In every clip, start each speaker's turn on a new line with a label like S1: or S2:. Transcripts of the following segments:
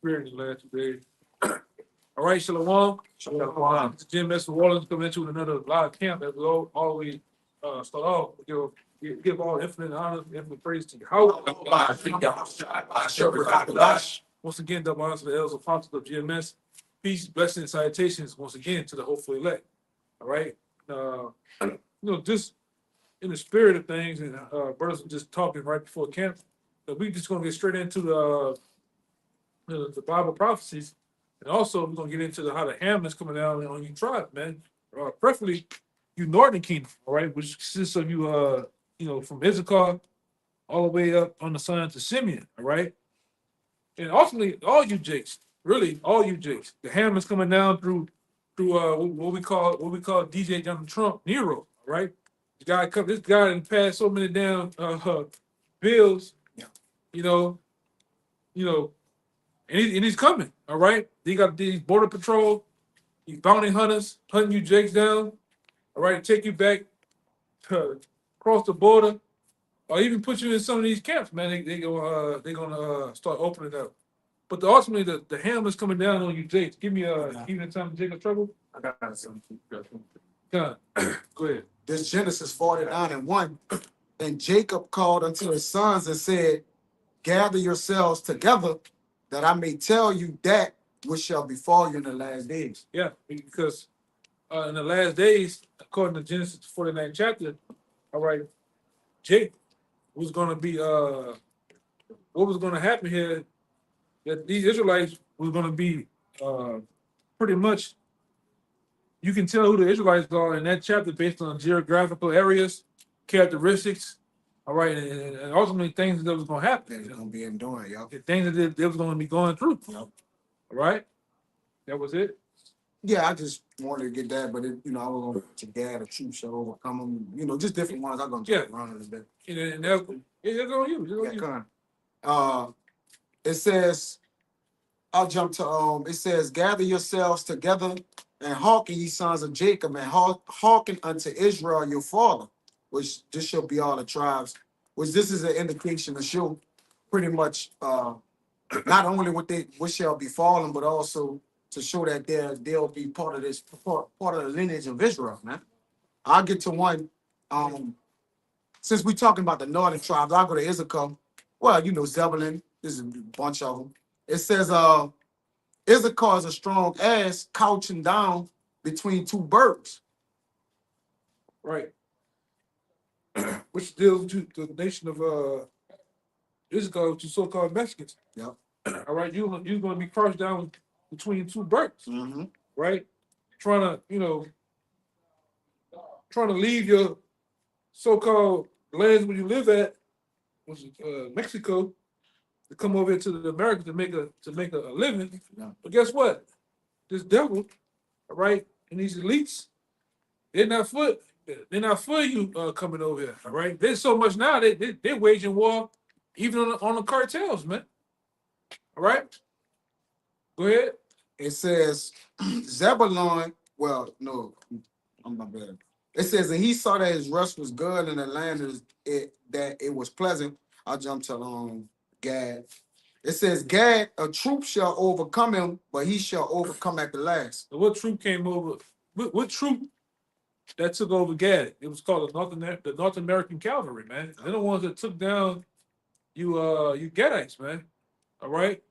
S1: Spirit in the last 2 days. All right, Shalawam.
S2: Shalawam.
S1: It's Jim Mr. Warlands coming into another live camp as we always start off. Give all infinite honor, infinite praise to YAHAWASHI. Once again, double honor to the elders apostles of GMS. Peace, blessings, and salutations once again to the hopeful elect. All right. Just in the spirit of things, and brothers were just talking right before camp, that we just gonna get straight into the Bible prophecies, and also we're gonna get into how the hammer is coming down on you tribe, man. Preferably you northern kingdom, all right, which consists of you from Issachar all the way up on the side to Simeon, all right, and ultimately all you Jakes, really all you Jakes, the hammer is coming down through what we call DJ Donald Trump Nero, all right. This guy done passed so many damn bills,
S2: Yeah.
S1: you know, and he's coming, all right. He got these border patrol, these bounty hunters hunting you Jakes down, all right, take you back to cross the border, or even put you in some of these camps, man. They're gonna start opening up. But ultimately the hammer's coming down on you Jakes. Give me even time to Jacob trouble.
S2: I got something.
S1: Go ahead.
S2: This Genesis 49:1. And Jacob called unto his sons and said, gather yourselves together, that I may tell you that which shall befall you in the last days.
S1: Yeah, because in the last days, according to Genesis 49 chapter, all right, Jake was going to be, what was going to happen here, that these Israelites was going to be pretty much, you can tell who the Israelites are in that chapter based on geographical areas, characteristics, all right, and ultimately things that was going to happen.
S2: They're going to be enduring, y'all.
S1: The things that they was going to be going through.
S2: Yep.
S1: All right? That was it?
S2: Yeah, I just wanted to get that, but I was going to Gad, a troop shall overcome them. Just different ones. I'm going to jump around a little bit.
S1: And that's on you.
S2: It says, I'll jump to, it says, gather yourselves together and hearken, ye sons of Jacob, and hearken unto Israel your father, which this shall be all the tribes, which this is an indication to show pretty much not only what shall befall them, but also to show that they'll be part of this, part of the lineage of Israel, man. I'll get to one. Since we're talking about the northern tribes, I'll go to Issachar. Well, Zebulun, there's a bunch of them. It says, Issachar is a strong ass couching down between two birds.
S1: Right. Which deals with the nation of Issachar, which is so-called Mexicans.
S2: Yep.
S1: All right, you're going to be crushed down between two birds, right? Trying to leave your so-called lands where you live at, which is Mexico, to come over here to the Americans to make a living.
S2: Yeah.
S1: But guess what? This devil, all right, and these elites, they're not for you coming over here. All right, there's so much now they're waging war even on the cartels, man. All right, go ahead.
S2: It says Zebulun. Well, no, I'm not bad. It says, and he saw that his rest was good and the land that it was pleasant. I'll jump to Gad. It says, Gad, a troop shall overcome him, but he shall overcome at the last.
S1: So what troop came over? What troop that took over Gad? It was called the North American Cavalry, man. They're the ones that took down you Gadites, man. All right.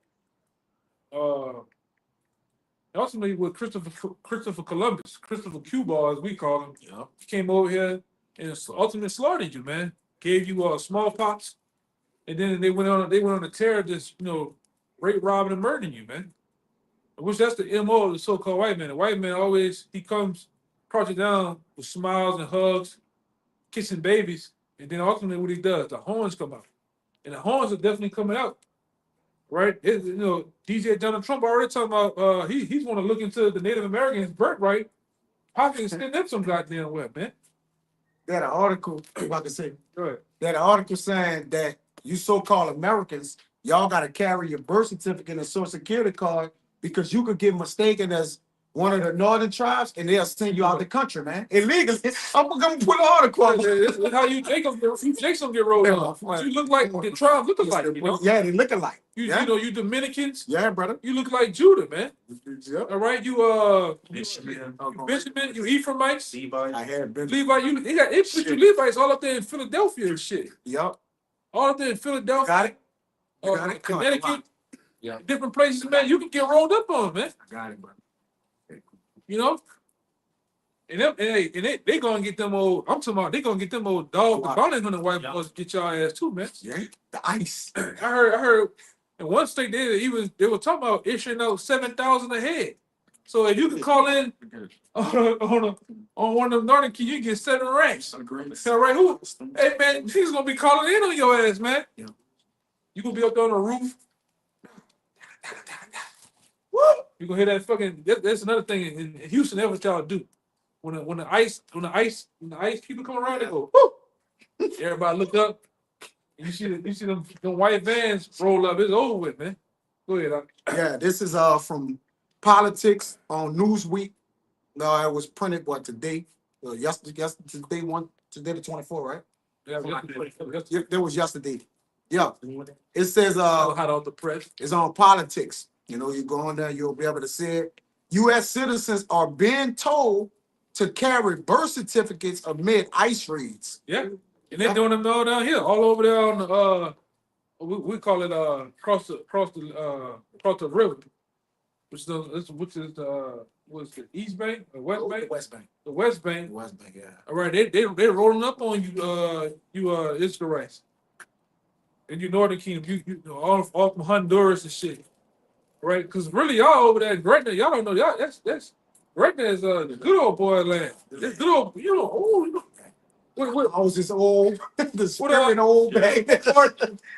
S1: Ultimately, with Christopher Columbus, Christopher Cuba, as we call him, he came over here and ultimately slaughtered you, man. Gave you smallpox, and then they went on to terror this, rape, robbing, and murdering you, man. Which that's the MO of the so-called white man. The white man he comes, crouches down with smiles and hugs, kissing babies, and then ultimately what he does, the horns come out, and the horns are definitely coming out. Right, DJ Donald Trump already talking about he's want to look into the Native Americans' birthright, possibly extend them some goddamn way, man.
S2: They had an article, if I can say,
S1: Go ahead.
S2: They had an article saying that you so-called Americans, y'all got to carry your birth certificate and social security card because you could get mistaken as one of the northern tribes and they'll send you out the country, man. Illegally. I'm gonna put an article on.
S1: That's how you Jacob get rolled off. You look like the tribe look alike,
S2: Yeah, they look alike.
S1: You know, you Dominicans.
S2: Yeah, brother.
S1: You look like Judah, man.
S2: Yep.
S1: All right, you Benjamin, you Ephraimites.
S2: I had been.
S1: Levite, they put you Levites all up there in Philadelphia and shit.
S2: Yep.
S1: All up there in Philadelphia.
S2: Got it. You got it.
S1: Connecticut.
S2: Yeah.
S1: Different places, man. You can get rolled up on, man.
S2: I got it, brother.
S1: You know? And they gonna get them old, I'm talking about they gonna get them old dog the bounty hunter white boys get y'all ass too, man.
S2: Yeah. The ice.
S1: I heard in one state they were talking about issuing out 7,000 a head. So if you can call in on one of them Northern Keys, you can get 7 racks. All right, who? Hey man, he's gonna be calling in on your ass, man.
S2: Yeah.
S1: You gonna be up there on the roof.
S2: Woo!
S1: You gonna hear that fucking? That's another thing in Houston. That's what y'all do. When the ice people come around, they go, whoo! Everybody look up. You see them white vans roll up. It's over with, man. Go ahead. Doc.
S2: Yeah, this is from Politics on Newsweek. No, it was printed today? Yesterday the 24th, right?
S1: Yeah,
S2: That was yesterday. Yeah. It says
S1: hot off the press.
S2: It's on Politics. You know, you go on there, you'll be able to see it. U.S. citizens are being told to carry birth certificates amid ICE raids.
S1: Yeah, and they're doing them all down here, all over there on the we call it across the river, which is what's the East Bank or West Bank?
S2: The West Bank.
S1: The West Bank.
S2: The West Bank, yeah.
S1: All right, they're rolling up on you Israelites. And you Northern Kingdom, you know, all from Honduras and shit. Right? Because really y'all over there in Gretna, y'all don't know y'all that's Gretna is the good old boy land. This good old, you know, what
S2: I was just old, the spirit old bag.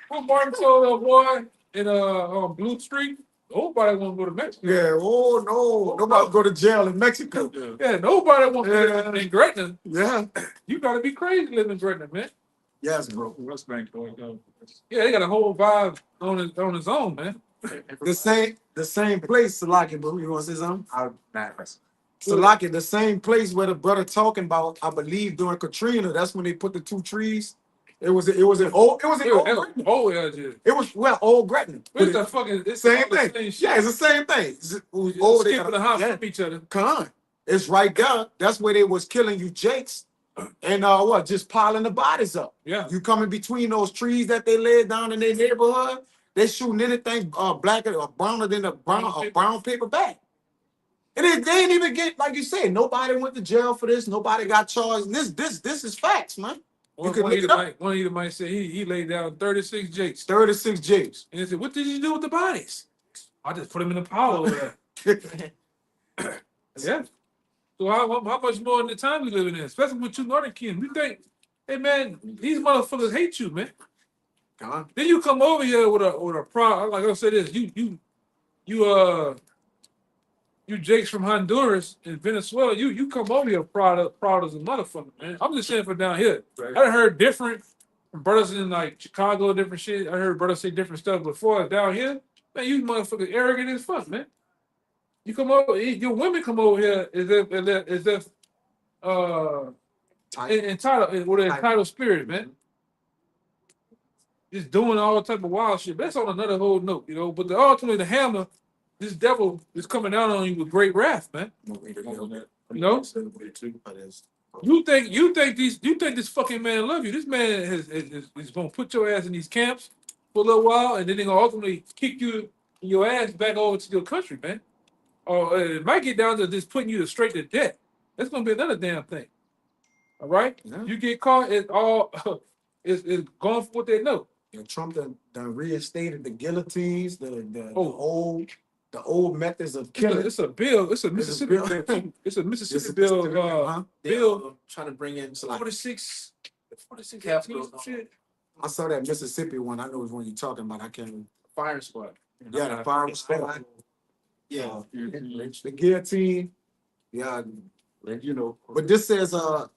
S1: What Martin told that boy in on Blue Street, nobody want to go to Mexico.
S2: Yeah, oh no, nobody go to jail in Mexico.
S1: Yeah, nobody wants to live in Gretna.
S2: Yeah.
S1: You gotta be crazy living in Gretna, man.
S2: Yes, bro.
S1: West Bank going down. Yeah, they got a whole vibe on his own, man.
S2: The same place, Salaki, bro. You want to say something? Salaki, the same place where the brother talking about, I believe during Katrina, that's when they put the 2 trees. It was old Gretna. It was old Gretna.
S1: It's the fucking
S2: same thing. Yeah, it's the same thing.
S1: Old skipping the house from each other.
S2: Come on. It's right there. That's where they was killing you Jakes. And just piling the bodies up.
S1: Yeah.
S2: You coming between those trees that they laid down in their neighborhood, they shooting anything blacker or browner than a brown paper bag. And they ain't even get, like you said, nobody went to jail for this, nobody got charged. This is facts, man.
S1: One of you might say he laid down 36 Jakes.
S2: 36 Jakes.
S1: And he said, what did you do with the bodies? I just put them in a pile over there. Yeah. So how much more in the time we living in, especially with you Northern Kingdom? You think, hey man, these motherfuckers hate you, man. Then you come over here with a problem. Like I said, this you Jakes from Honduras and Venezuela. You come over here proud as a motherfucker, man. I'm just saying for down here. Right. I heard different from brothers in like Chicago, different shit. I heard brothers say different stuff before. Down here, man, you motherfuckers arrogant as fuck, man. You come over, your women come over here as if entitled with an entitled spirit, man. Just doing all type of wild shit. But that's on another whole note, you know. But ultimately, the hammer, this devil is coming down on you with great wrath, man. You know. You think this fucking man love you? This man is gonna put your ass in these camps for a little while, and then they're gonna ultimately kick your ass back over to your country, man. Or it might get down to just putting you straight to death. That's gonna be another damn thing. All right, yeah. You get caught, it's going for what they know.
S2: And Trump done reinstated the guillotines, the old methods of killing.
S1: It's a bill. It's a Mississippi bill. It's a Mississippi bill. Bill
S3: trying to bring in
S1: 46
S2: shit. I saw that Mississippi one. I know which one you're talking about. I can't.
S3: Fire squad.
S2: Yeah, the fire squad.
S3: Yeah,
S2: the guillotine. Yeah, you know. But this says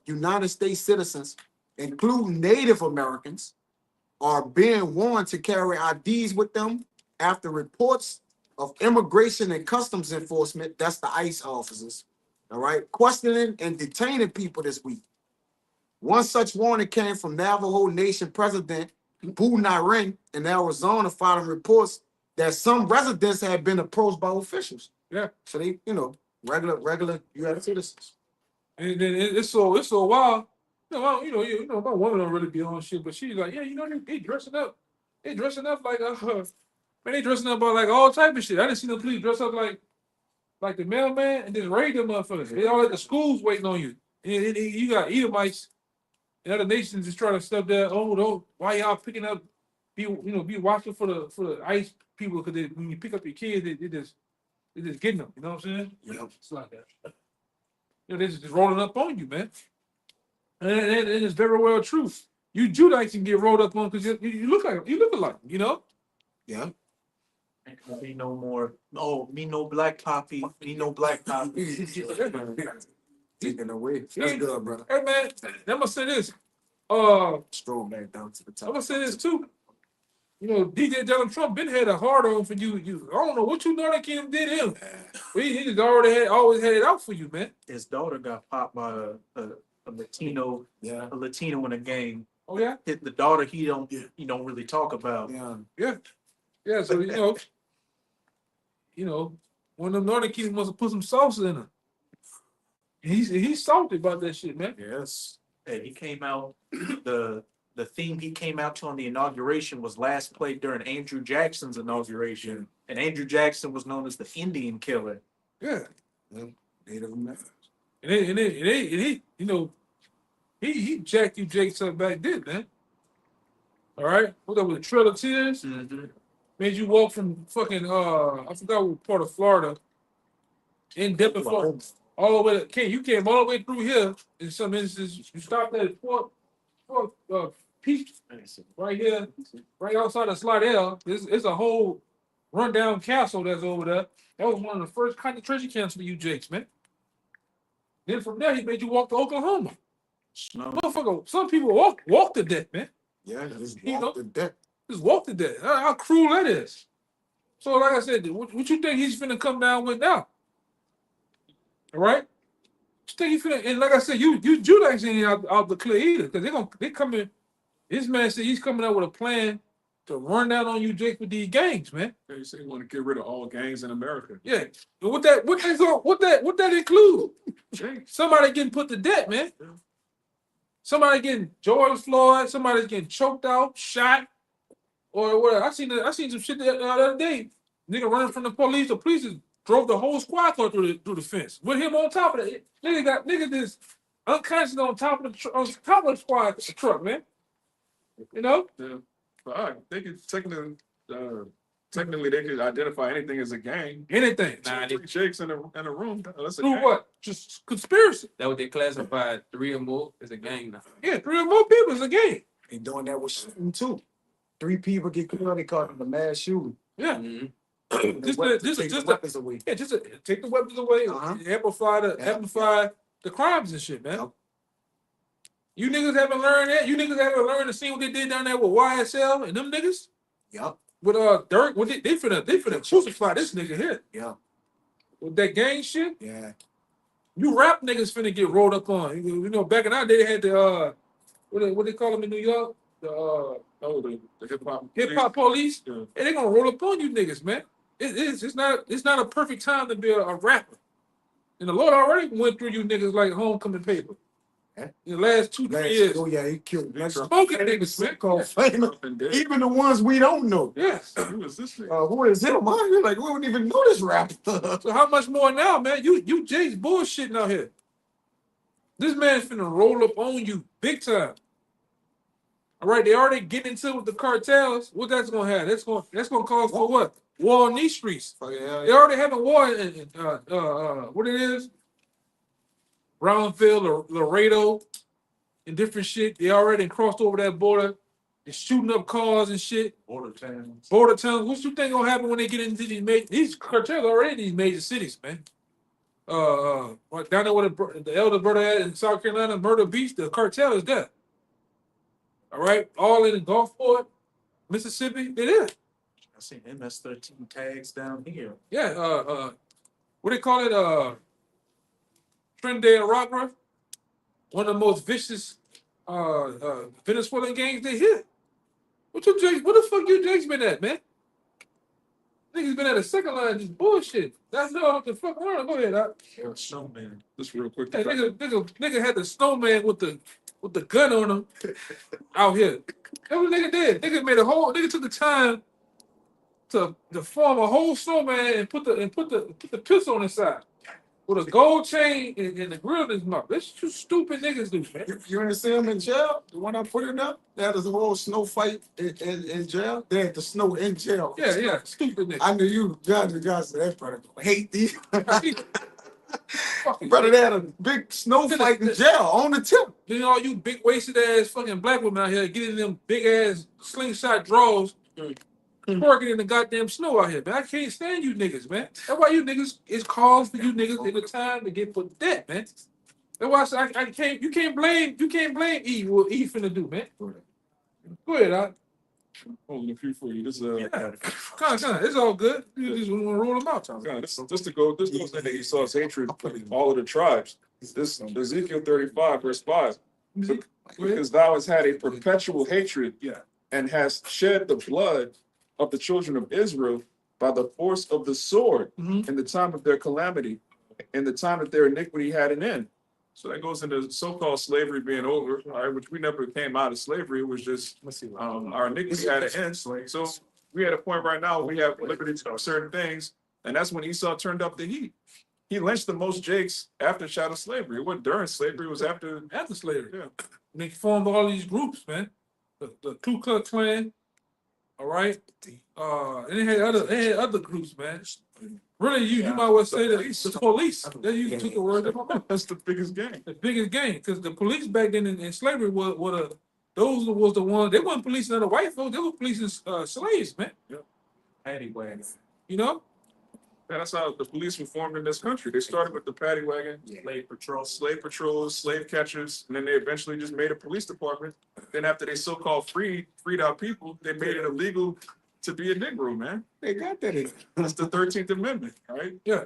S2: United States citizens, including Native Americans, are being warned to carry IDs with them after reports of Immigration and Customs Enforcement, that's the ICE officers, all right, questioning and detaining people this week. One such warning came from Navajo Nation President Boo Naren in Arizona, following reports that some residents had been approached by officials.
S1: Yeah.
S2: So they, regular U.S. citizens.
S1: And then it's so wild. My woman don't really be on shit, but she's like, yeah, they dressing up. They dressing up like man, they dressing up like all type of shit. I didn't see the police dress up like the mailman and just raid them motherfuckers. They all at the schools waiting on you. And you got Edomites and other nations just trying to stuff there. Oh, don't why y'all picking up? Be watching for the ICE people because when you pick up your kids, they just getting them. You know what I'm saying?
S2: Yep.
S1: It's like that. They're just rolling up on you, man. And it's very well true. You Judites can get rolled up on because you look alike,
S2: Yeah.
S3: Ain't gonna be no more. No, me no black poppy. Me no black poppy.
S2: Taking away. That's good, brother.
S1: Hey man, I'm gonna say this.
S2: Stroll back down to the
S1: I'm
S2: top.
S1: gonna say this too. DJ Donald Trump been had a hard on for you. I don't know what you Northern Kingdom did him. He just always had it out for you, man.
S3: His daughter got popped by a Latino.
S2: Yeah.
S3: A Latino in a game.
S1: Oh yeah,
S3: The daughter he don't really talk about.
S2: Yeah.
S1: yeah. So one of them Northern Kingdom must have put some sauce in him. He's salty about that shit, man.
S2: Yes.
S3: Hey, he came out. The theme he came out to on the inauguration was last played during Andrew Jackson's inauguration, and Andrew Jackson was known as the Indian killer.
S1: Yeah.
S2: Native Americans.
S1: And he jacked you Jakes up back then, man. All right, what that was a Trail of Tears.
S3: Mm-hmm.
S1: Made you walk from fucking I forgot what part of Florida, in Denver, Florida, all the way to you came all the way through here. In some instances, you stopped at Fort Peach right here, right outside of Slidell. It's a whole rundown castle that's over there. That was one of the first concentration camps for you Jakes, man. Then from there, he made you walk to Oklahoma.
S3: No.
S1: Motherfucker, some people walk to death, man.
S2: Yeah, just
S1: You know?
S2: walk to death.
S1: Just walk to death. How cruel that is. So, like I said, what you think he's finna come down with now? All right? What you think he's finna? And like I said, you Judites ain't out the clear either, because they coming. This man said he's coming out with a plan to run down on you, Jake, with these gangs, man.
S4: They say you want to get rid of all gangs in America.
S1: Yeah. And what that include? Somebody getting put to death, man. Somebody getting George Floyd. Somebody's getting choked out, shot, or whatever. I seen some shit the other day. Nigga running from the police. The police just drove the whole squad car through the fence with him on top of it. Nigga just unconscious on top of the squad truck, man.
S4: Yeah. But they could technically they could identify anything as a gang.
S1: Anything.
S5: Nah,
S4: Three Jakes in a room. That's a
S1: Through
S4: gang.
S1: what? Just conspiracy.
S5: that what they classified 3 or more as a gang now.
S1: Yeah, 3 or more people is a game.
S2: They doing that with shooting too. 3 people get killed. They call it a mass shooting.
S1: Yeah.
S5: Mm-hmm.
S1: Just
S2: Take the
S1: just
S2: weapons away.
S1: Yeah, just take the weapons away, amplify the crimes and shit, man.
S2: Yep.
S1: You niggas haven't learned that. You niggas haven't learned to see what they did down there with YSL and them niggas
S2: Yep.
S1: with Dirk. What they finna crucify this nigga here
S2: Yeah.
S1: with that gang shit.
S2: Yeah.
S1: You rap niggas finna get rolled up on. Back in our day they had the what they call them in New York, the
S4: hip hop
S1: police.
S4: Yeah.
S1: And they gonna roll up on you niggas, man. It's not a perfect time to be a rapper. And the Lord already went through you niggas like homecoming paper.
S2: Yeah.
S1: In the last 2-3 years.
S2: Oh yeah, he killed.
S1: Smoking niggas, man.
S2: Called famous. Even the ones we don't know.
S1: Yes.
S4: Who is this nigga?
S2: Who is him? Man? You're like, we don't even know this rapper.
S1: So how much more now, man? You Jay's bullshitting out here. This man's finna roll up on you big time. All right, they already getting into it with the cartels. What that's gonna have? That's gonna cause for what? War on these streets.
S2: Oh, yeah.
S1: They already having war in what it is? Brownfield, Laredo, and different shit. They already crossed over that border. They're shooting up cars and shit.
S3: Border towns.
S1: Border towns. What you think gonna happen when they get into these cartels already in these major cities, man? Down there where the elder brother at in South Carolina, Murder Beach, the cartel is there. All right, all in Gulfport, Mississippi, they there.
S3: I seen MS-13 tags down here.
S1: Yeah, what they call it? Trinidad and Rockruff, one of the most vicious Venezuelan gangs they hit. What the fuck you Jakes been at, man? Niggas been at the second line just bullshit. That's not what the fuck on. Go ahead,
S3: Snowman.
S4: Just real quick.
S1: Hey, nigga had the snowman with the gun on him out here. That's what nigga did. Nigga took the time to form a whole snowman and put the pistol on his side with a gold chain and the grill in his mouth. That's two stupid niggas do, man.
S2: You understand him in jail? The one I put in there? They had this whole snow fight in jail. They had the snow in jail.
S1: Yeah, stupid niggas.
S2: I knew you, John Johnson. That brother hate these.
S1: Fucking
S2: Brother, they had a big snow fight in jail on the tip.
S1: Then all you big wasted ass fucking black women out here getting them big ass slingshot draws, working in the goddamn snow out here, man. I can't stand you niggas, man. That's why you niggas, it's calls for you niggas in the time to get put that, man. That's why I said I can't. You can't blame Eve what Eve finna do, man. Go ahead, I.
S4: Holding a few for you. This
S1: Come on, it's all good. You just want to roll them out, Tom.
S4: this goes into Esau's hatred of all of the tribes. This Ezekiel 35 verse 5. Because thou hast had a perpetual hatred, and hast shed the blood of the children of Israel by the force of the sword in the time of their calamity, in the time that their iniquity had an end. So that goes into so-called slavery being over, all right, which we never came out of slavery. It was just our iniquity had an end. So we at a point right now where we have liberty to do certain things, and that's when Esau turned up the heat. He lynched the most Jakes after shadow slavery. It wasn't during slavery, it was after
S1: slavery.
S4: Yeah.
S1: They formed all these groups, man. The Ku Klux Klan, all right. And they had other groups, man. Really, you might well say that the police. That you took the word out of my mouth.
S4: That's the biggest game.
S1: The biggest game, because the police back then in slavery those was the ones. They weren't policing other white folks. They were policing slaves, man.
S3: Paddy wagon.
S1: You know.
S4: And that's how the police were formed in this country. They started with the paddy wagon, slave patrols, slave catchers, and then they eventually just made a police department. Then after they so-called freed our people, they made it illegal to be a Negro, man.
S2: They got that in.
S4: That's the 13th Amendment, right?
S1: Yeah.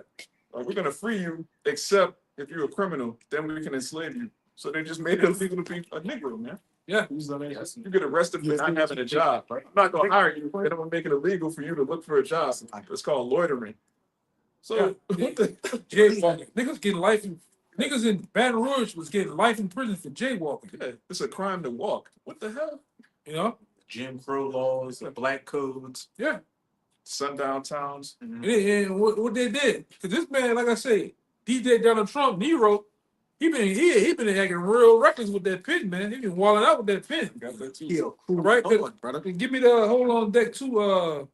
S4: We're gonna free you, except if you're a criminal, then we can enslave you. So they just made it illegal to be a Negro, man.
S1: Yeah.
S4: You get arrested for not having a job. Right? I'm not gonna hire you, but I'm gonna make it illegal for you to look for a job. It's called loitering. So what the
S1: Jaywalking. Niggas getting life in niggas in Baton Rouge was getting life in prison for jaywalking.
S4: yeah, it's a crime to walk. What the hell?
S1: You know?
S3: Jim Crow laws, the black codes.
S1: Yeah.
S4: Sundown towns.
S1: And what they did, because this man, like I say, DJ Donald Trump, Nero, he been acting real reckless with that pen, man. He been walling out with that pen.
S4: Got that too.
S2: Yeah, cool.
S1: Right,
S2: brother.
S1: give me the hold on deck too.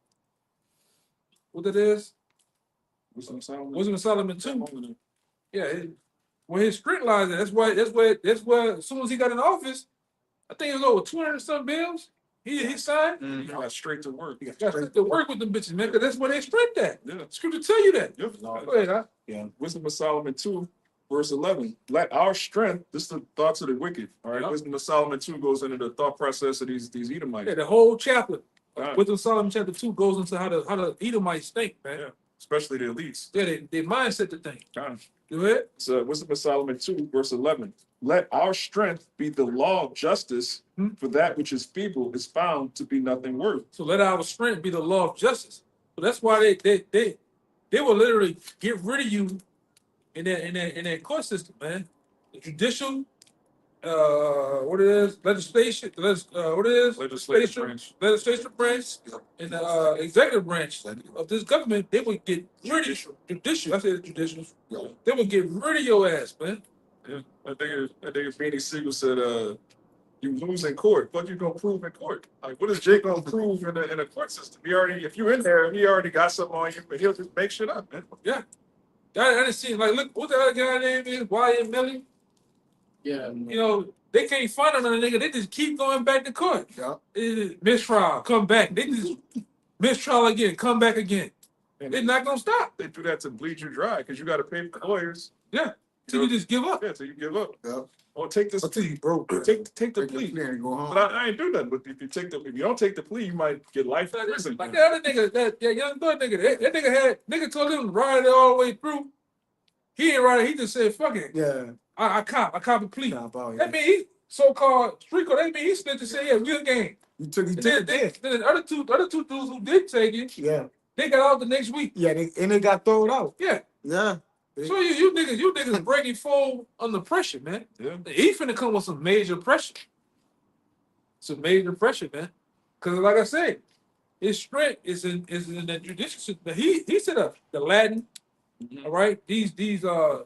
S1: What that is? Wisdom of Solomon 2. Yeah, where his strength lies at. That's where as soon as he got in office, I think it was over 200 some bills. He signed.
S4: He got straight to work.
S1: He got straight to work with them bitches, man, because that's where they strength at.
S4: Yeah.
S1: Scripture tell you that.
S4: Yep.
S1: Go ahead, huh?
S4: Yeah. Wisdom of Solomon 2, verse 11. Let our strength, this is the thoughts of the wicked. All right.
S1: Yep.
S4: Wisdom of Solomon 2 goes into the thought process of these Edomites.
S1: Yeah, the whole chapter.
S4: Right.
S1: Wisdom of Solomon chapter 2 goes into how the Edomites think, man.
S4: Yeah. Especially the elites.
S1: Yeah, they mindset the thing.
S4: Kind
S1: Go ahead.
S4: So Wisdom of Solomon 2, verse 11. Let our strength be the law of justice, for that which is feeble is found to be nothing worth.
S1: So let our strength be the law of justice. So that's why they will literally get rid of you in that court system, man. The judicial, what it is, legislation, what it is, legislative branch, and the executive branch of this government, they would get rid of judicial. I said judicial. They would get rid of your ass, man.
S4: Yeah. I think Beanie Siegel said, you lose in court. What you gonna prove in court? Like, what is Jake gonna prove in a court system? If you in there, he already got something on you, but he'll just make shit up, man.
S1: Yeah. I didn't see, like, look, what the other guy name is? Y.M. Millie?
S5: Yeah.
S1: You know, they can't find another nigga. They just keep going back to court.
S2: Yeah.
S1: Mistrial, come back. They just mistrial again, come back again. They're not gonna stop.
S4: They do that to bleed you dry because you got to pay for lawyers.
S1: Yeah. Till you just give up.
S4: Yeah, till you give up.
S2: Yeah.
S4: Or take this.
S2: Until you broke.
S4: Take the
S2: Take the
S4: plea.
S2: plea and go home.
S4: But I ain't do nothing. But if you don't take the plea, you might get life in prison.
S1: Like that other nigga, that young boy nigga, that nigga told him to ride it all the way through. He ain't ride it. He just said, "Fuck it."
S2: Yeah.
S1: I cop a plea.
S2: Cop out, yeah.
S1: That mean he so-called street code. That mean he snitched and said, "Yeah, real game."
S2: You took
S1: And
S2: it.
S1: then the other two dudes who did take it,
S2: Yeah.
S1: They got out the next week.
S2: Yeah, they got thrown out.
S1: Yeah.
S2: Yeah.
S1: So you niggas breaking full under pressure, man.
S4: Yeah.
S1: He finna come with some major pressure. Some major pressure, man. Cause like I said, his strength is in the judicial system. He set up the Latin, all right. These lawyers,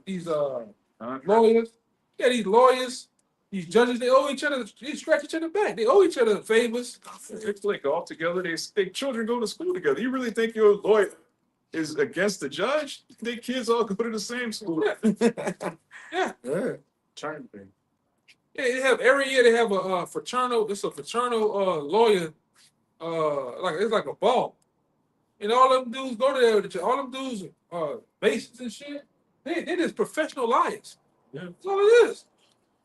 S1: yeah, these lawyers, these judges, they owe each other, they scratch each other back. They owe each other favors.
S4: It's like all together. They children go to school together. You really think your lawyer is against the judge? They kids all go to the same school.
S1: Yeah.
S2: Yeah.
S3: Turn thing.
S1: Yeah, they have every year they have a fraternal. It's a fraternal lawyer. It's like a ball, and all them dudes go to there. With each other. All them dudes bases and shit. They just professional liars.
S4: Yeah.
S1: That's all it is.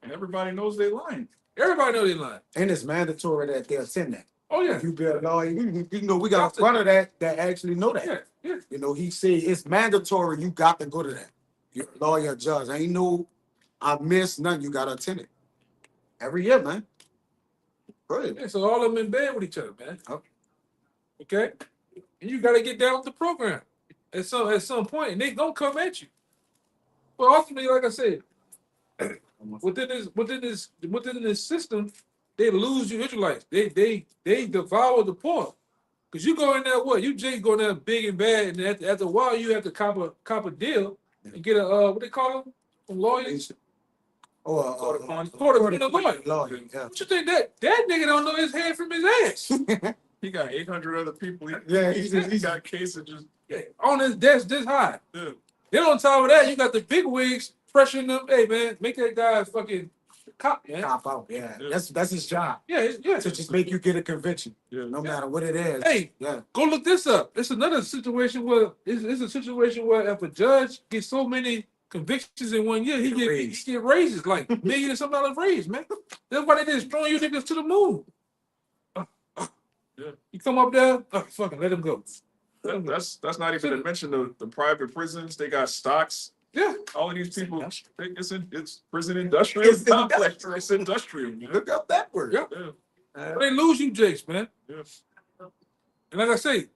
S4: And everybody knows they lying.
S1: Everybody know they lying.
S2: And it's mandatory that they'll send that.
S1: Oh yeah.
S2: If you be a lawyer, you know, we got a brother that actually know that.
S1: Yeah, yeah.
S2: You know, he said it's mandatory. You got to go to that. You're a lawyer, judge. Ain't no, I missed none. You got to attend it every year, man. Brilliant.
S1: Yeah, so all of them in bed with each other, man.
S2: Okay.
S1: Okay, and you got to get down with the program at some point, and they gonna come at you. But ultimately, like I said, within this system, they lose you Israelites. They devour the poor. Cause you go in there, what you just go in there big and bad, and after a while you have to cop a deal and get a what they call them, some lawyers.
S2: Or
S1: Court of lawyer.
S2: lawyer. Yeah.
S1: What you think that nigga don't know his head from his ass?
S4: He got 800 other people.
S2: He
S4: got cases just.
S1: Yeah, on his desk this high.
S4: Yeah.
S1: Then on top of that, you got the big wigs pressuring them. Hey man, make that guy a fucking cop, man.
S2: Cop out. Yeah.
S4: Yeah.
S2: That's his job.
S1: Yeah, yeah.
S2: To just make you get a conviction,
S4: Yeah.
S2: no matter what it is.
S1: Hey,
S2: Yeah.
S1: go look this up. It's another situation where it's a situation where if a judge gets so many convictions in 1 year, he get raises like $1 million and some dollars raise, man. That's why they just throwing you niggas to the moon.
S4: Yeah.
S1: You come up there, fucking let him go.
S4: That's not even to mention the private prisons. They got stocks.
S1: Yeah.
S4: All of these people, it's prison industrial complex. It's industrial. Man.
S2: Look up that word.
S1: Yeah.
S4: Yeah.
S1: They lose you, Jakes, man.
S4: Yeah.
S1: And like I say,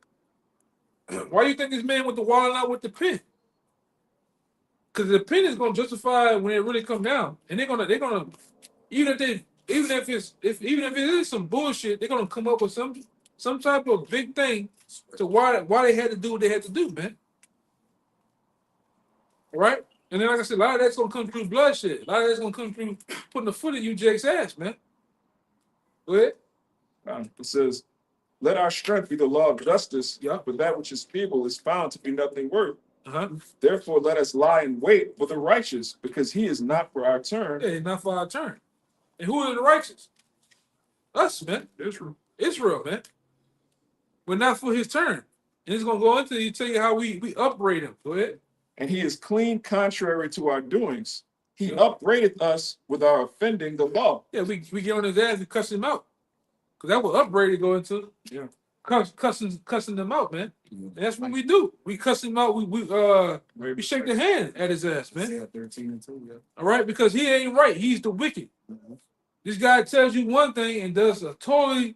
S1: why do you think this man went to wall out with the pen? Because the pen is gonna justify when it really come down, and they're gonna even if it is some bullshit, they're gonna come up with some type of big thing to why they had to do what they had to do, man. All right? And then like I said, a lot of that's gonna come through bloodshed. A lot of that's gonna come through putting a foot in you, Jake's ass, man. Go ahead.
S4: It says, "Let our strength be the law of justice,
S1: Yeah.
S4: but that which is feeble is found to be nothing worth.
S1: Uh-huh.
S4: Therefore, let us lie in wait for the righteous, because he is not for our turn."
S1: Yeah, not for our turn. And who are the righteous? Us, man. Israel, man. But not for his turn. And it's gonna go into you, tell you how we upbraid him. Go ahead.
S4: "And he is clean contrary to our doings. He upbraideth us with our offending the law."
S1: Yeah, we get on his ass and cuss him out. Because that's what upbraided go into.
S4: Yeah.
S1: Cussing them out, man. And that's what we do. We cuss him out. We shake the hand at his ass, man.
S2: Yeah, 13 and 2, yeah.
S1: All right, because he ain't right. He's the wicked. This guy tells you one thing and does a totally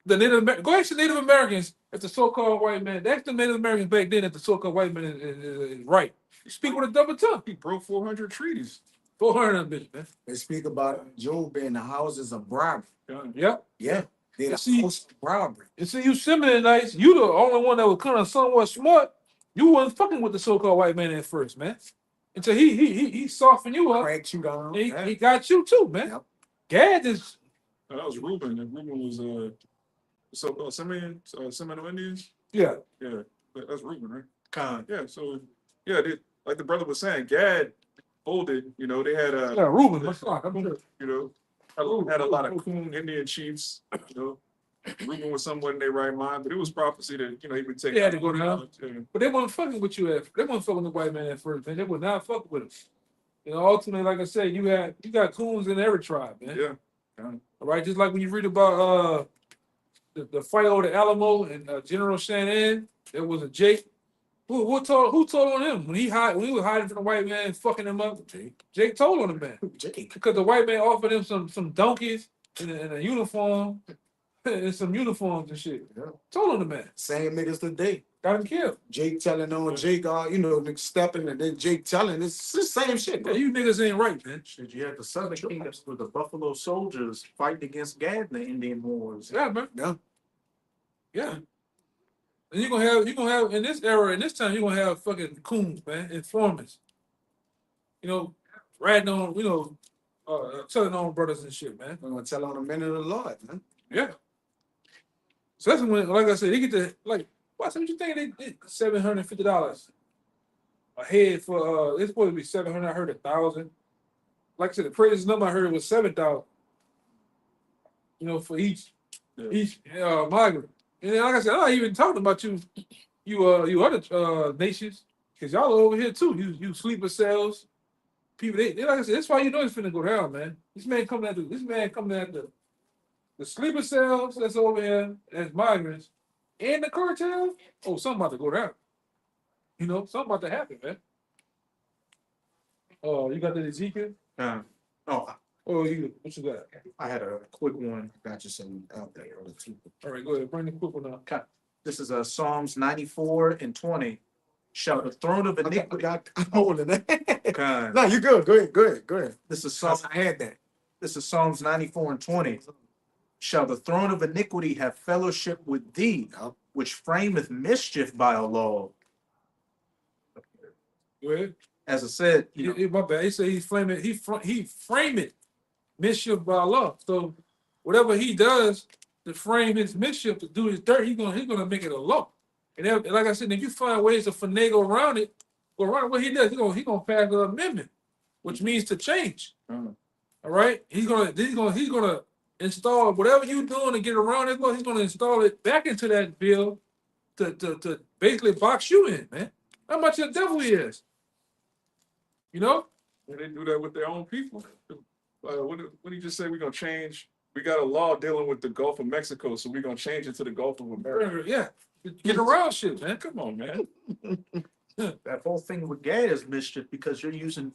S1: the go ask the Native Americans if the so-called white man. That's the Native Americans back then if the so-called white man is right. You speak with a double tongue.
S4: He broke 400 treaties.
S1: 400 of them bitches, man.
S2: They speak about Job being the houses of bribery.
S1: Yep.
S2: Yeah. They're the
S1: See-
S2: house of bribery.
S1: And see, you Simeonites, you the only one that was kind of somewhat smart. You wasn't fucking with the so-called white man at first, man. Until he softened you up.
S2: Cracked you down.
S1: And he got you too, man.
S2: Yep.
S1: Gad is
S4: That was Reuben, and Reuben was so-called Seminole Indians.
S1: yeah.
S4: Yeah, that's Reuben, right?
S3: Con.
S4: Yeah, so yeah, like the brother was saying, Gad folded. You know, they had
S1: Yeah, Reuben, my son. I'm sure.
S4: you know, had a lot of coon Indian chiefs. You know, Reuben was somewhat in their right mind, but it was prophecy that he would take.
S1: He had to go down.
S4: Yeah.
S1: But they weren't fucking with you at they weren't fucking with the white man at first, man. They would not fuck with him. You know, ultimately, like I said, you got coons in every tribe, man.
S4: Yeah.
S1: All right, just like when you read about the fight over the Alamo and General Shannon, there was a Jake. Who told on him when he was hiding from the white man, fucking him up? Jake told on the man
S2: Jake.
S1: because the white man offered him some donkeys and a uniform and some uniforms and shit.
S2: Yeah.
S1: Told on the man.
S2: Same niggas today.
S1: Got him killed.
S2: Jake telling on Jake, you know, nigga stepping, and then Jake telling. It's the same shit,
S1: Yeah,
S2: bro.
S1: you niggas ain't right, man.
S3: Shit, you had the Southern Kingdoms with the Buffalo Soldiers fighting against Gad in the Indian Wars.
S1: Yeah, man.
S2: Yeah.
S1: Yeah. And you're gonna have in this era, in this time, you're gonna have fucking coons, man, informants. You know, ratting on, you know, telling on brothers and shit, man.
S2: I'm gonna tell on the men of the Lord, man.
S1: Yeah. So that's when, like I said, they get to like, what you think they did $750 a head for it's supposed to be 700. I heard 1,000. Like I said, the craziest number I heard was 7,000. You know, for each migrant. And then, like I said, I'm not even talking about you other nations, because y'all are over here too. You sleeper cells, people. They like I said, that's why you know it's finna go down, man. This man coming at the sleeper cells that's over here as migrants and the cartel. Oh, something about to go down. You know, something about to happen, man. Oh, you got the Ezekiel? Oh, what you got?
S3: I had a quick one.
S2: Got you some out there, too.
S1: All right, go ahead. Bring the quick one up.
S3: This is Psalms 94 and 20. Shall the throne of iniquity.
S2: I'm holding that.
S3: Con.
S2: No, you good. Go ahead.
S3: This is Psalms.
S2: I had that.
S3: This is Psalms 94 and 20. Shall the throne of iniquity have fellowship with thee, which frameth mischief by a law?
S1: Go ahead.
S3: As I said, you know,
S1: My bad. He said he frame it mischief by law. So whatever he does to frame his mischief, to do his dirt, he's gonna make it a law. And like I said, if you find ways to finagle around it, what he does, he's gonna pass an amendment, which means to change. All right, he's gonna install whatever you're doing to get around it. He's gonna install it back into that bill to basically box you in, man. How much the devil he is, you know?
S4: And they do that with their own people. When he just said we're gonna change, we got a law dealing with the Gulf of Mexico, so we're gonna change it to the Gulf of America.
S1: Yeah, get around shit, man.
S4: Come on, man.
S3: that whole thing with Gad is mischief because you're using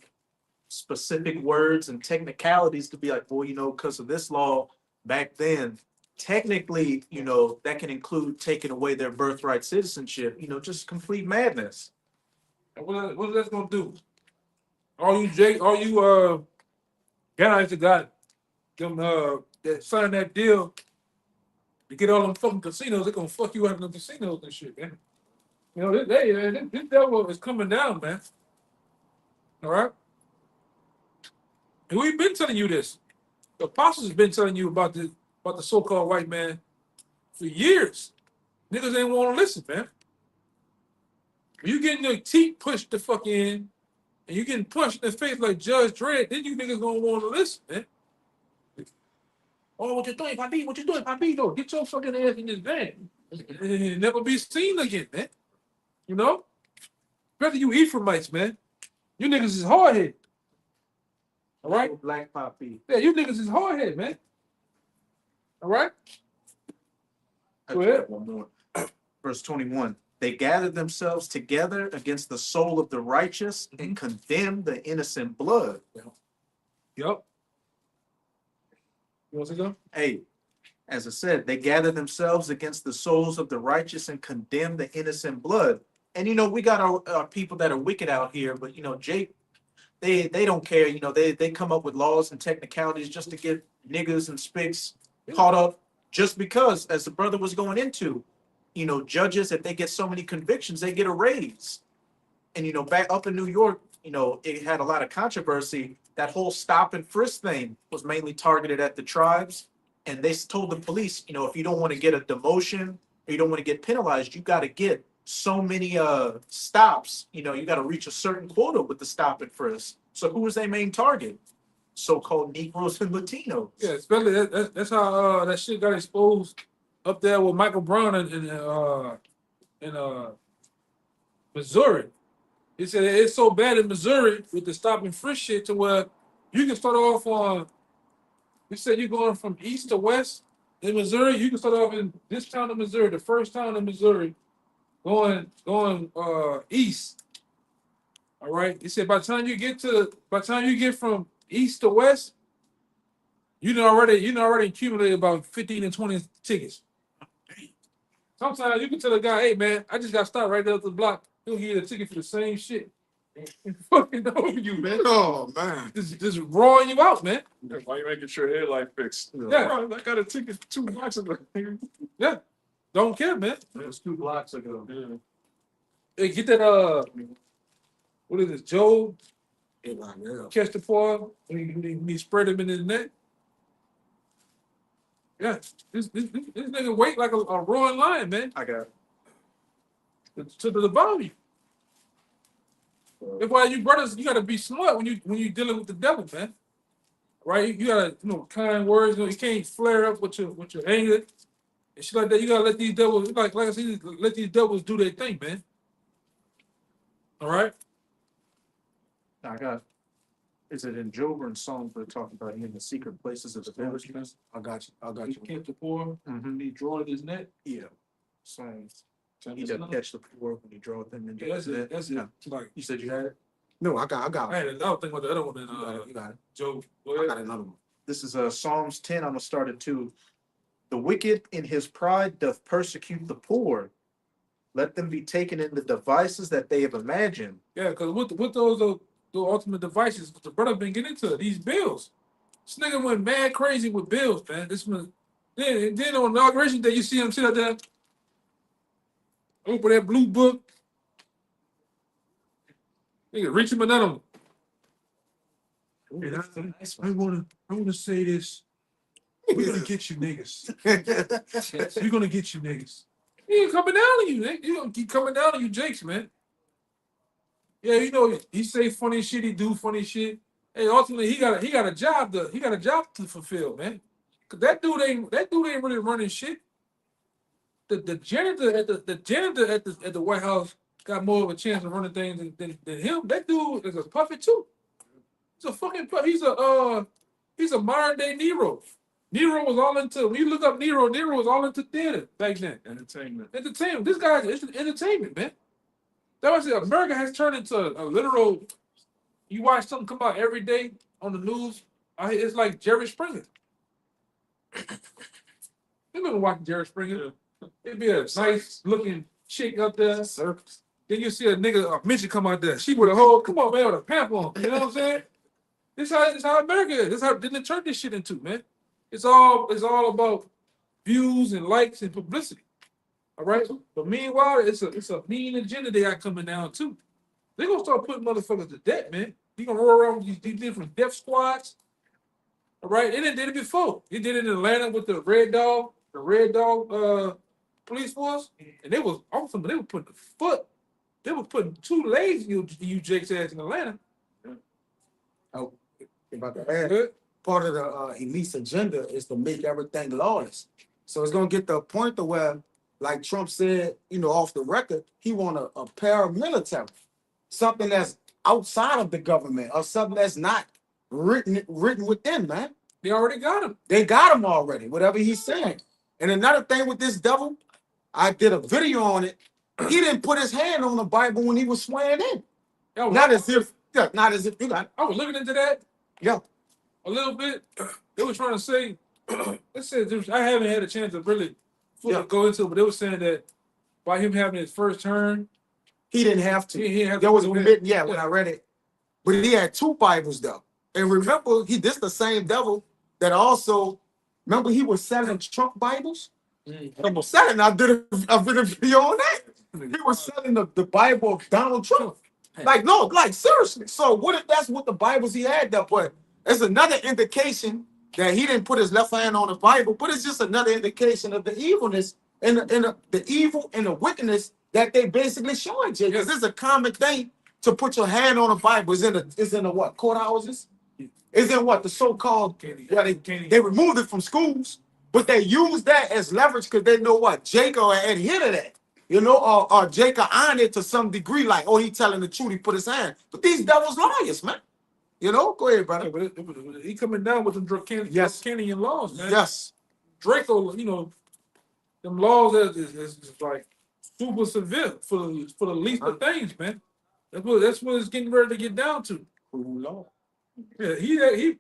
S3: specific words and technicalities to be like, well, you know, because of this law back then, technically, you know, that can include taking away their birthright citizenship, you know, just complete madness.
S1: And what is that gonna do? All you guys that got them that signed that deal to get all them fucking casinos, they're gonna fuck you out of the casinos and shit, man. You know, this devil is coming down, man. All right? And we've been telling you this. The apostles have been telling you about the so-called white man for years. Niggas ain't want to listen, man. When you getting your teeth pushed the fuck in, and you getting punched in the face like Judge Dredd, then you niggas gonna want to listen, man. Oh, what you doing, Papi? What you doing, Papi? No, get your fucking ass in this van. And never be seen again, man. You know? Better you Ephraimites, man. You niggas is hard-headed. All right?
S3: Black Poppy.
S1: Yeah, you niggas is hard-headed, man. All right? Go ahead.
S3: One more. Verse 21. They gathered themselves together against the soul of the righteous and condemned the innocent blood.
S1: Yup. You want to go?
S3: Hey, as I said, they gathered themselves against the souls of the righteous and condemned the innocent blood. And, you know, we got our people that are wicked out here, but, you know, Jake, they don't care. You know, they come up with laws and technicalities just to get niggas and spics caught up just because, as the brother was going into, you know, judges, if they get so many convictions, they get a raise. And, you know, back up in New York, you know, it had a lot of controversy. That whole stop and frisk thing was mainly targeted at the tribes. And they told the police, you know, if you don't want to get a demotion or you don't want to get penalized, you got to get so many stops. You know, you got to reach a certain quota with the stop and frisk. So who was their main target? So-called Negroes and Latinos.
S1: Yeah, especially that's how that shit got exposed up there with Michael Brown in Missouri. He said it's so bad in Missouri with the stop and frisk shit to where you can start off on. He said you're going from east to west in Missouri. You can start off in this town of Missouri, the first town in Missouri, going east. All right. He said by the time you get from east to west, you already accumulated about 15 and 20 tickets. Sometimes you can tell a guy, hey man, I just got stopped right there at the block. He'll give you a ticket for the same shit. And fucking over you, man.
S2: Oh man.
S1: Just rawing you out, man.
S4: Why you making sure headlight fixed?
S1: Yeah.
S4: Bro, I got a ticket 2 blocks ago.
S1: Yeah. Don't care, man.
S3: It was 2 blocks ago.
S4: Yeah.
S1: Hey, get that what is this, Joe?
S2: Yeah.
S1: Catch the paw when he spread him in his neck. Yeah, this nigga wait like a roaring lion, man.
S3: I got it.
S1: To the bottom of you. That's why you brothers, you gotta be smart when you dealing with the devil, man. Right? You gotta, kind words. You can't flare up with your anger and shit like that. You gotta let these devils, like I said, let these devils do their thing, man. All right.
S3: I got. Is it in Job or in Psalms where it talks about in the secret places of the village?
S2: I got you. I got
S1: He
S2: you.
S1: kept the poor,
S3: Mm-hmm.
S1: he drawed his net.
S3: Yeah. Psalms. He doesn't catch the poor when he draweth them into
S1: Yeah, that's
S3: his
S1: it.
S3: net.
S1: That's
S3: Yeah.
S1: it. Like,
S3: You said you had it?
S2: No, I got
S1: I
S2: it.
S1: had I was thinking about the other one in
S2: You got it. You got it.
S1: Joe. Go
S2: I
S1: ahead.
S2: got another one.
S3: This is Psalms 10. I'm gonna start at 2. The wicked in his pride doth persecute the poor. Let them be taken in the devices that they have imagined.
S1: Yeah, because with those ultimate devices, the brother been getting into these bills. This nigga went mad crazy with bills, man. This one, then on inauguration day, you see him sit out there, open that blue book. Nigga, reach him another one. And I wanna say this. We're gonna get you niggas. We're gonna get you niggas. He ain't coming down on you, nigga. He gonna keep coming down on you, Jakes, man. Yeah, he say funny shit, he do funny shit. Hey, ultimately, he got a job to fulfill, man. Cause that dude ain't really running shit. The janitor at the White House got more of a chance of running things than him. That dude is a puppet too. He's a fucking puppet. He's a modern day Nero. Nero was all into, when you look up Nero was all into theater back then.
S4: Entertainment.
S1: This guy is entertainment, man. That was it. America has turned into a literal. You watch something come out every day on the news. It's like Jerry Springer. You never watch Jerry Springer. It'd be a nice looking chick up there.
S2: Circus.
S1: Then you see a midget come out there. She with a whole, come on, man, with a pamp on. You know what I'm saying? This how America is. This how they turn this shit into, man. It's all about views and likes and publicity. All right. But meanwhile, it's a mean agenda they got coming down too. They're gonna start putting motherfuckers to death, man. You gonna roll around with these different death squads. All right. They did it before. They did it in Atlanta with the Red Dog police force. And they were putting 2 legs in you Jake's ass in Atlanta.
S2: Oh, about to add.
S1: Good.
S2: Part of the elite agenda is to make everything lawless. So it's gonna get to a point to where, like Trump said, off the record, he want a paramilitary, something that's outside of the government or something that's not written within, man.
S1: They already got him.
S2: They got him already, whatever he's saying. And another thing with this devil, I did a video on it. He didn't put his hand on the Bible when he was swearing in. Not as if you got it.
S1: I was looking into that.
S2: Yeah.
S1: A little bit. They were trying to say, I haven't had a chance to really fully go into it, but they were saying that by him having his first term,
S2: He didn't have to.
S1: he didn't have
S2: There
S1: to
S2: was a
S1: do that.
S2: bit, when I read it. But he had 2 Bibles though. And remember, this the same devil that also, remember he was selling Trump Bibles? He was selling, I did a video on that. He was selling the Bible of Donald Trump. Like seriously. So what if that's what the Bibles he had there? But it's another indication that he didn't put his left hand on the Bible, but it's just another indication of the evilness and the evil and the wickedness that they basically showing you. Because it's a common thing to put your hand on a Bible. It's in the what? Courthouses? It's in what? The so-called, they removed it from schools, but they use that as leverage because they know what? Jake will adhere to that. Or Jake will iron it to some degree, like, oh, he telling the truth, he put his hand. But these devils liars, man. Go ahead, brother.
S1: Yeah, but he coming down with them draconian laws, man.
S2: Yes.
S1: Draco, them laws is like super severe for the least of things, man. That's what it's getting ready to get down to.
S2: Cruel Lord.
S1: Yeah, he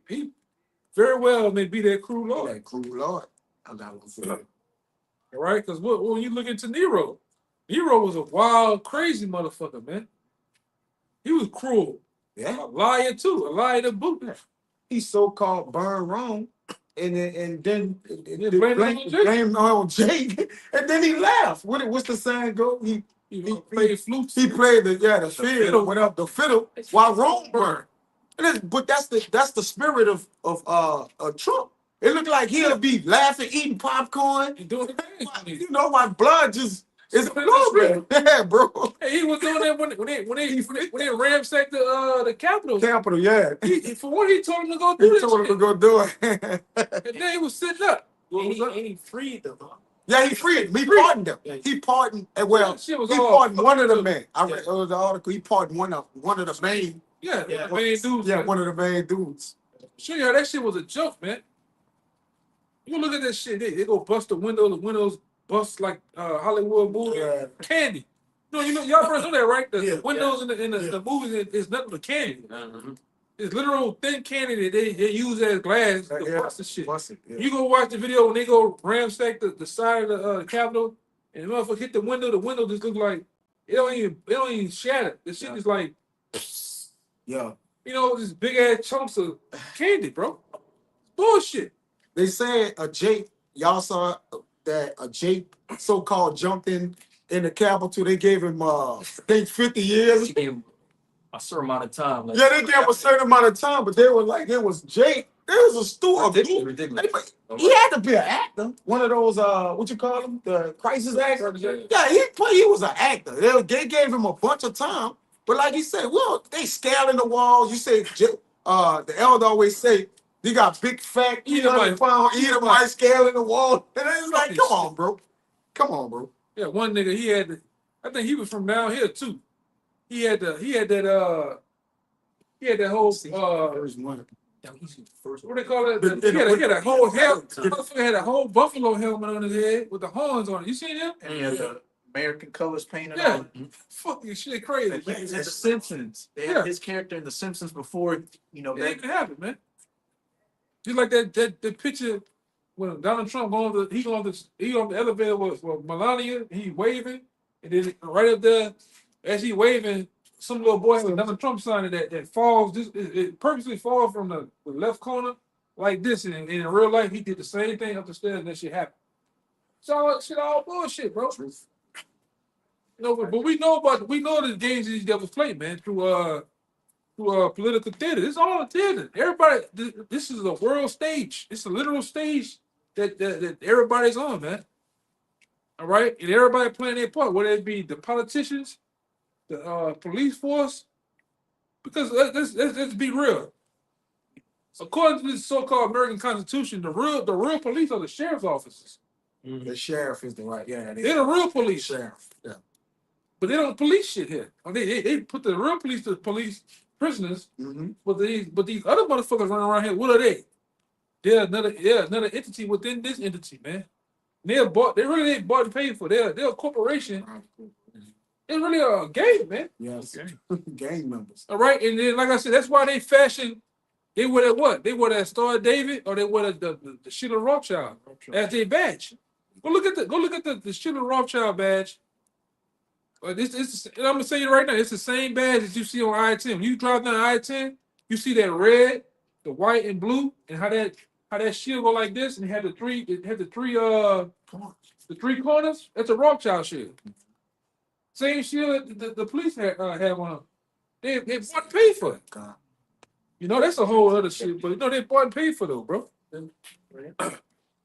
S1: very well may be that cruel law.
S2: That cruel Lord. I got one for you.
S1: All right, because when you look into Nero was a wild, crazy motherfucker, man. He was cruel.
S2: Yeah.
S1: A liar too, a liar to boot.
S2: He so-called burned wrong, and then
S1: Blame
S2: on Jake, and then he laughed. What's the saying go?
S1: He played flutes.
S2: He played the
S1: fiddle.
S2: fiddle, whatever, the fiddle while Rome burned. But that's the spirit of Trump. It looked like he'll be laughing, eating popcorn.
S1: He doing the thing.
S2: You know, my blood just is flowing. Yeah, bro.
S1: Hey, he was doing that when they ransacked the Capitol.
S2: Capital, yeah.
S1: For what he told him to go do
S2: He
S1: this
S2: told him to
S1: shit.
S2: go do it.
S1: And then he was sitting up.
S3: And he freed them.
S2: Yeah, he freed him. He pardoned them. He pardoned, well,
S1: That shit was
S2: he
S1: all
S2: pardoned one of the
S1: fucked
S2: men. I read the article. He pardoned one of the main.
S1: Yeah, the main dudes.
S2: Yeah,
S1: man.
S2: one of the main dudes.
S1: Show you how that shit was a joke, man. You look at that shit. They go bust the windows bust like Hollywood movie candy. You know, y'all brothers know that, right? The windows in the movies is nothing but candy. It's literal thin candy that they use as glass to bust the shit. You go watch the video when they go ransack the side of the Capitol, and the motherfucker hit the window just look like it don't even shatter. The shit is like,
S2: Yeah.
S1: you know, these big ass chunks of candy, bro. Bullshit.
S2: They said a Jake, y'all saw that a Jake so-called jumped in the Capitol. They gave him I think 50 years.
S5: She gave him a certain amount of time. Like,
S2: Yeah, they gave him a certain amount of time, but they were like, it was Jake. There was a stupid.
S5: ridiculous.
S2: He had to be an actor. One of those, what you call them? The crisis actors. Yeah, he was an actor. They gave him a bunch of time. But like he said, well, they scaling the walls. You say, the elder always say, you got big fat, Edomite scaling the wall. And it's like, come on, bro. Come on, bro.
S1: Yeah, one nigga, I think he was from down here too. He had that whole what they call it? He had a whole helmet. Motherfucker had a whole buffalo helmet on his head with the horns on it. You seen him?
S3: And he had the American colors painted
S1: Yeah.
S3: on.
S1: Fucking shit crazy.
S3: And the Simpsons. They had his character in the Simpsons before, you know,
S1: It ain't gonna happen, man. Just like that picture when Donald Trump on the elevator with Melania, he waving, and then right up there, as he waving, some little boy with Donald Trump sign that falls. It purposely falls from the left corner like this, and in real life he did the same thing up the stairs, and that shit happened. So shit all bullshit, bro. No, but we know the games these devils play, man, through political theater. It's all a theater. Everybody, this is a world stage. It's a literal stage that everybody's on, man. All right, and everybody playing their part, whether it be the politicians, the police force, because let's be real. According to this so-called American Constitution, the real police are the sheriff's officers.
S2: The sheriff is the right. Yeah,
S1: They're the real police.
S2: Sheriff. Yeah.
S1: But they don't police shit here. They put the real police to police prisoners.
S2: Mm-hmm.
S1: But these other motherfuckers running around here, what are they? They're another entity within this entity, man. They really ain't bought and paid for. They're a corporation. It's really a game, man.
S2: Yes. Gang members.
S1: All right, and then like I said, that's why they fashion. They wear that what? They wear that Star of David, or they wear the Sheila Rothschild as their badge. Go look at the Sheila Rothschild badge. And I'm gonna say it right now. It's the same badge that you see on I-10. When you drive down I-10, you see that red, the white, and blue, and how that shield go like this, and it had the three corners. That's a Rothschild shield. Same shield that the police have on them. They bought and paid for it.
S2: God.
S1: You know, that's a whole other shit, but you know they bought and paid for those, bro.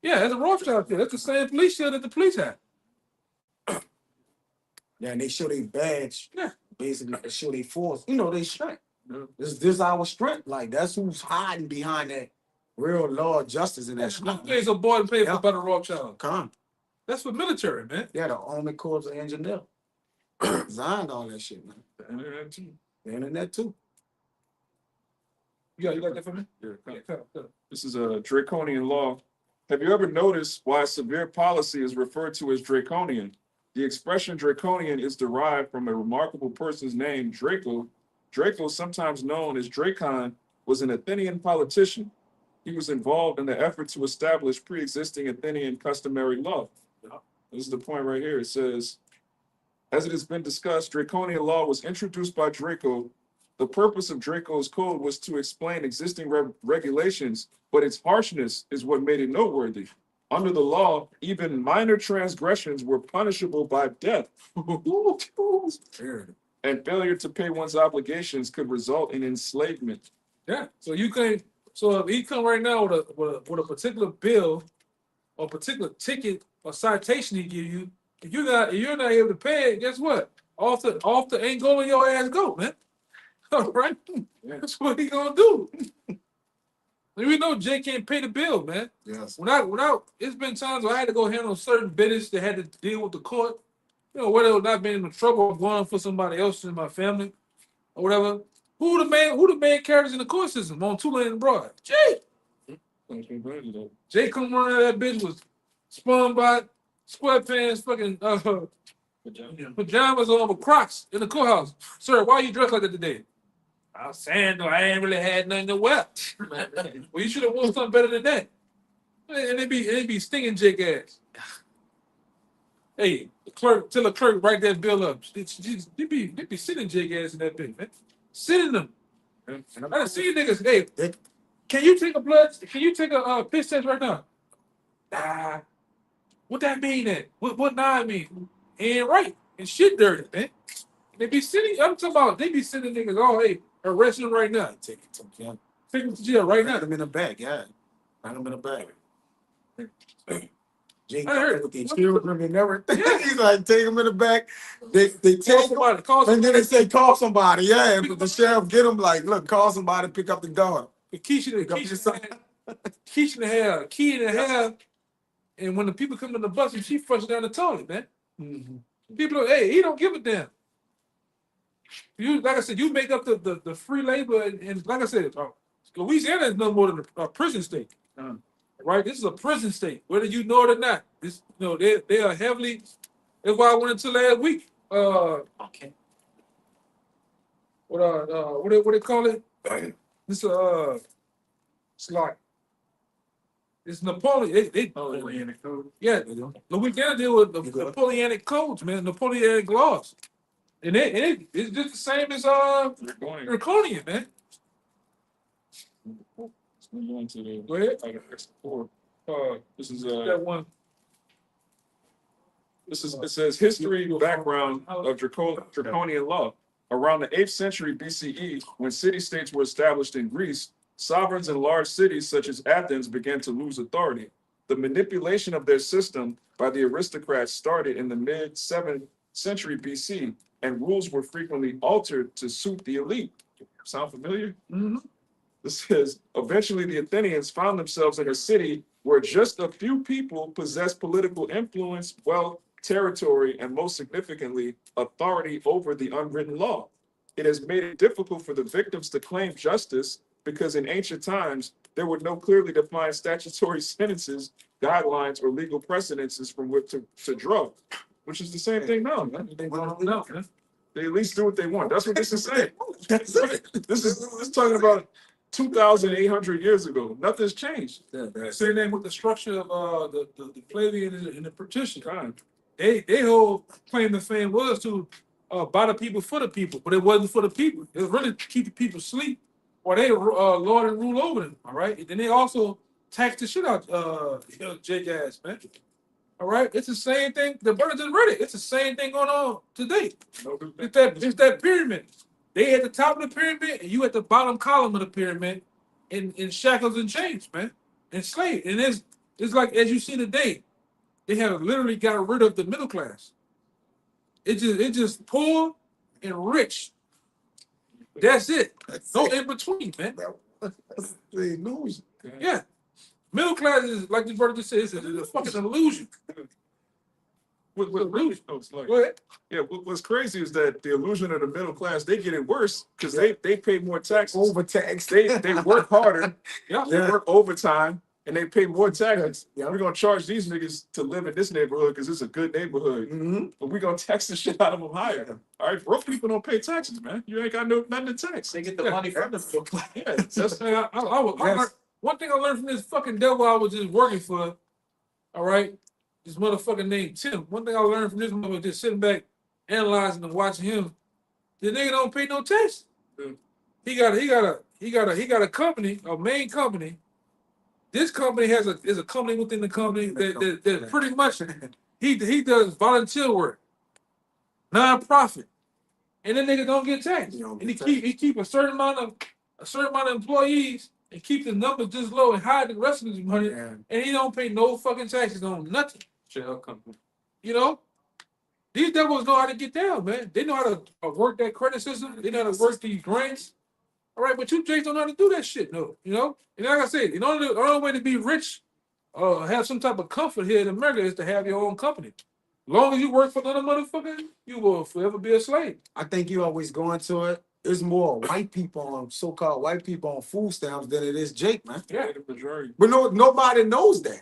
S1: Yeah, that's a Rothschild shield. That's the same police shield that the police have.
S2: Yeah, and they show their badge.
S1: Yeah.
S2: Basically, they show their force. You know, they strength. This our strength. Like, that's who's hiding behind that real law of justice in that strength.
S1: They so bought and paid for by the Rothschild.
S2: Come.
S1: That's for military, man.
S2: Yeah, the Army Corps of Engineers. Designed all that shit, man. The internet too.
S1: You got that for me?
S4: Yeah. This is a draconian law. Have you ever noticed why severe policy is referred to as draconian? The expression draconian is derived from a remarkable person's name, Draco. Draco, sometimes known as Dracon, was an Athenian politician. He was involved in the effort to establish pre-existing Athenian customary law. This is the point right here. It says, as it has been discussed, draconian law was introduced by Draco. The purpose of Draco's code was to explain existing regulations, but its harshness is what made it noteworthy. Under the law, even minor transgressions were punishable by death. And failure to pay one's obligations could result in enslavement.
S1: Yeah. So you can. So if he come right now with a particular bill or particular ticket or citation he give you, if you're not able to pay it, guess what? Off the Angola your ass go, man. All right. That's what he gonna do. We know Jay can't pay the bill, man.
S2: Yes.
S1: It's been times where I had to go handle certain business that had to deal with the court. You know, whether it was not being in trouble of going for somebody else in my family or whatever. Who the main characters in the court system on Tulane and Broad? Jay. Jay come running out of that bitch was spun by sweatpants, fucking pajamas on with Crocs in the courthouse. Sir, why you dressed like that today? I was saying though, I ain't really had nothing to wear. Well, you should have worn something better than that. And it be stinging Jake ass. Hey, tell the clerk write that bill up. They be sitting Jake ass in that bitch, man. Sitting them. I done seen niggas. Hey, can you take a piss test right now? Nah. What that mean then? What nah mean? Ain't right. And shit dirty, man. They be sitting, I'm talking about they be sitting niggas, oh hey, arrest him right now. Take him to jail right now.
S2: Put him in a bag, yeah. Put him in a bag. Jake
S1: I heard
S2: with the children and everything.
S1: Yeah.
S2: He's like, take him in the back. They take him,
S1: Call
S2: and
S1: somebody.
S2: then they say, call somebody. Yeah, but the sheriff get him like, look, call somebody, pick up the dog.
S1: Keisha in the hair, key in the hair, and when the people come to the bus, she flushes down the toilet, man.
S2: Mm-hmm.
S1: People are, hey, he don't give a damn. You, like I said, you make up the free labor, and like I said, Louisiana is no more than a prison state, right? This is a prison state, whether you know it or not. This, they are heavily. That's why I went into last week.
S5: Okay.
S1: What they call it? This it's like it's Napoleon.
S5: Napoleonic code.
S1: Yeah, Louisiana deal with the Napoleonic codes, man. Napoleonic laws, and it's just the same as Draconian, man.
S4: Let's move on to the
S1: Go ahead.
S4: item X4. This is
S1: That one.
S4: it says history background of draconian law. Around the 8th century BCE, when city-states were established in Greece, sovereigns in large cities such as Athens began to lose authority. The manipulation of their system by the aristocrats started in the mid-7th century BC, and rules were frequently altered to suit the elite. Sound familiar?
S1: Mm-hmm.
S4: This says, eventually the Athenians found themselves in a city where just a few people possessed political influence, wealth, territory, and most significantly, authority over the unwritten law. It has made it difficult for the victims to claim justice because in ancient times, there were no clearly defined statutory sentences, guidelines, or legal precedences from which to draw, which is the same thing now, man. They at least do what they want. That's what this is saying. This is talking about 2,800 years ago. Nothing's changed.
S1: Same thing with the structure of the plebeian and the patrician. They whole claim to fame was to by the people for the people, but it wasn't for the people. It was really to keep the people asleep, or they lord and rule over them. All right, and then they also tax the shit out Jake ass, man. All right, it's the same thing. The brother just read it. It's the same thing going on today. It's that pyramid. They at the top of the pyramid, and you at the bottom column of the pyramid, in shackles and chains, man, enslaved. And it's like as you see today, they have literally got rid of the middle class. It just poor and rich. That's it. No in between, man.
S2: That's the illusion.
S1: Yeah. Middle class is like the brother just said, it's a fucking illusion.
S4: What illusion? Oh, it's like,
S1: Go ahead.
S4: yeah, what's crazy is that the illusion of the middle class, they get it worse because they pay more taxes.
S2: Overtaxed.
S4: They work harder,
S1: Yeah.
S4: they work overtime, and they pay more taxes.
S2: Yeah.
S4: We're gonna charge these niggas to live in this neighborhood because it's a good neighborhood.
S2: Mm-hmm.
S4: But we're gonna tax the shit out of them higher. All right, broke people don't pay taxes, man. You ain't got nothing to tax.
S5: They get the money from the book.
S4: Yeah, that's
S1: One thing I learned from this fucking devil I was just working for, all right, this motherfucker named Tim. One thing I learned from this motherfucker, just sitting back, analyzing and watching him, the nigga don't pay no tax. He got a company, a main company. This company is a company within the company that pretty much he does volunteer work, non-profit, and then nigga don't get taxed. And he keep a certain amount of employees and keep the numbers just low and hide the rest of his money, and he don't pay no fucking taxes on nothing.
S5: Shell company.
S1: You know, these devils know how to get down, man. They know how to work that credit system. They know how to work these grants. All right, but you Jakes don't know how to do that shit, no. You know, and like I said, the only way to be rich, have some type of comfort here in America is to have your own company. As long as you work for another motherfucker, you will forever be a slave.
S2: I think you always go into it. It's more white people on so-called white people on food stamps than it is Jake, man.
S1: Yeah,
S4: The majority.
S2: But nobody knows that.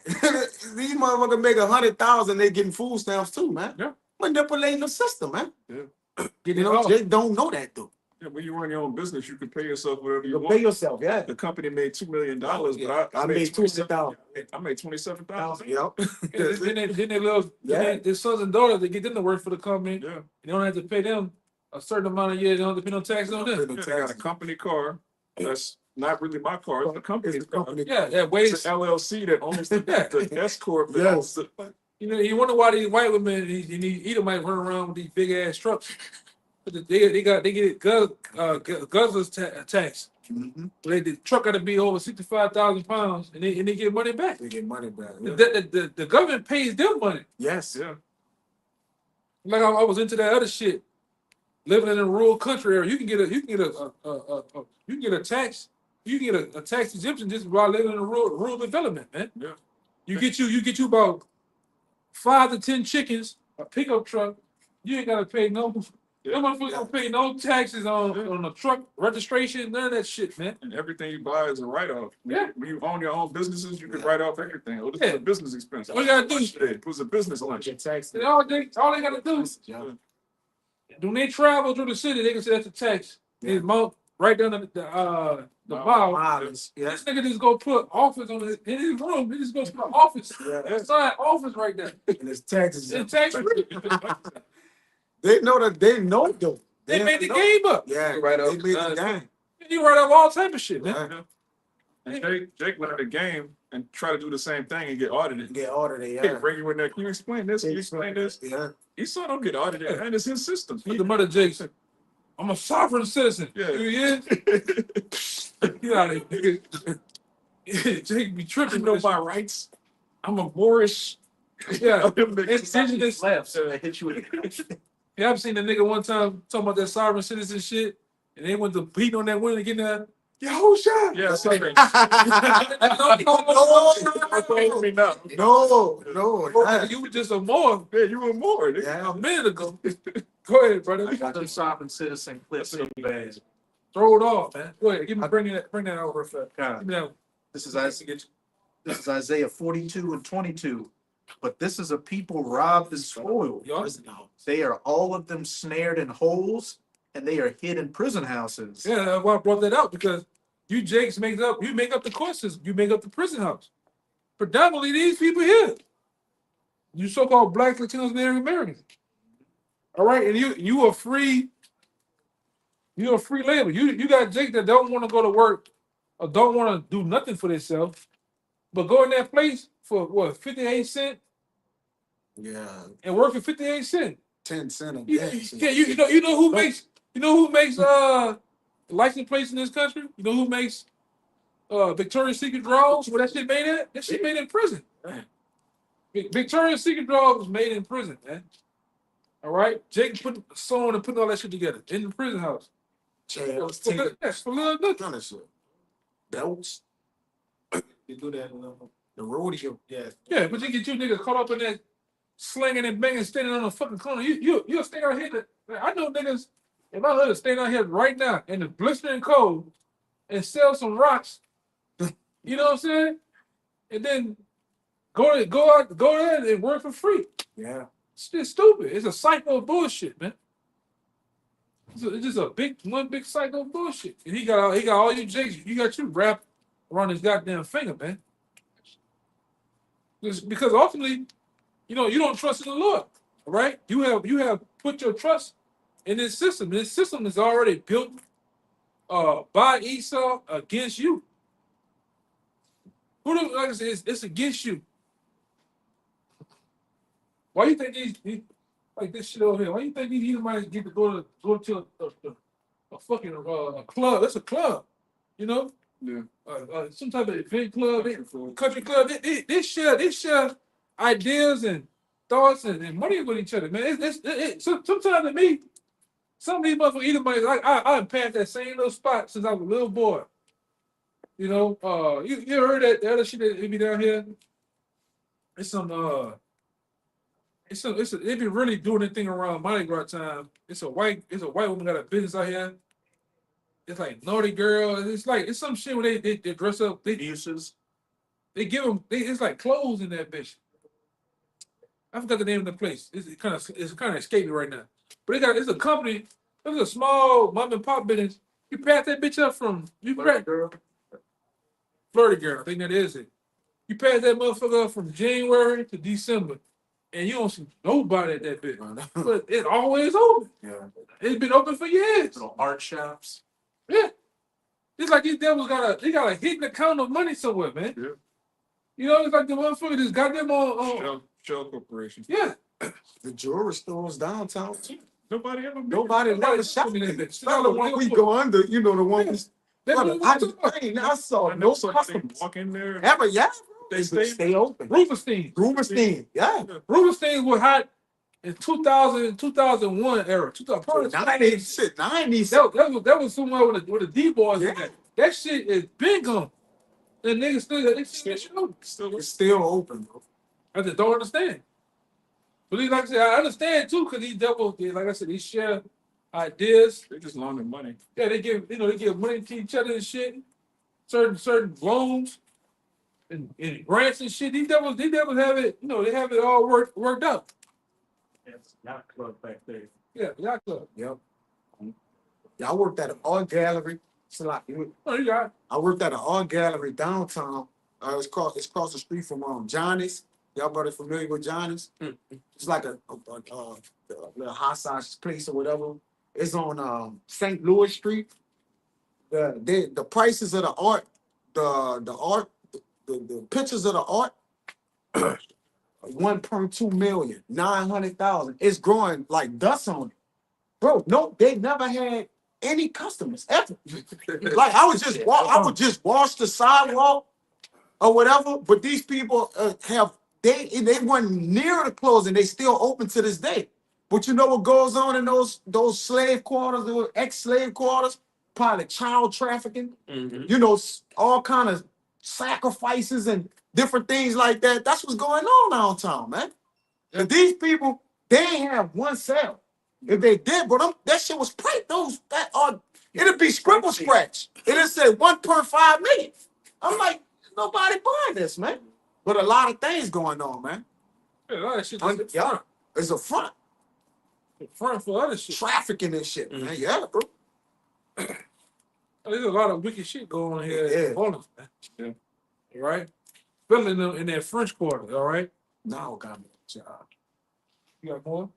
S2: These motherfuckers make 100,000, they getting food stamps too, man.
S1: Yeah.
S2: Manipulating the system, man.
S4: Yeah.
S2: You know, Jake don't know that though.
S4: Yeah, when you run your own business, you can pay yourself whatever you
S2: You
S4: want.
S2: pay yourself, yeah.
S4: The company made $2 million,
S2: Yeah.
S4: but I
S2: made
S4: 27,000.
S2: 200,000.
S4: I made 27,000.
S2: Yep.
S1: then they love
S2: Yeah.
S1: their sons and daughters. They get them to work for the company.
S4: Yeah.
S1: You don't have to pay them a certain amount of years. They don't have to pay no taxes on them.
S4: Yeah, they got a company car that's not really my car. It's the company's
S2: It's the
S4: car.
S2: company.
S1: Yeah, that
S4: It's
S1: ways.
S4: an LLC that owns the S corp. That
S2: Yes.
S4: owns the,
S1: You know, you wonder why these white women and these Edomites run around with these big ass trucks. But they get guzzlers tax.
S2: Mm-hmm.
S1: The truck got to be over 65,000 pounds, and they get money back.
S2: They get money back. Yeah.
S1: The government pays them money.
S2: Yes.
S4: yeah.
S1: Like I was into that other shit. Living in a rural country area, you can get a tax exemption just by living in a rural development, man.
S4: Yeah.
S1: You get you about 5 to 10 chickens, a pickup truck. You ain't gotta pay no.
S4: Yeah.
S1: No motherfuckers don't pay no taxes on the truck registration, none of that shit, man.
S4: And everything you buy is a write-off.
S1: Yeah.
S4: When you own your own businesses, you can
S2: Yeah.
S4: write off everything. Oh, this is
S1: Yeah.
S4: a business expense.
S1: All you gotta do-
S4: It was a business lunch.
S2: Get taxed.
S1: And all they gotta do
S2: Yeah.
S1: when they travel through the city, they can say that's a tax.
S2: Yeah.
S1: It's right down the mile.
S2: Mileage. Yeah.
S1: This nigga just go put office in his room. He just goes put office.
S2: Yeah.
S1: Sign office right there.
S2: And it's taxes.
S1: It's tax free.
S2: They know though.
S1: They made the
S2: know.
S1: game up.
S2: Yeah.
S5: Right
S2: They
S5: up.
S2: made the game.
S1: You write up all type of shit, man.
S2: Yeah.
S4: And Jake learned the game and try to do the same thing and get audited.
S2: Get ordered.
S4: Hey,
S2: Yeah.
S4: bring you in there. Can you explain this? Can you explain this?
S2: Yeah.
S4: Esau don't get audited, man. It's his system.
S1: But the mother Jake said, I'm a sovereign citizen.
S4: Yeah.
S1: You is? Get out of here, nigga. Jake be tripping.
S4: You know my rights. I'm a Moorish.
S1: Yeah.
S4: It's
S1: Indigenous.
S3: Left, so I hit you with it.
S1: Yeah, I've seen a nigga one time talking about that sovereign citizen shit, and they went to beat on that window to get that. Yahawah!
S4: Yeah, sorry.
S2: No.
S1: You were just a more
S4: Yeah, you were more. nigga.
S2: Yeah.
S1: a minute ago. Go ahead, brother.
S3: I got them sovereign citizen clips in the bag.
S1: Throw it off, man. Go ahead. Bring that over for. Give me that.
S3: This is Isaiah 42 and 22. But this is a people robbed and spoiled.
S1: Y'all,
S3: They are all of them snared in holes, and they are hid in prison houses.
S1: yeah, that's why I brought that out, because you Jakes make up the court system, you make up the prison house. Predominantly these people here. You so-called blacks, Latinos, and Native Americans. All right, and you're a free labor. You got Jake that don't want to go to work or don't want to do nothing for themselves, but go in that place for what, 58 cents
S2: Yeah.
S1: and work for 58 cents.
S2: 10 cents a
S1: You,
S2: day.
S1: you know who makes license plates in this country? You know who makes Victoria's Secret drawers? Where that shit made at? That shit made in prison. Victoria's Secret drawers was made in prison, man. All right, Jake sewing and putting all that shit together in the prison house.
S2: Chairs,
S1: For little nothing.
S2: kind of shit. Belts.
S5: You do that.
S2: The rodeo.
S5: Yeah.
S1: Yeah, but you get you niggas caught up in that slinging and banging, standing on the fucking corner. You'll stay out here. I know niggas. If I let stand out here right now in the blistering cold and sell some rocks, you know what I'm saying? And then go there and work for free.
S2: Yeah.
S1: It's just stupid. It's a cycle of bullshit, man. It's just one big cycle of bullshit. And he got all you Jakes. You got you wrapped around his goddamn finger, man. Because ultimately, you know, you don't trust in the Lord. All right? You have put your trust in this system. This system is already built by Esau against you. Like I said, it's against you. Why you think these like this shit over here? Why you think these Edomites get to go to a fucking club? That's a club, you know?
S4: Yeah.
S1: Some type of event club, country club. They share ideas and thoughts and money with each other, man. Sometimes to me, some of these motherfuckers Edomites, I passed that same little spot since I was a little boy. You know, you ever heard that the other shit that be down here? They be really doing anything around Mardi Gras time. It's a white woman got a business out here. It's like naughty girl. It's some shit where they dress up. They give them. It's like clothes in that bitch. I forgot the name of the place. It's kind of escaping right now. But it's a company. It's a small mom and pop business. You pass that bitch up from Flirty girl. I think that is it. You pass that motherfucker up from January to December, and you don't see nobody at that bitch. But it's always open.
S3: Yeah.
S1: It's been open for years.
S3: Little art shops.
S1: Yeah. It's like these devils got a hidden account of money somewhere, man.
S4: Yeah.
S1: You know, it's like the motherfucker just got them on.
S4: Shell Corporation.
S1: Yeah.
S2: The jewelry stores downtown too.
S4: Nobody ever.
S2: Nobody never shot
S1: in
S2: me.
S1: that bitch.
S2: It's not the one we go under, you know, the one we.
S1: They
S2: Brother,
S1: move
S2: I
S1: to
S2: saw
S4: I
S2: no
S4: know somebody
S2: customers.
S4: walk in there.
S2: Ever, yeah.
S4: They
S2: Stay open.
S1: Rubenstein.
S2: Rubenstein, yeah.
S1: Rubenstein was hot in 2000, 2001 era. 2000,
S2: 90s.
S1: that was somewhere with the D boys.
S2: Yeah.
S1: That shit is big on. The niggas still
S2: It's still open, bro.
S1: I just don't understand. But like I said, I understand too, because these devils, like I said, they share ideas.
S4: They just launder money.
S1: Yeah, they give money to each other and shit. Certain loans and grants and shit. These devils have it, they have it all worked out.
S3: It's yacht club back there.
S1: Yeah, yacht club.
S2: Yep. Yeah, I worked at an art gallery.
S1: Oh, you got it.
S2: I worked at an art gallery downtown. It's across the street from Johnny's. Y'all brother familiar with Johnny's? It's like a little hot sauce place or whatever. It's on St. Louis Street. The prices of the art, the pictures of the art, 1.2 million, 900,000. It's growing like dust on it. Bro, no, they never had any customers ever. Like I would just wash the sidewalk or whatever, but these people they weren't near the closing. They still open to this day. But you know what goes on in those slave quarters, those ex-slave quarters? Probably child trafficking. You know, all kind of sacrifices and different things like that. That's what's going on downtown, man. And these people, they ain't have one cell. If they did, but that shit was print. It'd be scribble scratch. It'd say 1.5 million. I'm like, nobody buying this, man. But a lot of things going on, man.
S1: Yeah, a lot of shit.
S2: Yeah, it's a front.
S1: Front for other shit.
S2: Trafficking and shit, man. Yeah, bro.
S1: There's a lot of wicked shit going on here.
S2: Yeah.
S1: In Orleans, man. Yeah. Right? Especially in that French quarter, all right?
S2: Now got me a job.
S1: You got more?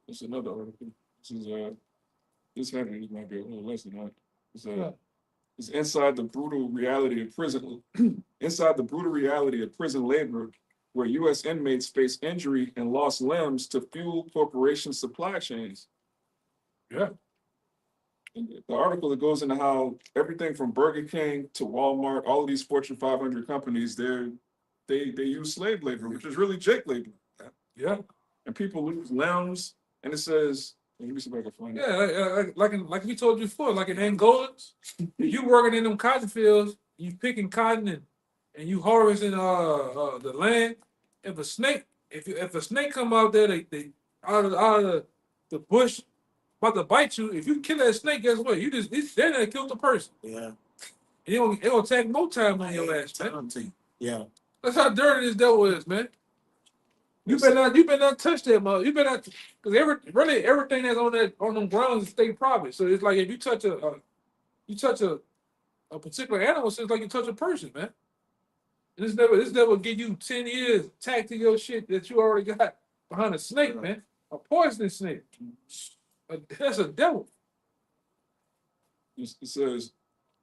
S4: That's another article. This heading might be a little less than that. It's inside the brutal reality of prison. Inside the brutal reality of prison labor, where U.S. inmates face injury and lost limbs to fuel corporation supply chains.
S1: Yeah.
S4: And the article that goes into how everything from Burger King to Walmart, all of these Fortune 500 companies, they use slave labor, which is really Jake labor.
S1: Yeah.
S4: And people lose limbs, and it says, let me see if I can find it.
S1: Yeah, like we told you before, like in Angola, you working in them cotton fields, you picking cotton and you harvesting the land. If a snake come out there, they out of the bush about to bite you. If you kill that snake, guess what? Then they killed the person.
S2: Yeah.
S1: It gonna take more time on your ass, man.
S2: Yeah.
S1: That's how dirty this devil is, man. You better not touch that mother. You better not, because everything that's on them grounds is state property. So it's like if you touch a particular animal, so it's like you touch a person, man. This never give you 10 years tacked to your shit that you already got behind a snake, man. A poisonous snake. That's a devil.
S4: It says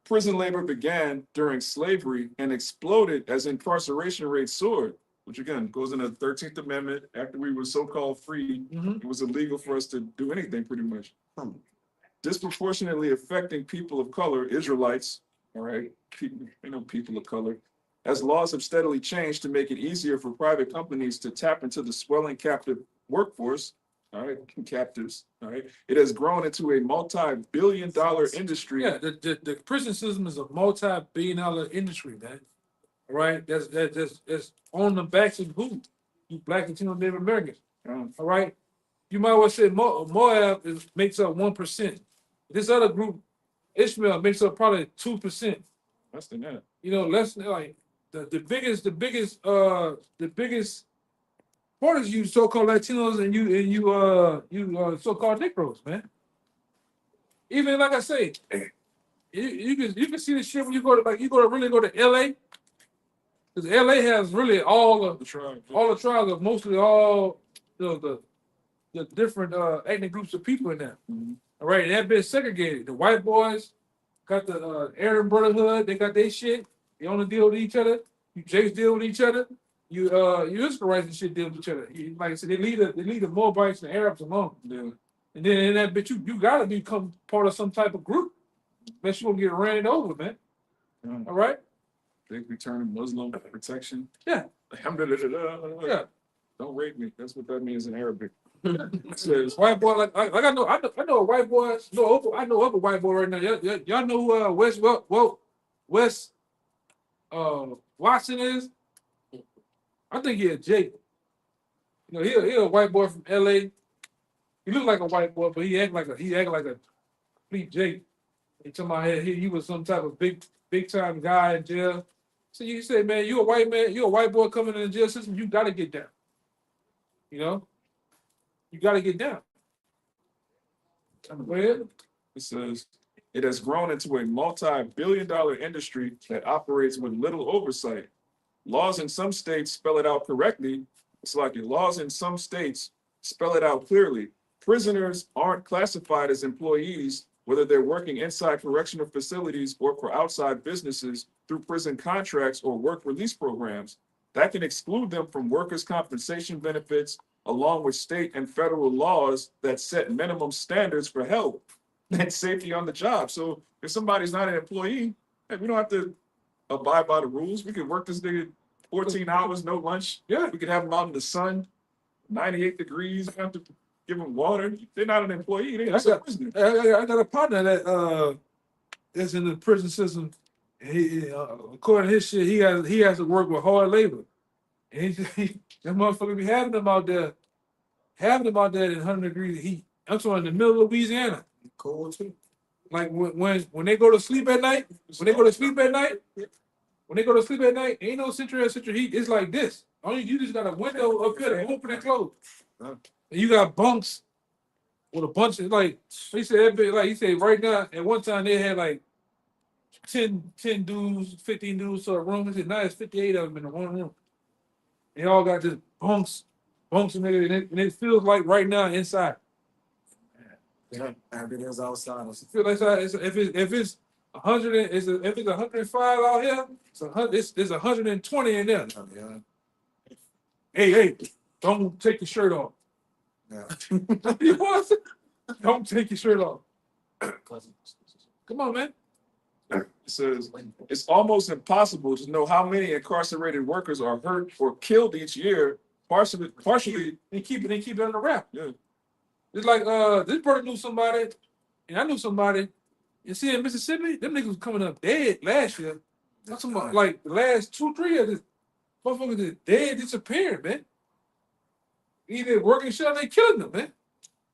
S4: prison labor began during slavery and exploded as incarceration rates soared, which again goes into the 13th Amendment. After we were so-called free, it was illegal for us to do anything pretty much. Disproportionately affecting people of color, Israelites, all right, people of color, as laws have steadily changed to make it easier for private companies to tap into the swelling captive workforce, all right, captives, all right, it has grown into a multi-billion-dollar industry.
S1: Yeah, the prison system is a multi-billion-dollar industry, man. All right, that's on the backs of who? You Black, Latino, Native Americans. All right, you might well say Moab makes up 1%. This other group, Ishmael, makes up probably 2%.
S4: Less than that.
S1: You know, less than like the biggest part is you so-called Latinos and you so-called Negroes, man. Even like I say, you can see the shit when you go to really go to LA. Because LA has really all the tribes of mostly all the different ethnic groups of people in there. All right, and that been segregated. The white boys got the Aryan Brotherhood, they got their shit. They only deal with each other. You Jakes deal with each other. You Israelites and shit deal with each other. Like I said, they lead the Moabites and Arabs alone. Yeah. And then in that bitch, you gotta become part of some type of group. Unless you gonna get ran over, man. All right?
S4: Big return Muslim protection.
S1: Yeah.
S4: Yeah. Don't rape me. That's what that means in Arabic. It says
S1: white boy, like I know a white boy. I know other white boy right now. Y'all know who West Watson is? I think he a Jake. You know, he a white boy from LA. He look like a white boy, but he act like a complete Jake. He talking about he was some type of big time guy in jail. So you say, man, you a white man, you a white boy coming in the jail system, you gotta get down. You know? You gotta get down. Go ahead.
S4: It says it has grown into a multi-billion-dollar industry that operates with little oversight. Laws in some states spell it out correctly. It's like laws in some states spell it out clearly. Prisoners aren't classified as employees, whether they're working inside correctional facilities or for outside businesses through prison contracts or work release programs. That can exclude them from workers' compensation benefits, along with state and federal laws that set minimum standards for health and safety on the job. So if somebody's not an employee, hey, we don't have to abide by the rules. We could work this nigga 14 hours, no lunch. Yeah, we could have them out in the sun, 98 degrees. We have to give them water. They're not an employee. They're just a prisoner.
S1: I got a partner that is in the prison system. He according to his shit, he has to work with hard labor. And that motherfucker be having them out there in 100 degrees heat. I'm talking in the middle of Louisiana.
S2: Cold too.
S1: Like when they go to sleep at night, ain't no central heat. It's like this. Only you just got a window up here to open and close. And you got bunks with a bunch of like he said right now, at one time they had like 10 dudes, 15 dudes to a room. He said now it's 58 of them in the one room. They all got just bunks and it feels like right now inside.
S2: Yeah, everything's outside.
S1: It feels like if it's 100, if it's 105 out here, it's 120 in there.
S2: Yeah.
S1: Hey, don't take your shirt off.
S2: Yeah.
S1: You want to? Don't take your shirt off. Come on, man.
S4: It says it's almost impossible to know how many incarcerated workers are hurt or killed each year. Partially,
S1: they keep it under wrap.
S4: Yeah.
S1: It's like this brother knew somebody, and I knew somebody. You see, in Mississippi, them niggas was coming up dead last year. I'm talking about like the last 2-3 years, this motherfuckers is dead, disappearing, man. Either working shit or they killing them, man.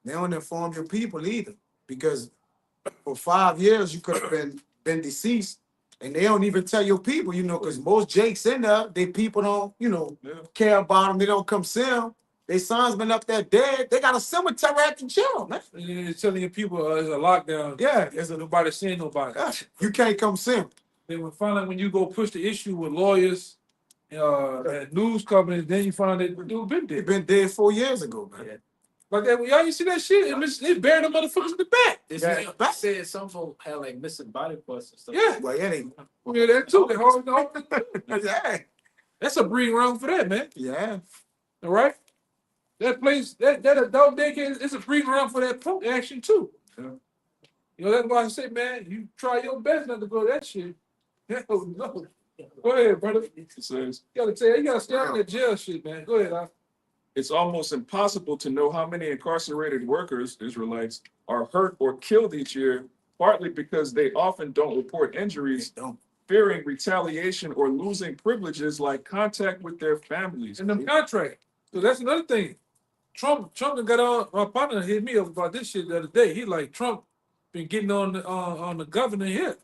S2: They don't inform your people either, because for 5 years you could have been deceased, and they don't even tell your people, because most Jakes in there, they people don't, care about them. They don't come see them. Their son's been up there dead. They got a cemetery at the jail, man.
S1: And they're telling your people it's a lockdown.
S2: Yeah,
S1: there's nobody seeing nobody.
S2: You can't come see them.
S1: Then when you go push the issue with lawyers news companies. Then you find that the dude been
S2: He
S1: dead.
S2: been dead 4 years ago, man.
S1: Like that, y'all you see that shit? They buried the motherfuckers in the back.
S5: They said some folks had like missing body parts and stuff.
S1: Yeah.
S2: Well, yeah, they,
S1: Yeah, that too. They hold
S2: yeah,
S1: That's a breeding ground for that, man.
S2: yeah.
S1: All right. That place, that adult daycare, it's a breeding ground for that punk action too.
S2: Yeah.
S1: You know, that's why I say, man, you try your best not to go to that shit. Hell no. Go ahead, brother.
S4: It says,
S1: You gotta stay on that jail shit, man. Go ahead,
S4: it's almost impossible to know how many incarcerated workers, Israelites, are hurt or killed each year, partly because they often don't report injuries,
S2: Don't.
S4: fearing retaliation or losing privileges like contact with their families.
S1: And them contract. So that's another thing. Trump done got on. My partner hit me up about this shit the other day. He like Trump been getting on the governor here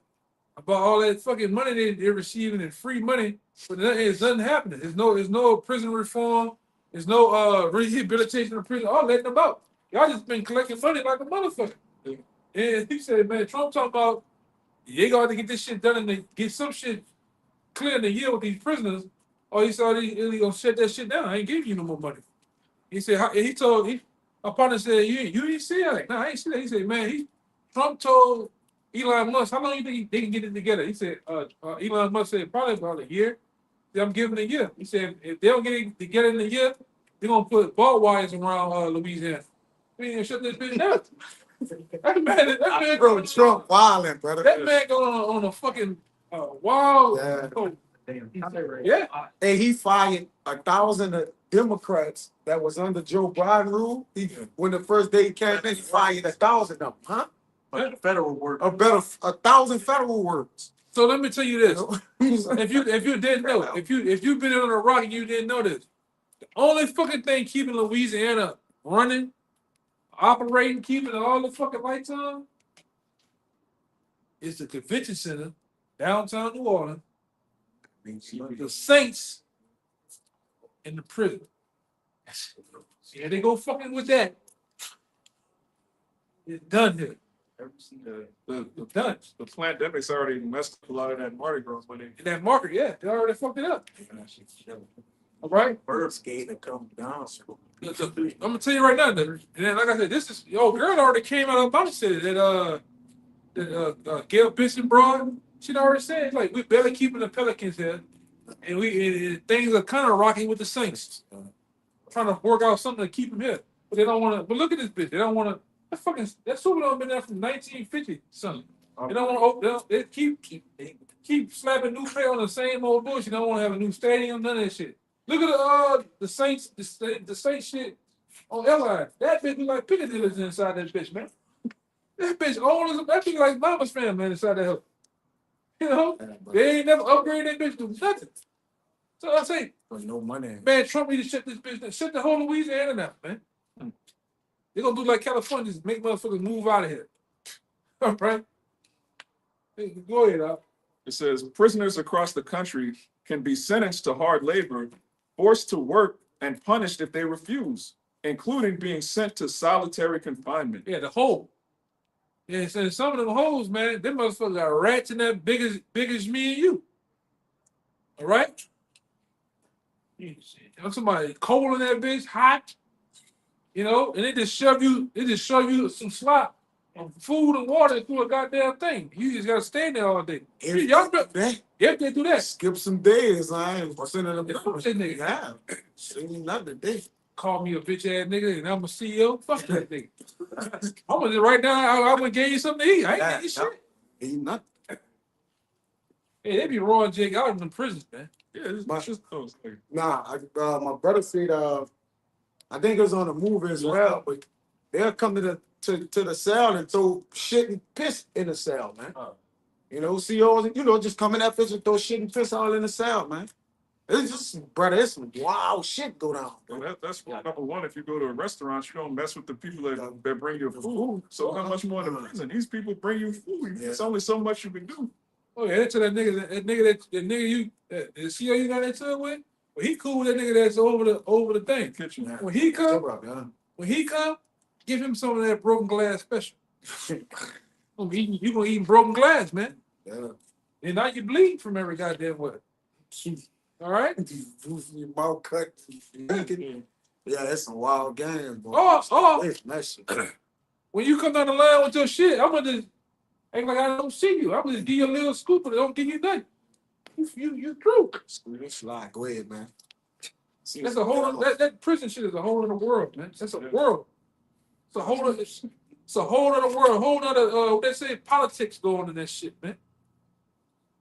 S1: about all that fucking money they're receiving and free money, but there's nothing happening. There's no prison reform. There's no rehabilitation of prison. All letting them out. Y'all just been collecting money like a motherfucker. And he said, man, Trump talking about they got to get this shit done and get some shit clear in the year with these prisoners. Or he said he gonna shut that shit down. I ain't giving you no more money. He said my partner said you ain't see that. Like, no, I ain't see that. He said, man, Trump told Elon Musk, how long you think they can get it together? He said, Elon Musk said probably about a year. I'm giving a year. He said if they don't get it together in a year, they're gonna put barbed wires around Louisiana. We ain't gonna shut this bitch down. That man,
S2: Bro, Trump wildin', brother.
S1: that man going on a fucking wild.
S2: Yeah.
S1: Yeah.
S2: And he fired 1,000 of Democrats that was under Joe Biden rule. When the first day he came in, he fired 1,000 of them, huh?
S3: But federal work.
S2: 1,000 federal workers.
S1: So let me tell you this.
S2: He was like,
S1: If you didn't know, if you've been on a rock and you didn't know this, the only fucking thing keeping Louisiana running, operating, keeping all the fucking lights on, is the convention center downtown New Orleans, the Saints, and the prison. Yeah, they go fucking with that. It's done here.
S4: The
S1: Done.
S4: pandemic's already messed up a lot of that Mardi Gras money.
S1: In that market, yeah, they already fucked it up. All right.
S2: birds gate to come down.
S1: I'm gonna tell you right now, and then like I said, this is girl already came out about it, said that Gail Benson broad. She'd already said like we barely keeping the Pelicans here, and things are kind of rocky with the Saints, trying to work out something to keep them here, but they don't want to. But look at this bitch, they don't want to. That Superdome been there from 1950 something. They don't want to open. They keep slapping new play on the same old bullshit. They don't want to have a new stadium, none of that shit. Look at the Saints, the Saints shit on LI. That bitch look like Piccadilly's inside that bitch, man. That bitch old as that bitch like Mama's family man inside that house. You know, they ain't never upgraded that bitch to nothing. So I say,
S2: There's no money.
S1: man, Trump need to shut this bitch down. Shut the whole Louisiana down, man. They're gonna do like California, just make motherfuckers move out of here. All right. Hey, go ahead, Al.
S4: It says prisoners across the country can be sentenced to hard labor, forced to work, and punished if they refuse, including being sent to solitary confinement.
S1: Yeah, the hole. Yeah, so some of them holes, man, them motherfuckers got rats in that big as me and you. All right? Somebody cold in that bitch, hot, you know, and they just shove you some slop of food and water through a goddamn thing. You just gotta stay there all day. Y'all if they do that.
S2: Skip some days, I ain't sending them.
S1: Yeah, fuck that nigga.
S2: Yeah, sending nothing today.
S1: Call me a bitch ass nigga and I'm a CEO. Fuck that nigga. I'm gonna right now. I would give you something to eat. I ain't getting you shit.
S2: Ain't nothing.
S1: Hey, they be rolling Jake out in the prisons, man.
S4: Yeah, it's just those things.
S2: Nah, my brother said I think it was on a movie as well, but they'll come to the cell and throw shit and piss in the cell, man. You know, CEOs, just come in that bitch and throw shit and piss all in the cell, man. It's just, brother, it's some wild shit go down.
S4: Well, that's number one. If you go to a restaurant, you don't mess with the people that bring you food. So how much more in the prison? These people bring you food. There's only so much you can do.
S1: Oh yeah, to that nigga you, the CEO you got into it with. Well, he cool with that nigga that's over the thing.
S4: Kitchen.
S1: When he come, give him some of that broken glass special. You gonna eat broken glass, man.
S2: Yeah.
S1: And now you bleed from every goddamn way. All right.
S2: Your mouth cut. Yeah, that's some wild games, boy.
S1: Oh.
S2: That shit.
S1: When you come down the line with your shit, I'm gonna just act like I don't see you. I'm gonna just give you a little scoop, but I don't give you nothing. You through.
S2: Slide. Go ahead, man.
S1: That's a whole that prison shit is a whole other world, man. That's a world. It's a whole other world, whole other what they say politics going in that shit, man.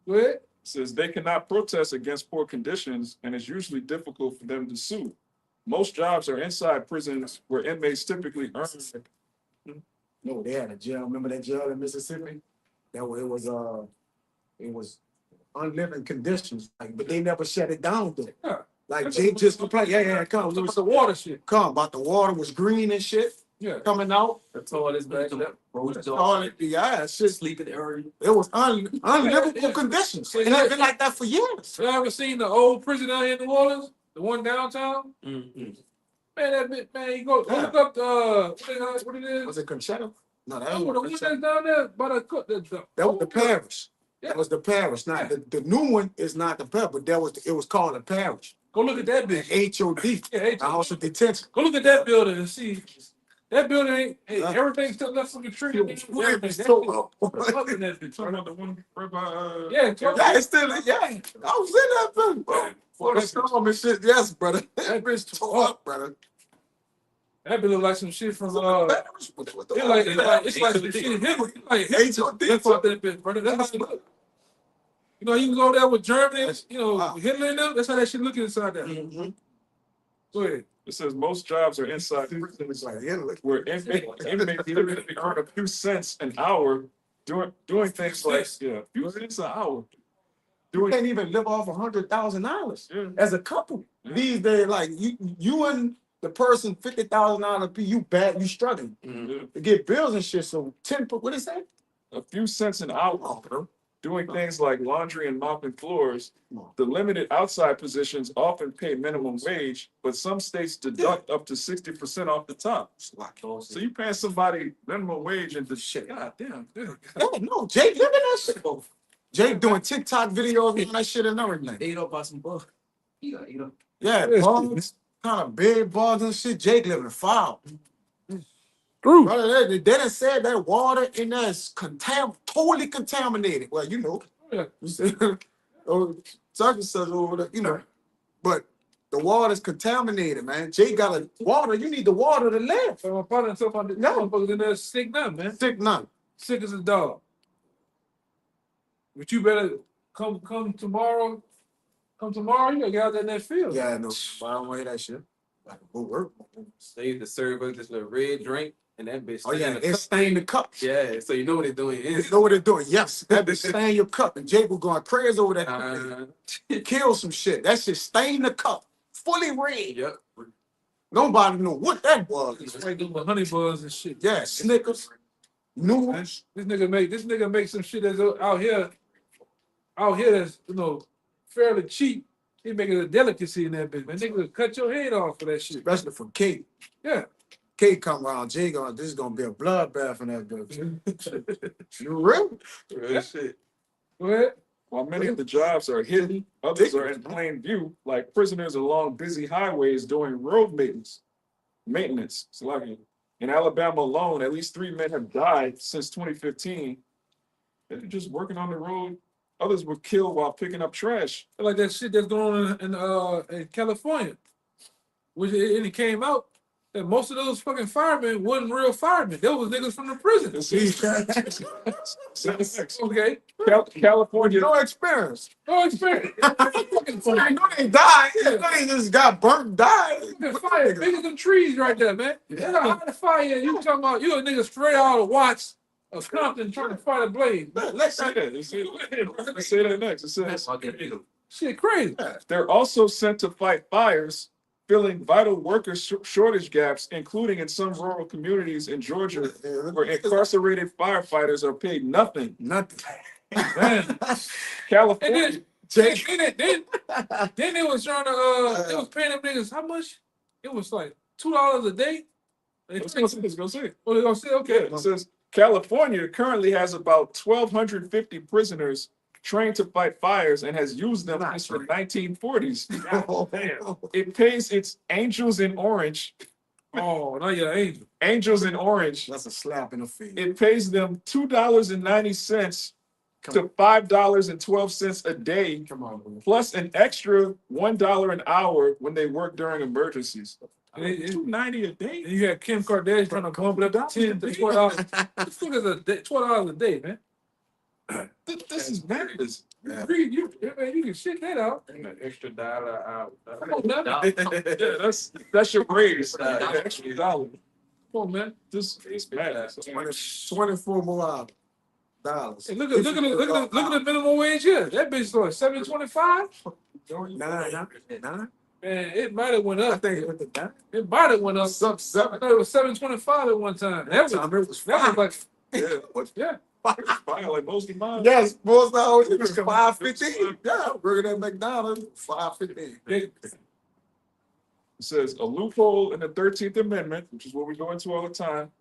S1: Go ahead.
S4: Says they cannot protest against poor conditions, and it's usually difficult for them to sue. Most jobs are inside prisons where inmates typically earn.
S2: No, they had a jail. Remember that jail in Mississippi? It was unliving conditions, like, but they never shut it down though.
S1: Yeah.
S2: Like Jake just complained, yeah, come.
S1: It was the water shit.
S2: Come, but the water was green and shit
S1: Yeah.
S2: coming out.
S5: The toilet's back up.
S2: All it be, yeah, shit.
S5: Sleeping early.
S2: It was unlivable conditions. And it's been like that for years.
S1: You ever seen the old prison out here in New Orleans? The one downtown?
S5: Mm-hmm.
S1: Man, that bit, man, you go
S2: Yeah.
S1: look up the what it is?
S2: Was it Conchetta? No, that
S1: Oh, the
S2: was
S1: one that's down there by the
S2: that was the parish.
S1: Yeah.
S2: That was the parish. Not the new one is not the parish, but it was called the parish.
S1: Go look at that bitch.
S2: HOD.
S1: Yeah,
S2: The house of detention.
S1: go look at that building and see. That building ain't
S2: Yeah.
S1: everything's still left from the tree. Everything.
S2: So,
S1: Up in that bitch.
S4: Talking about the one right by
S1: Yeah,
S2: yeah, it's still, yeah. I was in that thing, bro. For the storm and shit, yes, brother. That bitch tore up, brother.
S1: that bitch look like some shit from
S2: Parish with the
S1: it's like some shit hit like
S2: HOD.
S1: That's what that bitch, brother. That's how it look. You know, you can go there with Germany, you know,
S2: Wow.
S1: Hitler and them. That's how that shit looking inside there.
S2: Mhm.
S1: Go ahead.
S4: It says most jobs are inside prisons
S2: It's like, yeah, look.
S4: where inmates typically earn a few cents an hour doing things like a few cents an hour.
S2: You can't even live off $100,000
S4: Yeah.
S2: as a couple. These days, like you and the person $50,000 you bad, you struggling to get bills and shit. So 10, what is that?
S4: A few cents an hour
S2: Oh, bro.
S4: doing things like laundry and mopping floors. The limited outside positions often pay minimum wage, but some states deduct up to 60% off the top. So you paying somebody minimum wage and the shit. God damn, dude.
S2: Yeah, no, Jake living that shit. Jake doing TikTok videos and that shit and everything.
S5: Ate up by some bugs. You know.
S2: Yeah, bugs, kind of big bugs and shit. Jake living foul.
S1: True.
S2: Brother, they done said that water in there is totally contaminated. Well, you know.
S1: Yeah.
S2: You see, such and such over there, you know. But the water's contaminated, man. Jake got a water. You need the water to live.
S1: So my partner and stuff on the motherfuckers in there sick now, man.
S2: Sick none.
S1: Sick as a dog. But you better come tomorrow. Come tomorrow, you gotta get out there in that field.
S2: Yeah, no, I don't want to hear that shit. Like, go work.
S5: They used to serve us this little red drink, and that bitch.
S2: Oh yeah,
S5: stained the
S2: it
S5: cup.
S2: stained the cup.
S5: Yeah, so you know what they're doing.
S2: You know what they're doing? Yes, that bitch stain your cup, and Jake was going crazy over that. Kill some shit. That shit stained the cup, fully red.
S5: Yep.
S2: Nobody knew what that was.
S1: It's like them honey buzz and shit.
S2: Yeah, Snickers, noodles.
S1: This nigga make some shit that's out here that's, you know, fairly cheap. He make it a delicacy in that bitch, man. Nigga cut your head off for that shit.
S2: Especially from Kate.
S1: Yeah.
S2: Kate come around, Jay going, this is gonna be a bloodbath in that bitch. You real?
S5: Real shit.
S1: Go ahead.
S4: While many of the jobs are hidden, others are in plain view, like prisoners along busy highways doing road maintenance. It's like in Alabama alone, at least 3 men have died since 2015. They're just working on the road. Others were killed while picking up trash.
S1: Like that shit that's going on in California. Which it came out that most of those fucking firemen wasn't real firemen. They was niggas from the prison. Okay.
S4: California.
S2: No experience.
S1: No experience. Fucking
S2: I know they died. I know they just got burnt, died.
S1: fire bigger than trees right there, man. That's how hot the fire is. You talking about you a nigga straight out of Watts of Compton trying to fight a blaze.
S4: Let's say that. Let's say that next. It says
S1: Shit crazy.
S4: they're also sent to fight fires, filling vital worker shortage gaps, including in some rural communities in Georgia, where incarcerated firefighters are paid nothing.
S2: Nothing.
S1: Man.
S4: California.
S1: And then they was trying to they was paying them niggas how much? It was like $2 a day.
S4: Let's go see.
S1: Oh, they gonna say okay.
S4: It says California currently has about 1,250 prisoners trained to fight fires and has used them
S2: Not
S4: since the
S2: trained.
S4: 1940s.
S1: Damn.
S4: It pays its Angels in Orange,
S1: Oh, now you're an angel.
S4: Angels in Orange.
S2: That's a slap in the face.
S4: It pays them $2.90 to $5.12 a day,
S2: Come on, bro.
S4: plus an extra $1 an hour when they work during emergencies. $2.90 a day.
S1: And you had Kim Kardashian trying to bump it up to $10 to $12. This nigga's a day, $12 a day, man.
S4: This is madness.
S2: Yeah.
S1: You can shit that out.
S5: An extra dollar out.
S1: Come on, man.
S4: Yeah, that's your raise. Extra dollar.
S1: Come on, man.
S4: This is madness.
S2: 24 more dollars.
S1: Hey, look at the minimum wage here. That bitch like $7.25.
S2: Nah.
S1: Man, it might have went
S2: I
S1: up.
S2: think it went to that.
S1: It might have went up.
S2: Sub
S1: I
S2: 7.
S1: thought it was $7.25 at one time.
S2: That time it was
S1: That was
S2: 5.
S1: like,
S4: Yeah.
S1: yeah.
S4: Fire like most of mine.
S2: Yes, most hours it was 5.15. Yeah, burger at McDonald's 5.15.
S1: They-
S4: It says a loophole in the 13th Amendment, which is what we go into all the time.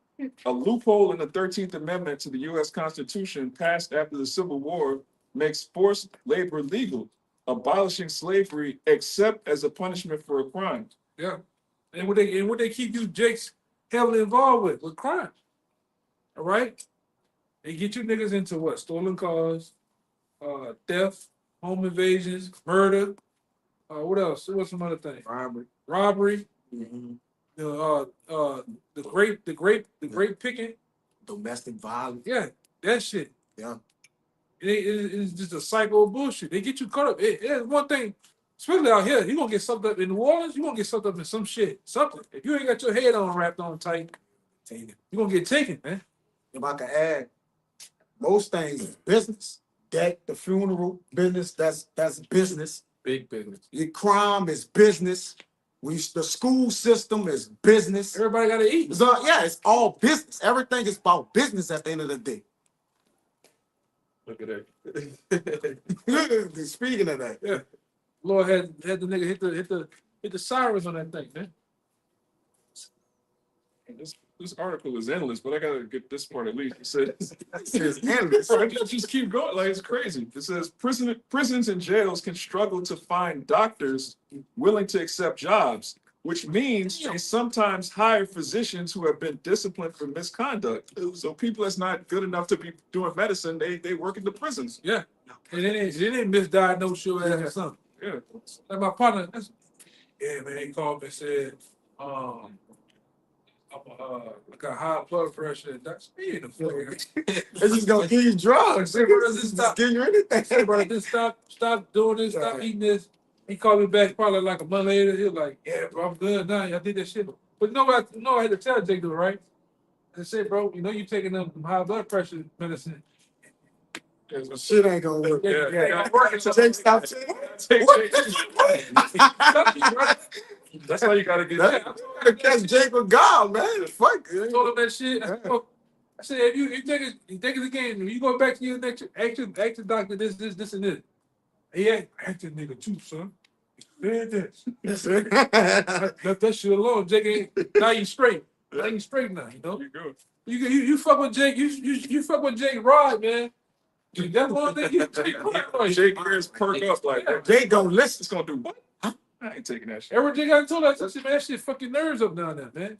S4: A loophole in the 13th Amendment to the U.S. Constitution passed after the Civil War makes forced labor legal, abolishing slavery except as a punishment for a crime.
S1: Yeah. And what they keep you Jakes heavily involved with crime. All right? They get you niggas into what? Stolen cars, theft, home invasions, murder. What else? What's some other thing? Robbery. The grape picking.
S2: Domestic violence.
S1: Yeah, that shit.
S2: Yeah.
S1: It's just a cycle of bullshit. They get you caught up. It's one thing, especially out here, you gonna get sucked up in New Orleans, you gonna get sucked up in some shit. Something. If you ain't got your head on wrapped on tight, you gonna get taken, man.
S2: If I could add, most things is business. Deck, the funeral business, that's business.
S1: Big business.
S2: Your crime is business. The school system is business.
S1: Everybody gotta eat.
S2: So, yeah, it's all business. Everything is about business at the end of the day.
S4: Look at that.
S2: Speaking of that,
S1: Yeah. Lord had the nigga hit the sirens on that thing, man.
S4: This article is endless, but I gotta get this part at least. It says
S2: it's endless.
S4: Bro, just keep going. Like, it's crazy. It says prisons and jails can struggle to find doctors willing to accept jobs, which means they sometimes hire physicians who have been disciplined for misconduct. So people that's not good enough to be doing medicine, they work in the prisons.
S1: Yeah. And they didn't misdiagnose your ass or something.
S4: Yeah.
S1: Like my partner, yeah, man, he called me and said, I got high blood pressure. That's me in the fuck.
S2: It's just gonna give you drugs.
S1: Hey, bro, just
S2: Just
S1: stop.
S2: give you anything.
S1: Hey, bro, just stop doing this, stop eating this. He called me back probably like a month later. He was like, yeah, bro, I'm good now. I did that shit. But I had to tell Jake though, right? I said, bro, you taking them high blood pressure medicine.
S2: Shit ain't gonna work.
S1: Yeah.
S2: Jake, stop saying
S4: That's how you gotta get.
S2: to catch Jake with God, man. Fuck
S1: I
S2: it.
S1: told him that shit. I said, if you take it again, when you go back to your next, ask the doctor this, and this. He asked the nigga too, son. Man, this. Left that shit alone. Jake ain't, now you straight. Now you straight now, you know?
S4: You go.
S1: You fuck with Jake, you fuck with Jake Rod, man. That's one thing you take.
S4: Jake ears perk up like that.
S2: Jake don't listen.
S4: It's gonna do what? I ain't taking that shit.
S1: Every Jake I told her, I said, man, that shit fuck your nerves up down there, man.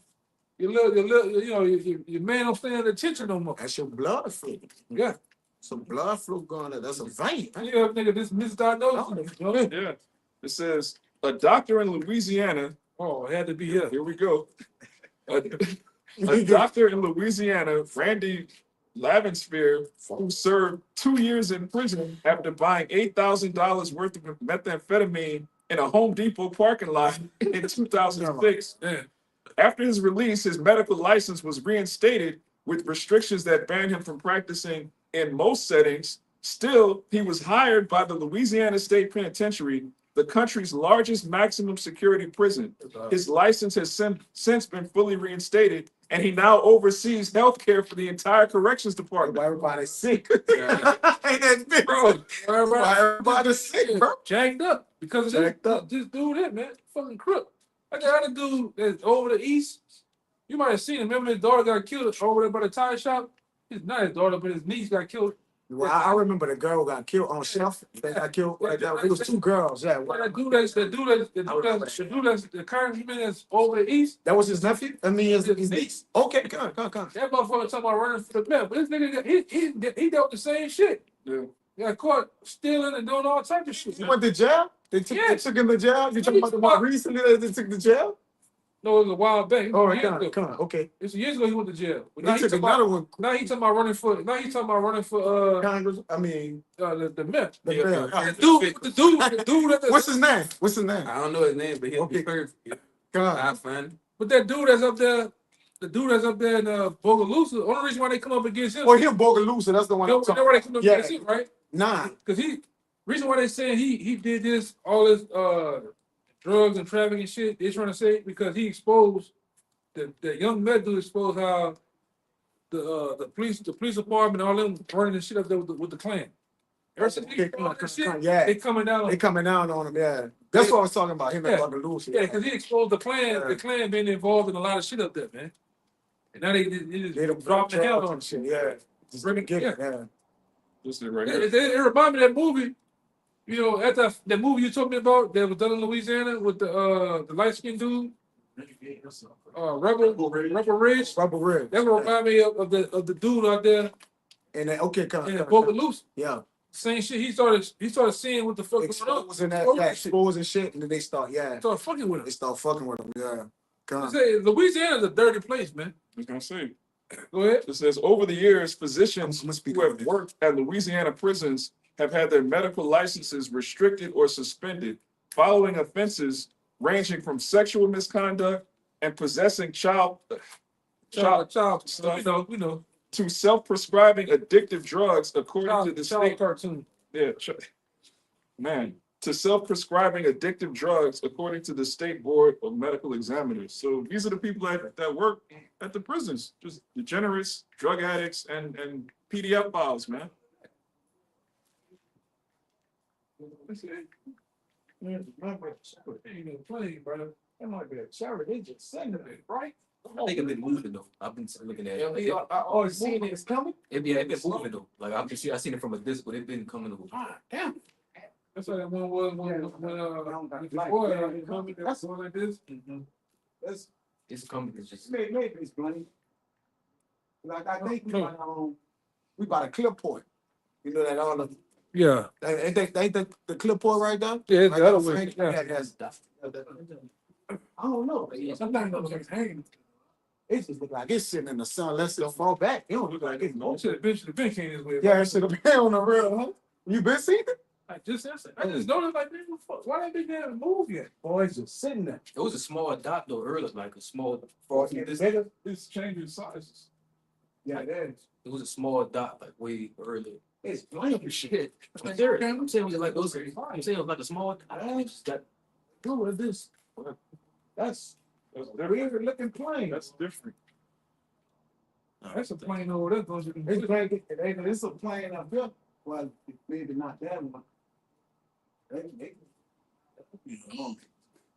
S1: Your man don't stand at attention no more.
S2: That's your blood flow.
S1: Yeah.
S2: Some blood flow going there. That's a vein.
S1: You have nigga this misdiagnosed. You know?
S4: Yeah. It says a doctor in Louisiana.
S1: Oh, it had to be here.
S4: Here we go. A doctor in Louisiana, Randy Lavensphere, who served 2 years in prison after buying $8,000 worth of methamphetamine in a Home Depot parking lot in 2006.
S1: Yeah.
S4: After his release, his medical license was reinstated with restrictions that banned him from practicing in most settings. Still, he was hired by the Louisiana State Penitentiary, the country's largest maximum security prison. His license has since been fully reinstated, and he now oversees healthcare for the entire corrections department.
S2: Everybody's sick.
S1: Yeah.
S2: Bro, everybody's sick, bro.
S1: Jacked up because of
S2: Jacked up.
S1: this dude that man, fucking crook. I got a dude that's over the east. You might have seen him. Remember his daughter got killed over there by the tire shop? Not his daughter, but his niece got killed
S2: Well, I remember the girl got killed on Chef. They got killed. Like that. It was 2 girls. Yeah.
S1: Well, the congressman that's over the east.
S2: That was his nephew. I mean, his niece. Okay, come.
S1: That motherfucker talking about running for the mayor, but this nigga he dealt the same shit.
S4: Yeah.
S1: Got caught stealing and doing all types of shit.
S2: He went to jail. They took him to jail. You talking about the one recently that they took to jail?
S1: No, it was a while back.
S2: Oh, come on. Okay.
S1: It's years ago he went to jail. But
S2: He took another one.
S1: Now he talking about running for.
S2: Congress. I mean,
S1: the mayor.
S2: the mayor.
S1: The dude.
S2: What's his name?
S6: I don't know his name, but he'll be perfect.
S2: Come on.
S6: I find.
S1: But that dude that's up there, the dude that's up there in Bogalusa, the only reason why they come up against him.
S2: Well, him Bogalusa. That's the one.
S1: You know why they come up against him, right?
S2: Nah.
S1: Because reason why they saying he did this, all this drugs and trafficking shit, they trying to say because he exposed the young man dude exposed how the police department all them running the shit up there with the Klan. Ever since he exposed that shit, they coming down on him. Yeah, that's what I was talking about. Him and Bogalusa. Yeah, because he exposed the Klan. The Klan been involved in a lot of shit up there, man. And now they just drop the hell on
S2: shit. Yeah, just bring it. Yeah.
S4: This is right here.
S1: It reminded me of that movie. You know, at that movie you told me about that was done in Louisiana with the light skinned dude, Rebel Ridge.
S2: Rubber Ridge.
S1: That would remind me of the dude out there
S2: And then
S1: in Bogalusa.
S2: Yeah.
S1: Same shit. He started seeing what the fuck going on.
S2: Exposing that exposing shit, and then they start
S1: fucking with him.
S2: They start fucking with him. Yeah. Come.
S1: Say, Louisiana's a dirty place, man.
S4: I was gonna say.
S1: Go ahead.
S4: It says over the years, physicians
S2: Must be
S4: who have worked at Louisiana prisons have had their medical licenses restricted or suspended following offenses ranging from sexual misconduct and possessing child stuff
S1: We know.
S4: to self-prescribing addictive drugs according to the state
S1: cartoon.
S4: Yeah, man, to self-prescribing addictive drugs according to the State Board of Medical Examiners. So these are the people that work at the prisons, just degenerates, drug addicts, and PDF files, man.
S1: That might be a charity. They just sending it, right?
S6: I think it's been moving though. I've been looking at it.
S1: I always seen it. It's coming.
S6: It been moving though. Like I seen it from a distance, but it's been coming over.
S1: Damn. That's like that one was when before coming. That's all like this.
S6: It's coming. It's just
S2: Maybe it's funny. Like I think we bought a Clearport. You know that all the
S1: Yeah.
S2: ain't the Clearport right there?
S1: Yeah,
S2: Like
S1: the other
S2: that
S1: way.
S2: Frank-
S1: Yeah.
S2: I don't know. Sometimes those things hang. It just look like it's sitting in the sun. Let's just fall back. It don't look like it's
S1: It
S2: moving.
S1: should have been came this way.
S2: Yeah, it should have been on the real, huh? You been seeing it?
S1: I just noticed like, man, why that big damn move yet?
S2: Boy, it's just sitting there.
S6: it was a small dot though earlier, like a small.
S1: It's changing sizes.
S2: Yeah, it is.
S6: It was a small dot like way earlier.
S2: It's blank shit.
S6: I'm saying it was like those. I'm saying it was like a small dot.
S2: I just got do with this. That's weird looking plane.
S4: That's different.
S1: That's a plane over there.
S2: It's like it's a plane up here. Well, maybe not that one.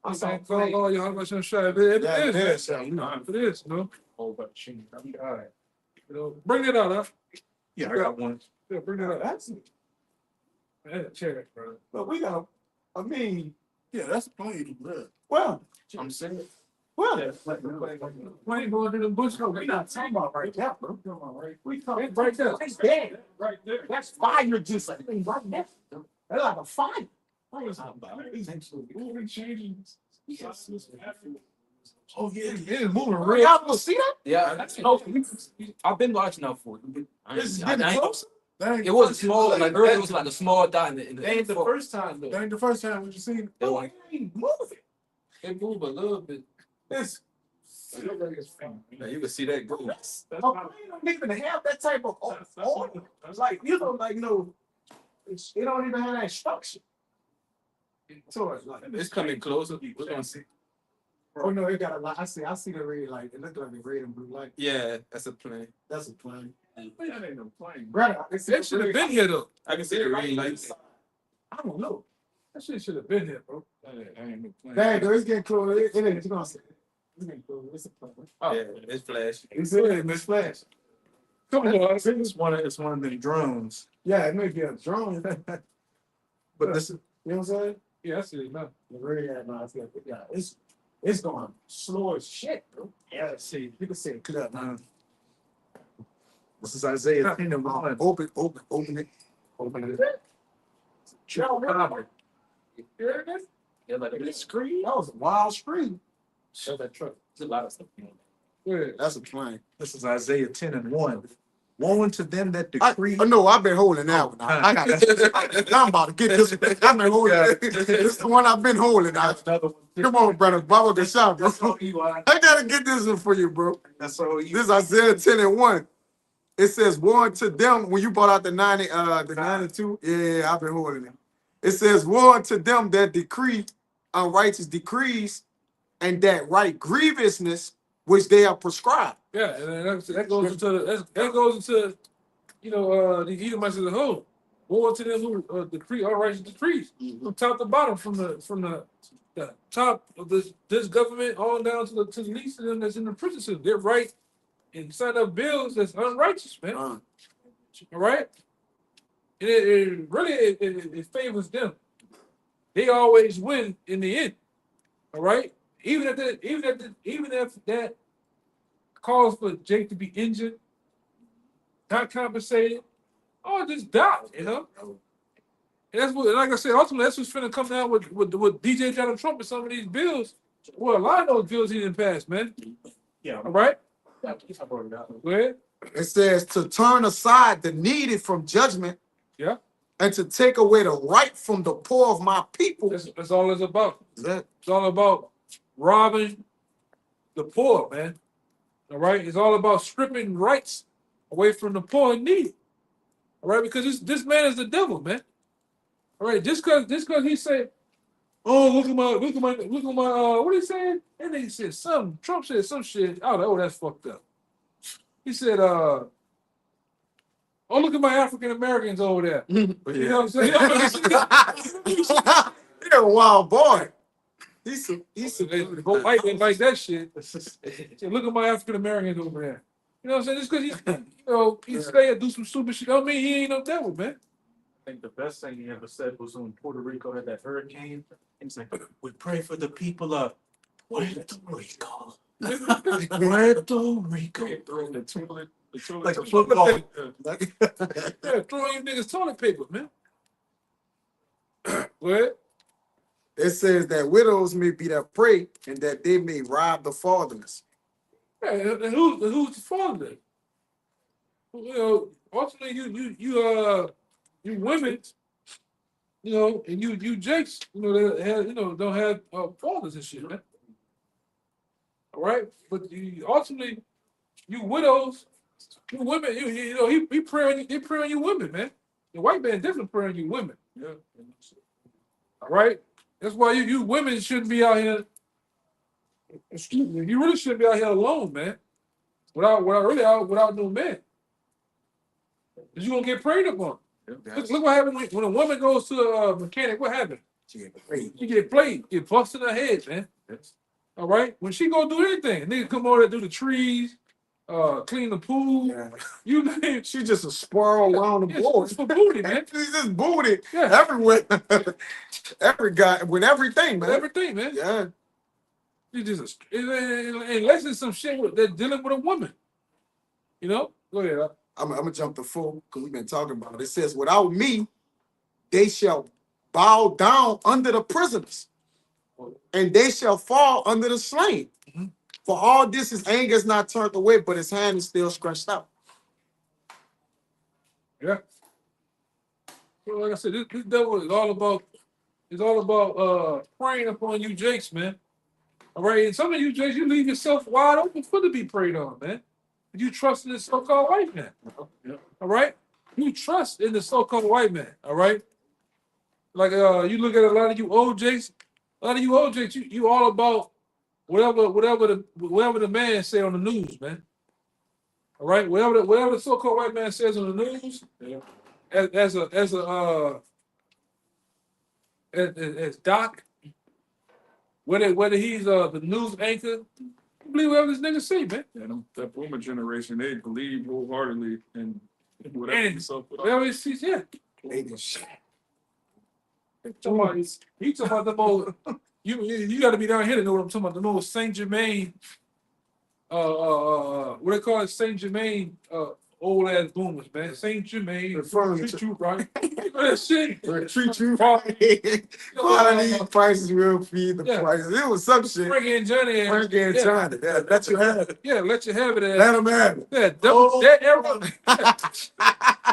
S1: I'm saying, oh, you have much shot. It is. It is, no?
S4: Oh, but she, all right.
S1: You know, bring it out, huh?
S4: Yeah, I got one.
S1: Yeah, bring it out.
S2: That's it.
S1: Man, check, bro.
S2: But we got. I mean,
S1: Yeah, that's a plane, bro.
S2: well,
S6: I'm saying.
S2: well.
S1: Plane going to the bush.
S2: We're not talking about right now, bro. We talking
S1: It's right there.
S2: That's dead.
S1: Right there.
S2: That's fire, just like right there. That's like a fire.
S1: Moving, changing.
S2: Oh yeah,
S1: It is moving
S2: y'all
S1: real.
S2: gonna see that?
S6: Yeah, I've been watching out for it.
S2: This is getting closer.
S6: It wasn't small, like earlier it was like a small dot in the
S1: That ain't the first time, though.
S2: That ain't the first time we seen it.
S6: That
S2: Oh,
S6: one.
S2: it ain't moving.
S1: It moved a little bit.
S2: It's
S6: Now you can see that growth.
S1: That's
S2: a
S1: not.
S2: plane don't even have that type of order. Like you know, like no, it don't even have that structure. So it's like
S6: It's coming closer. We're gonna see.
S2: oh no, it got a lot. I see the red light. It looked like the red and blue light.
S6: Yeah, that's a plane.
S2: That's a plane.
S1: That ain't no plane.
S2: Brother, I can see
S1: That should have been here, though.
S6: I can see the green lights.
S2: I don't know.
S1: That shit should have been here, bro.
S4: That ain't no plane.
S2: Dang, though, it's getting closer. It ain't. It's gonna say. It's getting closer. It's a plane.
S6: Yeah, it's flash.
S2: It's in. It's flash.
S1: Come on,
S3: It's one of them drones.
S2: Yeah, it may be a drone.
S3: But this is
S2: You know what I'm saying?
S1: yeah, I see it now.
S2: Yeah, it's going slow as shit, bro.
S1: Yeah, I see it.
S2: You can see it clear now.
S3: this is Isaiah 10 and 1.
S2: Open it. Open it.
S1: Triple copper. You hear this?
S5: Yeah, like
S2: That screen. That was a wild screen.
S5: show that truck. There's a lot of stuff.
S1: Yeah.
S2: That's a plane.
S3: This is Isaiah 10 and 1. Woe unto them that
S2: I
S3: decree.
S2: know I've been holding that one. I got I'm about to get this. I've been holding it. This is the one I've been holding.
S3: Another one.
S2: Come on, brother. Baba the shot, bro.
S3: That's all you are.
S2: I gotta get this one for you, bro.
S3: That's all you.
S2: This is Isaiah 10 and 1. It says, woe unto them when you brought out the 92. Yeah, I've been holding it. It says, woe unto them that decree unrighteous decrees and that write grievousness which they have prescribed.
S1: Yeah, and that goes into that goes into the Edomites as a whole. Woe to them who decree unrighteous decrees from top to bottom, from the top of this government on down to the least of them that's in the prison system. They're right and sign up bills that's unrighteous, man. All right, and it really favors them. They always win in the end. All right, even if that calls for Jake to be injured, not compensated, or just die, And that's what, like I said, ultimately that's what's finna come down with DJ Donald Trump and some of these bills. Well, a lot of those bills he didn't pass, man.
S3: Yeah.
S1: All right.
S3: Go
S1: Go ahead.
S2: It says to turn aside the needed from judgment.
S1: Yeah.
S2: And to take away the right from the poor of my people.
S1: That's all it's about.
S2: That-
S1: It's all about robbing the poor, man. All right. It's all about stripping rights away from the poor and needy. All right, because this man is the devil, man. All right, just cause he said, oh, look at my what he said? And then he said Trump said some shit. Oh, that's fucked up. He said, oh, look at my African Americans over there. You know what I'm saying?
S2: He's a wild boy. He's
S1: Go white men like that shit. Say, look at my African Americans over there. You know what I'm saying? Just because he stay and do some stupid shit, don't mean he ain't no devil, man.
S3: I think the best thing he ever said was when Puerto Rico had that hurricane. And he's like, we pray for the people of Puerto Rico. Puerto Rico. Like a football.
S1: Yeah, throwing you niggas toilet paper, man. What?
S2: It says that widows may be their prey and that they may rob the fatherless.
S1: Yeah, and who's the father? Ultimately, you women, and you jakes, that have, don't have fathers and shit, man. All right, but ultimately, you widows, you women, he praying, they pray on you women, man. The white man definitely praying on you women. Yeah. All right, that's why you women shouldn't be out here. Excuse me, you really shouldn't be out here alone, man. Without no man. Because you're gonna get preyed upon. Look what happened when a woman goes to a mechanic, what happened? She get played, get busted in her head, man. All right? When she go do anything, nigga come over there, do the trees, clean the pool.
S2: Yeah.
S1: You name
S2: She just a squirrel around the board.
S1: it's for booty, man.
S2: She's just booty
S1: Yeah.
S2: everywhere. Every guy with everything, man.
S1: Everything, man.
S2: Yeah.
S1: You just unless it's some shit that's dealing with a woman. Go ahead.
S2: I'm gonna jump the full because we've been talking about it. It says, without me, they shall bow down under the prisoners, and they shall fall under the slain.
S1: Mhm.
S2: For all this, his anger is not turned away, but his hand is still stretched out.
S1: Yeah. So like I said, this devil is all about preying upon you jakes, man. All right, and some of you jakes, you leave yourself wide open for to be preyed on, man. You trust in the so-called white man. All right? You trust in the so-called white man, all right? Like you look at a lot of you old jakes, you all about whatever the man say on the news, man. All right, whatever the so-called white man says on the news, as Doc, whether he's the news anchor Believe whatever this nigga say, man.
S4: Yeah, that boomer generation, they believe wholeheartedly in whatever
S1: And
S4: yourself put
S1: whatever he sees, yeah.
S2: They just
S1: He talking about the most. You got to be down here to know what I'm talking about. The most Saint Germain, what they call it, Saint Germain, old ass boomers, man. Saint Germain,
S2: Referring
S1: treat
S2: to-
S1: you right. That shit.
S2: treat you
S1: Right.
S2: quality prices will feed the
S1: Yeah.
S2: prices. It was some shit.
S1: Frankie and Johnny.
S2: Frankie and
S1: yeah.
S2: Johnny. Let you have it.
S1: Yeah, let you have it.
S2: Let them have it.
S1: Yeah,
S2: Oh.
S1: that era.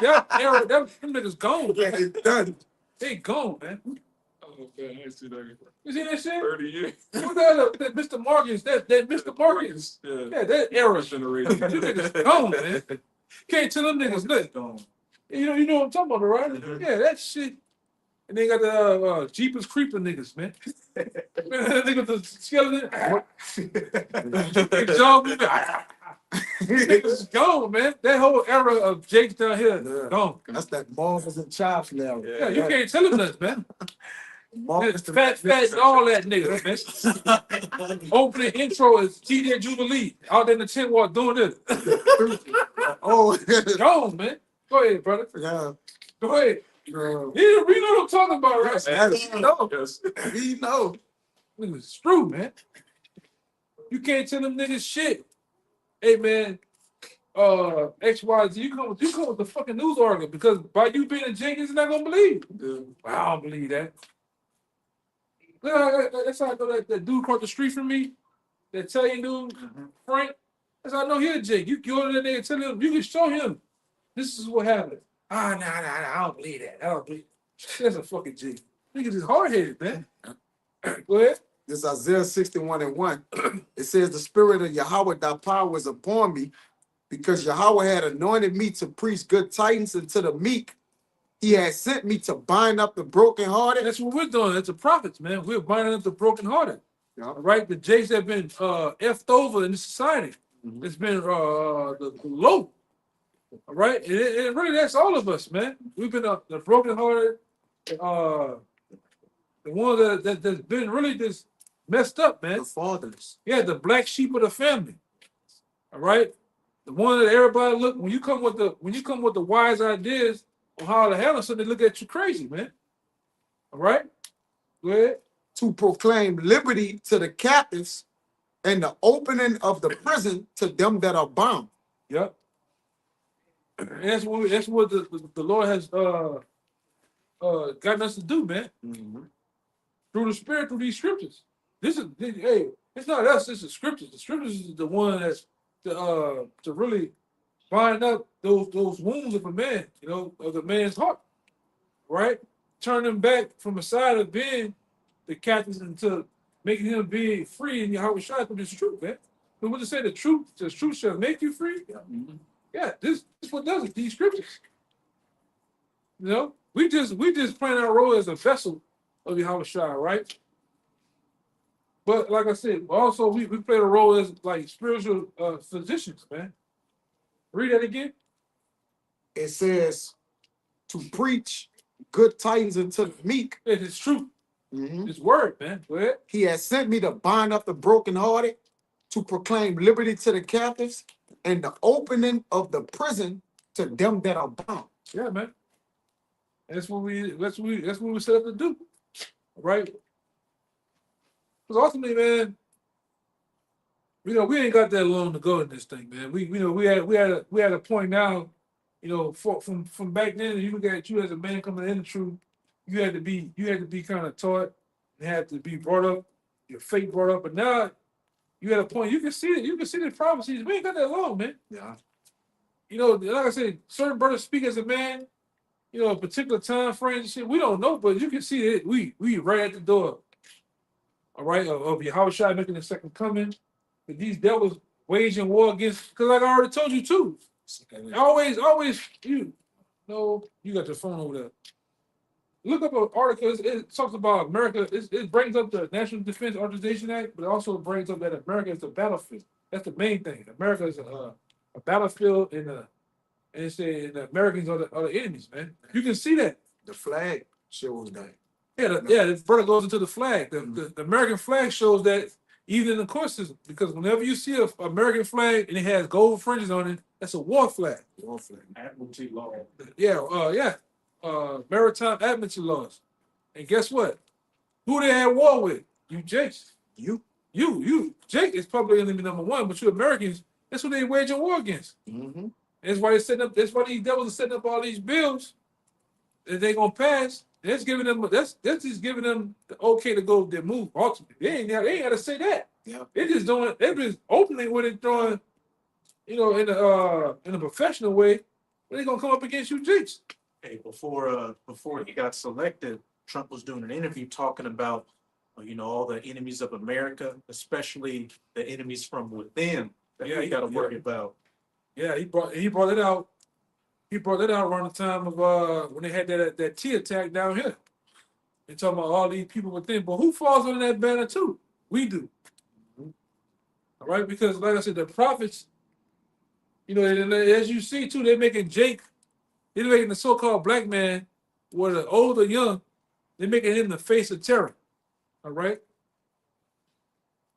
S1: That era, them niggas gone.
S2: Yeah, it's done.
S1: They gone, man.
S4: Oh, man, I see that.
S1: You see that shit?
S4: 30 years.
S1: What that Mr. Morgan's, that Mr. Morgan's.
S4: Yeah.
S1: Yeah, that era.
S4: Generation.
S1: You niggas gone, man. Can't tell them niggas nothing.
S3: Gone.
S1: You know what I'm talking about, right?
S3: Mhm.
S1: Yeah, that shit. And they got the Jeepers Creeper niggas, man. Niggas the skeleton. John, niggas gone, man. That whole era of Jake's down here,
S2: Yeah.
S1: gone.
S2: That's that Marvels and Chops now.
S1: Yeah, you can't tell them nothing, man.
S2: Marvels and
S1: Fat, and all that niggas, man. Opening intro is TJ Jubilee out there in the tent wall doing this.
S2: Oh,
S1: Gone, man. Go ahead, brother.
S2: yeah.
S1: Go ahead.
S2: Girl.
S1: You know what I'm talking about, right?
S2: Yes, no.
S4: Yes.
S2: We know.
S1: Niggas screw, man. You can't tell them niggas shit. Hey, man, XYZ, you come with the fucking news article because by you being a Jenkins, not gonna believe.
S4: Yeah.
S1: Well, I don't believe that. That's how I know that dude across the street from me, that Italian dude, Frank. That's how I know he's a Jake. You go in there and tell him, you can show him this is what happened. Nah, I don't believe that. I don't believe that's a fucking Jake. Niggas is hard headed, man. Go ahead.
S2: This is Isaiah 61:1. It says, the spirit of Yahweh thy power is upon me, because Yahweh had anointed me to preach good tidings unto the meek. He had sent me to bind up the brokenhearted.
S1: That's what we're doing. That's the prophets, man. We're binding up the brokenhearted.
S2: Yeah.
S1: All right, the Jakes that have been effed over in the society. It's been the low. All right, and really that's all of us, man. We've been the brokenhearted, the one that's been really just messed up, man.
S2: The fathers.
S1: Yeah, the black sheep of the family. All right, the one that everybody look when you come with the wise ideas on how to handle something, they look at you crazy, man. All right, go ahead.
S2: To proclaim liberty to the captives and the opening of the prison to them that are bound.
S1: Yep. And that's what the Lord has gotten us to do, man. Through the Spirit, through these scriptures. Hey, it's not us, it's the scriptures. The scriptures is the one that's to really bind up those wounds of a man, of the man's heart. Right? Turn them back from a side of being the captives into making him be free in YAHAWASHI through this truth, man. But what to say the truth shall make you free. Yeah, this is what does it, these scriptures. We just playing our role as a vessel of YAHAWASHI, right? But like I said, also we play a role as like spiritual physicians, man. Read that again.
S2: It says to preach good tidings unto the meek.
S1: It is true.
S2: Mhm.
S1: It's word, man. Go ahead.
S2: He has sent me to bind up the brokenhearted, to proclaim liberty to the captives, and the opening of the prison to them that are bound.
S1: Yeah, man. That's what we set up to do. Right? Because ultimately, man, we ain't got that long to go in this thing, man. We had a point now, from back then, you look at you as a man coming in the truth, you had to be kind of taught, you had to be brought up, your faith brought up, but now you at a point you can see the prophecies. We ain't got that long, man.
S2: Yeah.
S1: Like I said, certain brothers speak as a man, a particular time frame and shit. We don't know, but you can see it. We right at the door. All right, of YAHAWASHI making the second coming. But these devils waging war against, because like I already told you too. Always, you got your phone over there. Look up an article. It talks about America. It brings up the National Defense Authorization Act, but it also brings up that America is the battlefield. That's the main thing. America is a battlefield, and the Americans are the enemies, man. You can see that.
S2: The flag shows that.
S1: Yeah, the brother goes into the flag. The American flag shows that even in the court system, because whenever you see a American flag and it has gold fringes on it, that's a war flag.
S2: War flag.
S5: Admiralty law.
S1: Maritime admiralty laws. And guess what? Who they had war with? You Jakes. You. Jake is probably enemy number one, but you Americans, that's who they waging war against.
S2: Mm-hmm.
S1: That's why they're setting up. That's why these devils are setting up all these bills that they gonna pass. That's giving them. That's just giving them the okay to go their move. Ultimately, they ain't got to say that.
S2: Yeah.
S1: They just doing. They just openly with it throwing. In a professional way, they gonna come up against you, Jakes.
S3: Hey, before he got selected, Trump was doing an interview talking about, all the enemies of America, especially the enemies from within that we got to worry about.
S1: Yeah, he brought it out. He brought it out around the time of when they had that T attack down here. They talking about all these people within, but who falls under that banner too? We do. All right, because like I said, the prophets, and as you see too, they're making the so-called black man, whether old or young, they're making him the face of terror. All right.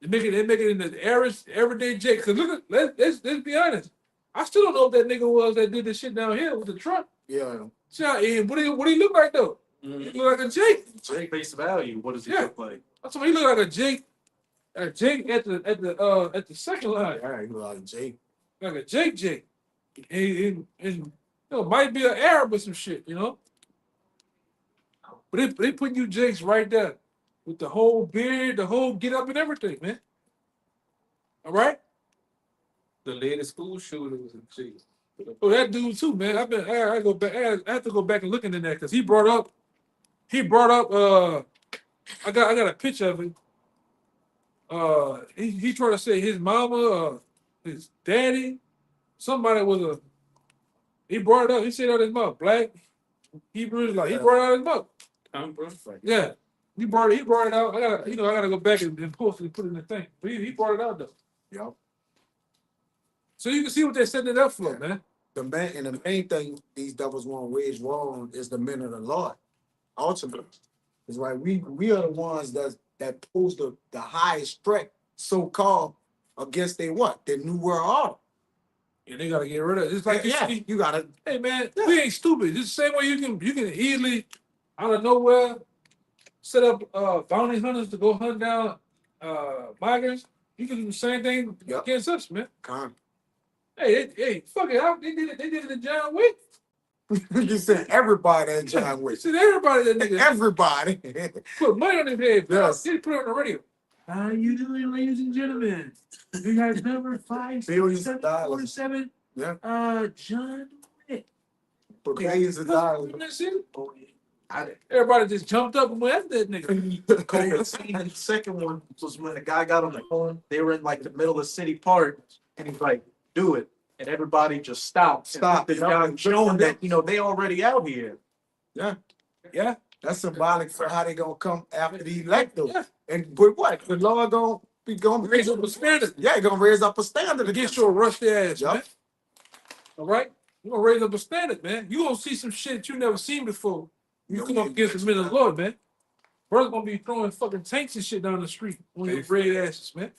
S1: They make it in the average everyday Jake. Cause look, let's be honest. I still don't know what that nigga was that did this shit down here with the truck.
S2: Yeah.
S1: And what he look like though? He look like a Jake.
S3: Jake face value. What does he look like?
S1: That's why he look like a Jake. A Jake at the second line.
S2: All right, you look like Jake.
S1: Like a Jake. And might be an Arab or some shit, But they putting you Jakes right there with the whole beard, the whole get up and everything, man. All right?
S6: The latest school shooter was a G.
S1: Oh, that dude too, man. I go back. I have to go back and look into that because he brought up. I got a picture of him. He tried to say his mama, his daddy, somebody was he brought it up. He said out his mouth, black Hebrews, like he brought it out his mouth. Yeah, he brought it out. I gotta go back and post it and put it in the thing. But he brought it out though.
S2: Yep.
S1: So you can see what they're setting it up for, man.
S2: The main thing these devils want to wage war on is the men of the Lord. Ultimately, is why we are the ones that pose the highest threat, so called, against their new world order.
S1: Yeah, they gotta get rid of it. It's like
S2: you gotta.
S1: Hey man, we ain't stupid. It's the same way you can easily out of nowhere set up bounty hunters to go hunt down migrants. You can do the same thing against us, man. Hey, fuck it. They did it to John Wick.
S2: You said everybody at John Wick.
S1: You said everybody that nigga.
S2: Everybody.
S1: Put money on his head.
S2: Yes.
S1: They put it on the radio. How you doing, ladies and gentlemen? You guys number 5747.
S2: Yeah.
S1: John Wick.
S2: For millions of dollars.
S1: Everybody just jumped up and went after that nigga.
S3: And the second one was when the guy got on the phone. They were in like the middle of City Park, and he's like, "Do it," and everybody just stopped.
S2: Stop.
S3: Showing that they already out here.
S2: Yeah.
S1: Yeah.
S2: That's symbolic for how they gonna come after the elected.
S1: Yeah.
S2: And but what? The Lord gonna
S1: Raise up a standard.
S2: Yeah, he gonna raise up a standard
S1: Against your rusty ass,
S2: Yup.
S1: man. All right? You're gonna raise up a standard, man. You're gonna see some shit you never seen before. You come up against the men of the Lord, man. Brothers gonna be throwing fucking tanks and shit down the street on your red asses, man.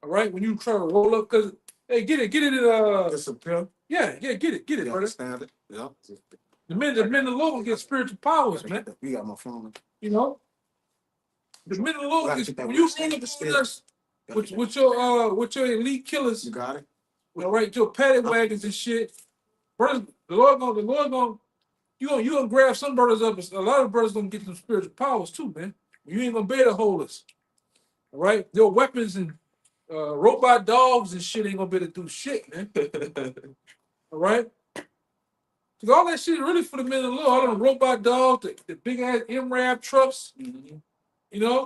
S1: All right? When you try to roll up, cause hey, get it
S2: Disappear.
S1: get it, brother.
S2: Standard. Yeah.
S1: The men of the Lord gonna get spiritual powers, man.
S2: We got my phone.
S1: The men of the Lord
S2: Right,
S1: when you roll up with us with your elite killers,
S2: You got it?
S1: all right, your paddy wagons and shit. Brothers, the Lord gonna you gonna grab some brothers up. A lot of brothers gonna get some spiritual powers too, man. You ain't gonna be able to hold us. All right, your weapons and robot dogs and shit ain't gonna be able to do shit, man. All right, because all that shit is really for the men of the Lord. All them robot dogs, the big ass MRAP trucks,
S6: The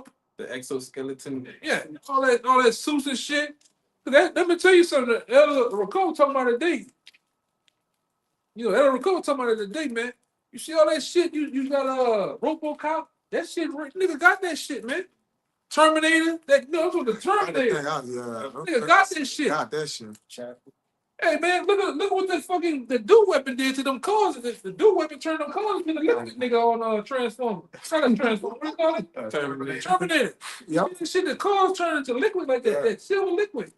S6: exoskeleton.
S1: yeah, all that suits and shit. Let me tell you something. Elder Raco talking about today. Elder Raco talking about it today, man. You see all that shit? You got RoboCop. That shit, nigga got that shit, man. Terminator. That's what the Terminator. Nigga got that shit.
S2: Got that shit.
S1: Hey man, look what the dude weapon did to them cars. The dude weapon turned them cars into liquid nigga on Transformer. Not a Transformer, what do you call it? Terminator.
S2: Yep.
S1: Shit, the cars turned into liquid like that.
S2: Yeah.
S1: That silver liquid.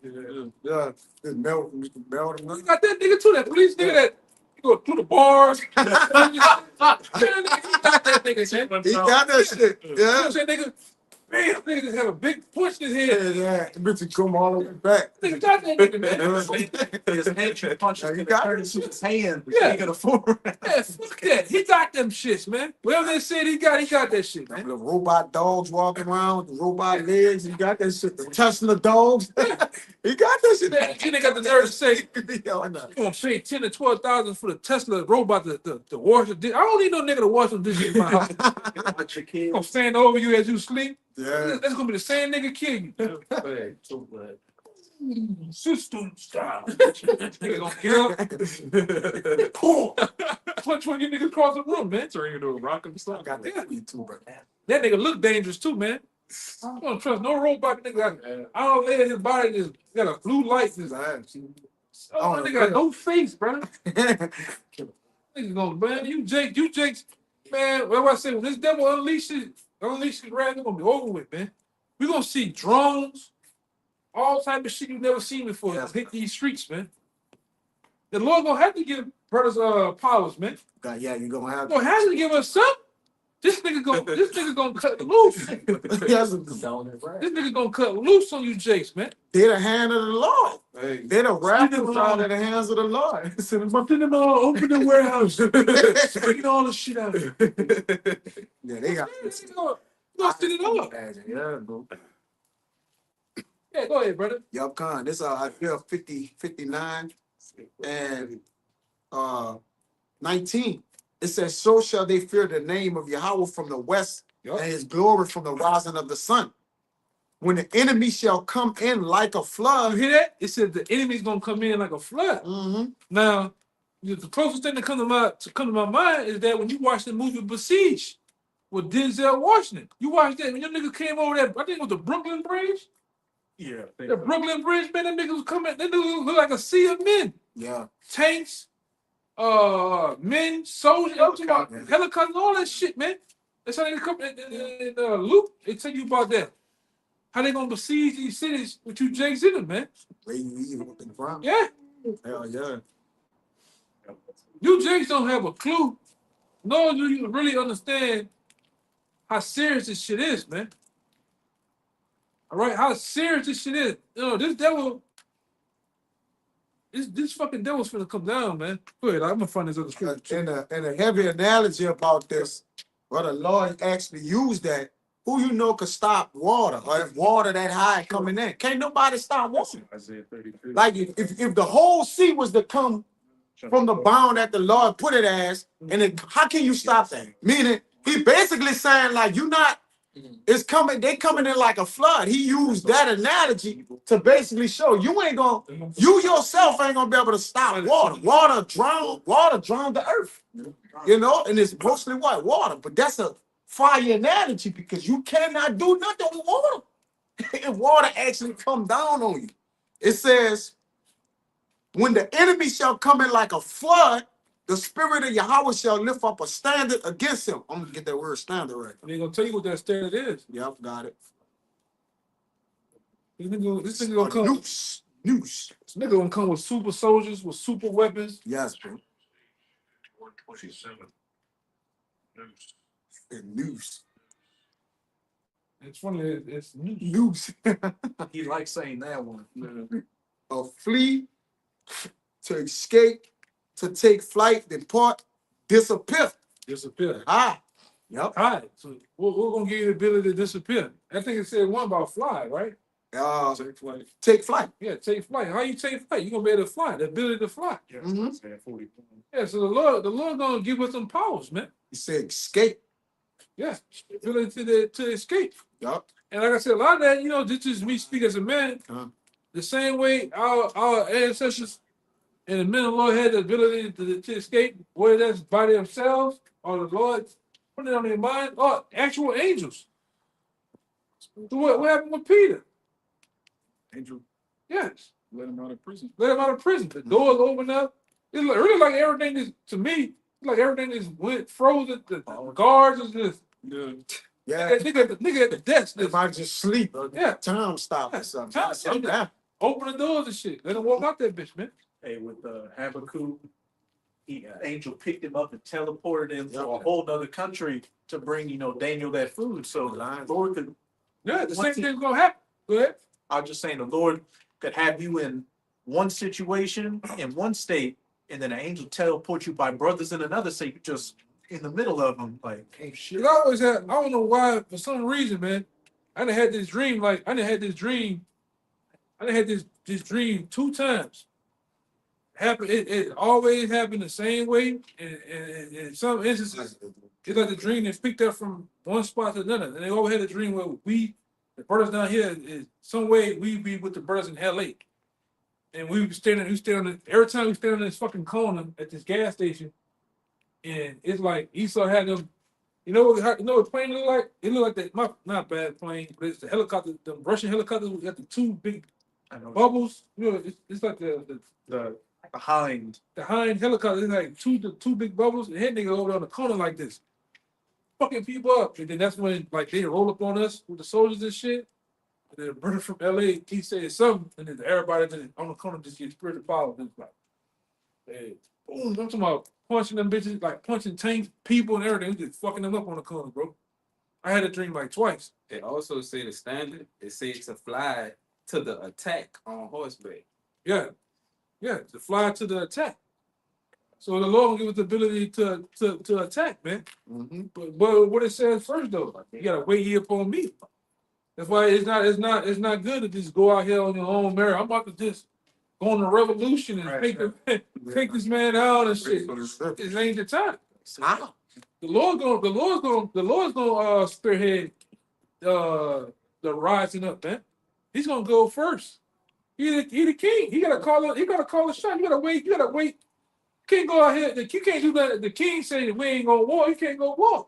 S2: Yeah. It's melting.
S1: You got that nigga too, that police nigga that you go through the bars. Man, he got that nigga, man.
S2: He got that shit.
S1: You know
S2: Yeah.
S1: what I'm saying, nigga? Man, nigga just had a big punch in his head.
S2: Yeah. Bitch come all the way back.
S1: Nigga got that nigga, man.
S3: His entry punches
S2: You
S3: can
S2: got
S3: turn
S2: it.
S3: into his hand.
S1: Yeah.
S3: He can afford.
S1: Yeah, fuck that. He got them shits, man. Whatever they said he got that shit, man.
S2: The robot dogs walking around, the robot legs, he got that shit. The Tesla dogs, he got that shit.
S1: Then they got the nerve to say,
S2: Yo, I know.
S1: you gonna pay 10 to 12,000 for the Tesla robot to wash the dish. I don't need no nigga to wash the dishes in my house.
S3: With your kids.
S1: Gonna stand over you as you sleep.
S2: Yeah.
S1: That's gonna be the same nigga kill you. System style. Nigga gonna get up. Punch one of you niggas across the room, man.
S4: Turn you into a rock and
S2: I
S4: stuff.
S2: got that YouTuber.
S1: That nigga look dangerous too, man. I don't trust no robot nigga. I don't let his body just got a blue light in his eyes. Oh, that nigga got no face, bro. Nigga gonna, man, you Jakes, man, what I say, when this devil unleashes his wrath, it's gonna be over with, man. We're gonna see drones, all type of shit you've never seen before hit these streets, man. The Lord gonna have to give brothers powers, man.
S2: God, yeah, you gonna have
S1: Gonna have to give us something. This nigga gonna cut loose.
S2: yes,
S1: This nigga gonna cut loose on you, Jakes, man.
S2: they're the hand of the Lord.
S4: Hey,
S2: They're the rappers out of the hands of the Lord.
S1: Open the warehouse. Bring all the shit out.
S2: Yeah, they got
S1: Gonna sit it up.
S2: Yeah, bro.
S1: Yeah, go ahead, brother.
S2: Yup, Khan. This Isaiah 59 and 19. It says, so shall they fear the name of Yahweh from the west and his glory from the rising of the sun. When the enemy shall come in like a
S1: You
S2: flood.
S1: hear that? It says the enemy's gonna come in like a flood.
S2: Mm-hmm.
S1: Now, the closest thing that come to my mind is that when you watch the movie Besieged with Denzel Washington, you watch that when your nigga came over there, I think it was the Brooklyn Bridge.
S3: Yeah.
S1: The Brooklyn Bridge, man, that nigga was coming. That nigga look like a sea of men,
S2: Yeah.
S1: tanks, men, soldiers, helicopters, all that shit, man. That's how they come in Luke. They tell you about that. How they gonna besiege these cities with you Jakes in them, man?
S2: Raising evil up in the front.
S1: Yeah.
S2: Hell yeah.
S1: You Jakes don't have a clue. Nor do you really understand how serious this shit is, man. All right, how serious this shit is. You know, this devil, this fucking devil's finna come down, man. Go ahead, I'm gonna find this other scripture.
S2: And a heavy analogy about this, where the Lord actually used that. Who you know could stop water, or if water that high coming in? Can't nobody stop water.
S4: Isaiah 33.
S2: Like if the whole sea was to come from the bound that the Lord put it as, and then how can you stop that? Meaning, he basically saying like you not, it's coming, they coming in like a flood. He used that analogy to basically show you ain't gonna, you yourself ain't gonna be able to stop water. Water drown the earth. You know, and it's mostly what? Water. But that's a fire analogy because you cannot do nothing with water. If water actually come down on you. It says, when the enemy shall come in like a flood, the spirit of Yahweh shall lift up a standard against him. I'm gonna get that word standard right.
S1: They gonna tell you what that standard is.
S2: Yep, got it.
S1: This nigga gonna come.
S2: Noose.
S1: This nigga gonna come with super soldiers with super weapons.
S2: Yes, bro.
S4: 127.
S2: And noose.
S1: It's funny. It's new.
S2: Noose.
S3: He likes saying that one.
S2: A flee, to escape, to take flight, depart, disappear.
S1: Disappear.
S2: Ah. Yep.
S1: All right. So we're gonna give you the ability to disappear. I think it said one about fly, right?
S4: Take flight.
S2: Take flight.
S1: Yeah, take flight. How you take flight? You gonna be able to fly. The ability to fly.
S4: Yeah,
S2: Mhm.
S4: Isaiah 40.
S1: Yeah. So the Lord gonna give us some powers, man.
S2: He said escape.
S1: Yeah. Ability to escape.
S2: Yup.
S1: And like I said, a lot of that, you know, this is me speak as a man. The same way our ancestors and the men of the Lord had the ability to escape, whether that's by themselves or the Lord put it on their mind, or actual angels. So what happened with Peter?
S4: Angel.
S1: Yes.
S4: Let him out of prison.
S1: Let him out of prison. The doors open up. It's like, really like everything is, to me, it's like everything is went frozen. The guards is just,
S4: Yeah.
S2: Yeah,
S1: nigga at the desk.
S2: they
S1: Just,
S2: might just sleep. Or
S1: Yeah.
S2: time stop or something.
S1: Time stop.
S2: Yeah.
S1: open the doors and shit. Let him walk out that bitch, man.
S3: Hey, with Habakkuk, angel picked him up and teleported him to a whole nother country to bring, Daniel that food. So the Lord could,
S1: Yeah, the same thing's gonna happen. Go ahead.
S3: I was just saying, the Lord could have you in one situation, in one state, and then an angel teleport you by brothers in another state, you just in the middle of them, like, hey, shit.
S1: I always had, I don't know why, for some reason, man, I done had this dream, I done had this dream 2 times. It always happened the same way, and in some instances, it's like the dream is picked up from one spot to another. And they always had a dream where the brothers down here, is some way we be with the brothers in LA. And we stand on every time we stand on this fucking corner at this gas station, and it's like Esau had them, you know what plane look like? It looked like that, not bad plane, but it's the helicopter, the Russian helicopter, we got the 2 big bubbles. It's like
S3: The hind.
S1: the hind helicopter, it's like two big bubbles, and head nigga over there on the corner like this. Fucking people up. And then that's when like they roll up on us with the soldiers and shit. And then the brother from LA, he said something, and then everybody on the corner just gets spiritual power. And it's like, hey, boom, I'm talking about punching them bitches, like punching tanks, people and everything, we just fucking them up on the corner, bro. I had a dream like twice.
S6: They also say the standard, they say to fly to the attack on horseback.
S1: Yeah. Yeah, to fly to the attack. So the Lord will give us the ability to attack, man.
S2: Mm-hmm.
S1: But what it says first though, you gotta wait ye upon me. That's why it's not good to just go out here on your own merit. I'm about to just go on a revolution and take this man out and shit. It ain't the time.
S2: How?
S1: The Lord's gonna spearhead the rising up, man. He's gonna go first. He the king. He gotta call a shot. You gotta wait. You can't go out here. You can't do that. The king say we ain't gonna war. You can't go war.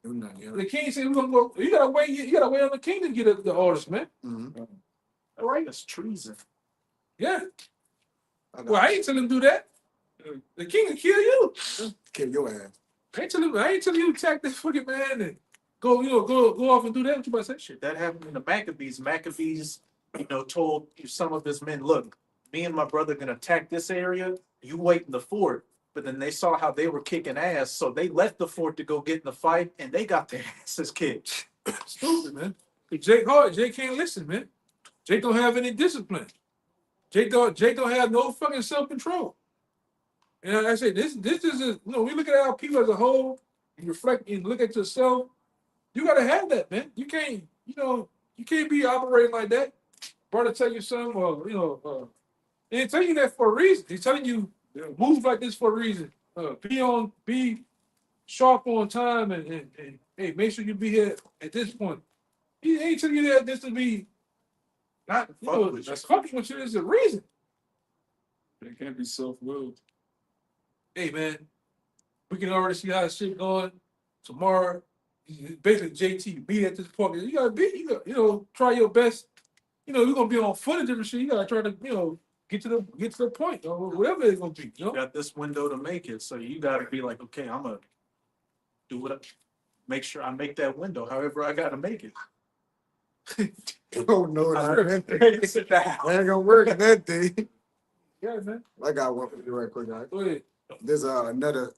S1: The king said we're gonna go. You gotta wait. You gotta wait on the king to get the orders, man.
S2: Mm-hmm.
S3: All right, that's treason.
S1: Yeah. Well, I ain't telling him to do that. The king will kill you.
S2: Kill your ass.
S1: I ain't telling you to attack this fucking man and go off and do that. What you about to say? Shit.
S3: That happened in the Maccabees. Maccabees, told some of his men, look, me and my brother gonna attack this area. You wait in the fort. But then they saw how they were kicking ass, so they left the fort to go get in the fight, and they got their asses kicked.
S1: Stupid, man. Jake can't listen, man. Jake don't have any discipline. Jake don't have no fucking self-control. And I say this is we look at our people as a whole and reflect and look at yourself. You gotta have that, man. You can't, you can't be operating like that. Brother tell you something, or he ain't telling you that for a reason. He's telling you move like this for a reason. Be sharp on time and hey, make sure you be here at this point. He ain't telling you that this to be not that's fucking with you. There's a reason.
S4: They can't be self-willed.
S1: Hey man, we can already see how the shit going tomorrow. Basically, JT be at this point. You gotta try your best. You're gonna be on foot and different shit. You gotta try to get to the point or whatever it's gonna be.
S3: You got this window to make it, so you gotta be like, okay, I'm gonna make sure I make that window. However, I gotta make it.
S2: Oh no, that
S3: Sit down.
S2: ain't gonna work in that day.
S1: Yeah, man.
S2: I got one for you right quick, guys.
S1: Go ahead.
S2: There's another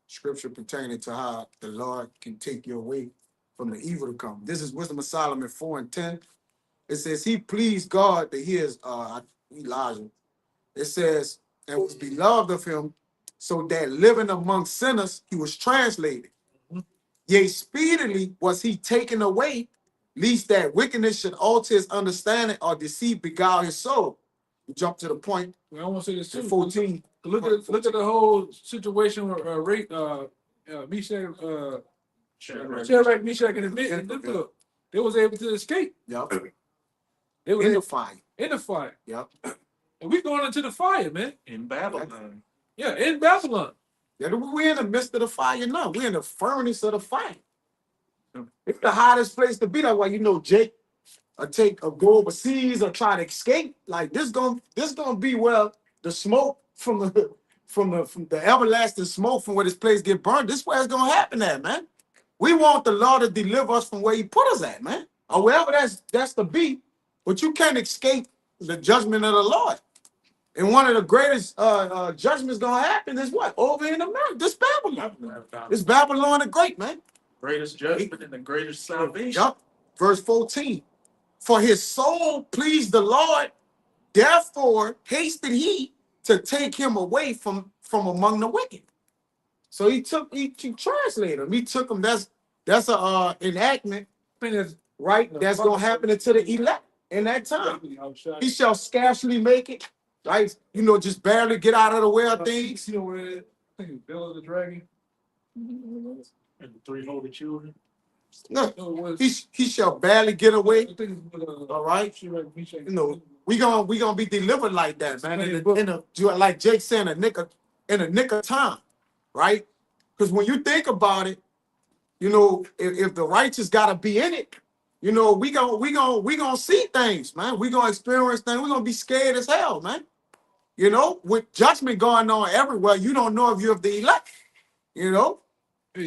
S2: scripture pertaining to how the Lord can take you away from the evil to come. This is Wisdom of Solomon 4:10. It says, he pleased God to hear Elijah. It says, and was beloved of him, so that living among sinners, he was translated. Yea, speedily was he taken away, lest that wickedness should alter his understanding or deceit beguile his soul. We jump to the point.
S1: I want to say this too.
S2: 14.
S1: Look at the whole situation with Meshach, Shadrach, Meshach, and Abednego. They was able to escape.
S2: Yep.
S1: They were
S2: In the fire.
S1: in the fire.
S2: Yep.
S1: And we going into the fire, man.
S3: In Babylon.
S1: Yeah, in Babylon.
S2: Yeah, we're in the midst of the fire now. We're in the furnace of the fire. It's the hottest place to be. That's why Jake go overseas or try to escape. Like this gonna be where the smoke from the everlasting smoke from where this place get burned. This where it's gonna happen at, man. We want the Lord to deliver us from where He put us at, man, or wherever that's to be. But you can't escape the judgment of the Lord. And one of the greatest judgments gonna happen is what? Over in America, this Babylon. This Babylon the Great, man.
S3: Greatest judgment and the greatest salvation.
S2: Yup. Verse 14. For his soul pleased the Lord, therefore hasted he to take him away from among the wicked. So he translated him. He took him. That's a enactment, right? That's gonna happen unto the elect in that time. He shall scarcely make it, right? You know, just barely get out of the way of things.
S1: You know where I think it's Bill of the Dragon.
S3: And the three holy children.
S2: No,
S1: No, it was.
S2: he shall barely get away.
S1: I think it's
S2: All right.
S1: You
S2: You know, we gonna be delivered like that, man. Like Jake said, in a nick of time, right? Because when you think about it, you know, if the righteous gotta be in it, you know, we gonna see things, man. We gonna experience things. We gonna be scared as hell, man. You know, with judgment going on everywhere, you don't know if you're of the elect. You know,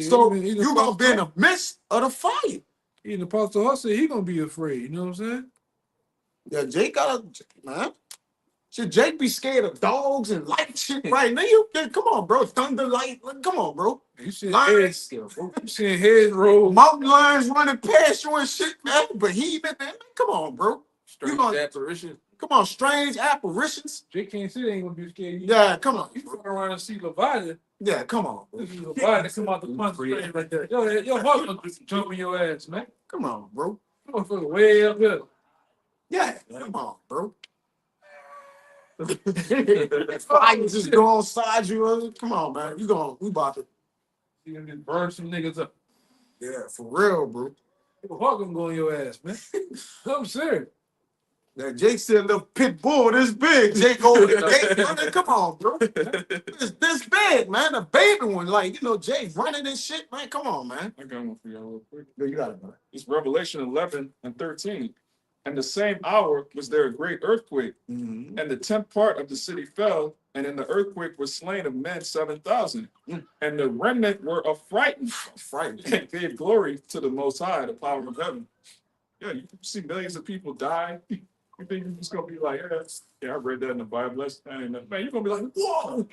S2: so you gonna be in the midst of the fire.
S1: Even Apostle Huss said he gonna be afraid. You know what I'm saying?
S2: Yeah, Jake gotta, man. Should Jake be scared of dogs and light shit right now? Come on, bro. Thunder, light. Come on, bro.
S1: You see
S2: Lions,
S1: You seeing heads roll.
S2: mountain lions running past you and shit, man. But he even, man, come on, bro.
S6: Strange
S2: gonna-
S6: apparition.
S2: Come on, strange apparitions.
S1: Jake can't see they ain't gonna be scared.
S2: Yeah, come on.
S1: You fucking around and see Leviathan.
S2: Yeah, come on, bro.
S1: This is Leviathan come out the punch right there. Your heart gonna jump in your ass, man.
S2: Come on, bro.
S1: You motherfucker way up here.
S2: Yeah, come on, bro. Fire just go on side you. Come on, man. We about to.
S1: You gonna just burn some niggas up.
S2: Yeah, for real, bro.
S1: Your heart gonna go in your ass, man. I'm serious.
S2: That Jake said, little pit bull this big. Jake over there. Come on, bro. It's this big, man. A baby one. Like, you know, Jake running this shit, man. Come on, man.
S4: I got one for y'all real quick.
S2: Yo, you got it, man.
S4: It's Revelation 11 and 13. And the same hour was there a great earthquake,
S2: Mm-hmm.
S4: and the 10th part of the city fell, and in the earthquake were slain of men 7,000. And the remnant were affrighted, and gave glory to the Most High, the power of heaven. Yeah, you see millions of people die. You think you're just gonna be like, yeah, I read that in the Bible. That's man, you're gonna be like, whoa,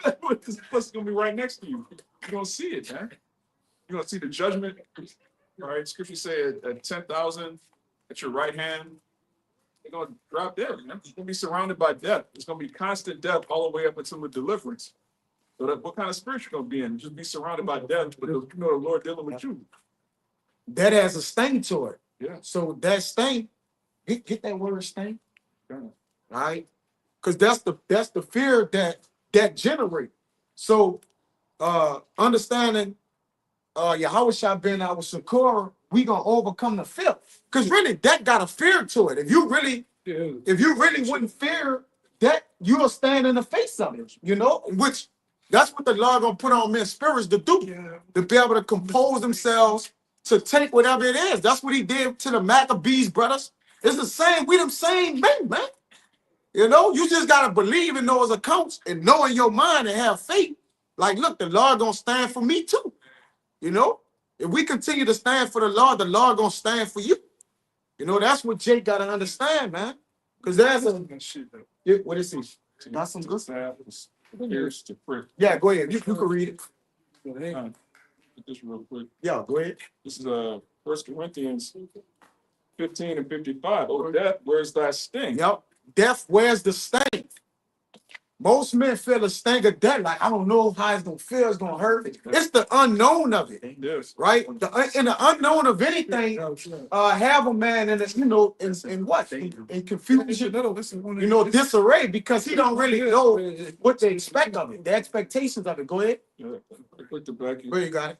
S4: this place is gonna be right next to you. You're gonna see it, man. You're gonna see the judgment. All right, scripture said at 10,000 at your right hand. They're gonna drop dead, man. You're gonna be surrounded by death. It's gonna be constant death all the way up until the deliverance. So what kind of spirit you gonna be in? Just be surrounded by death, but you know the Lord dealing with you.
S2: That has a sting to it.
S4: Yeah.
S2: So that sting, get that word sting,
S4: Yeah.
S2: right? Because that's the fear that generate. So understanding YAHAWASHI being our succor, we gonna overcome the fear. Because really, that got a fear to it. If you really wouldn't fear that, you'll stand in the face of it, you know? Which that's what the Lord gonna put on men's spirits to do, to be able to compose themselves to take whatever it is. That's what he did to the Maccabees brothers. It's the same, we them same men, man. You know, you just gotta believe in those accounts and know in your mind and have faith. Like, look, the Lord gonna stand for me too. You know, if we continue to stand for the Lord gonna stand for you. You know, that's what Jake gotta understand, man. Because there's what is it? Got some good stuff.
S4: Here's to prick.
S2: Yeah, go ahead. You can read it.
S4: Just real quick.
S2: Yeah, go ahead.
S4: This is 1 Corinthians 15 and 55. Oh, death, where's thy sting?
S2: Yep. Death, where's the sting? Most men feel the sting of death. Like, I don't know how it's gonna feel, it's gonna hurt. It's the unknown of it,
S4: Yes.
S2: right? In the unknown of anything, have a man in what? In confusion, you know, disarray, because he don't really know what to expect of it, the expectations of it. Go ahead.
S4: Yeah. Click the back.
S2: Where you got it?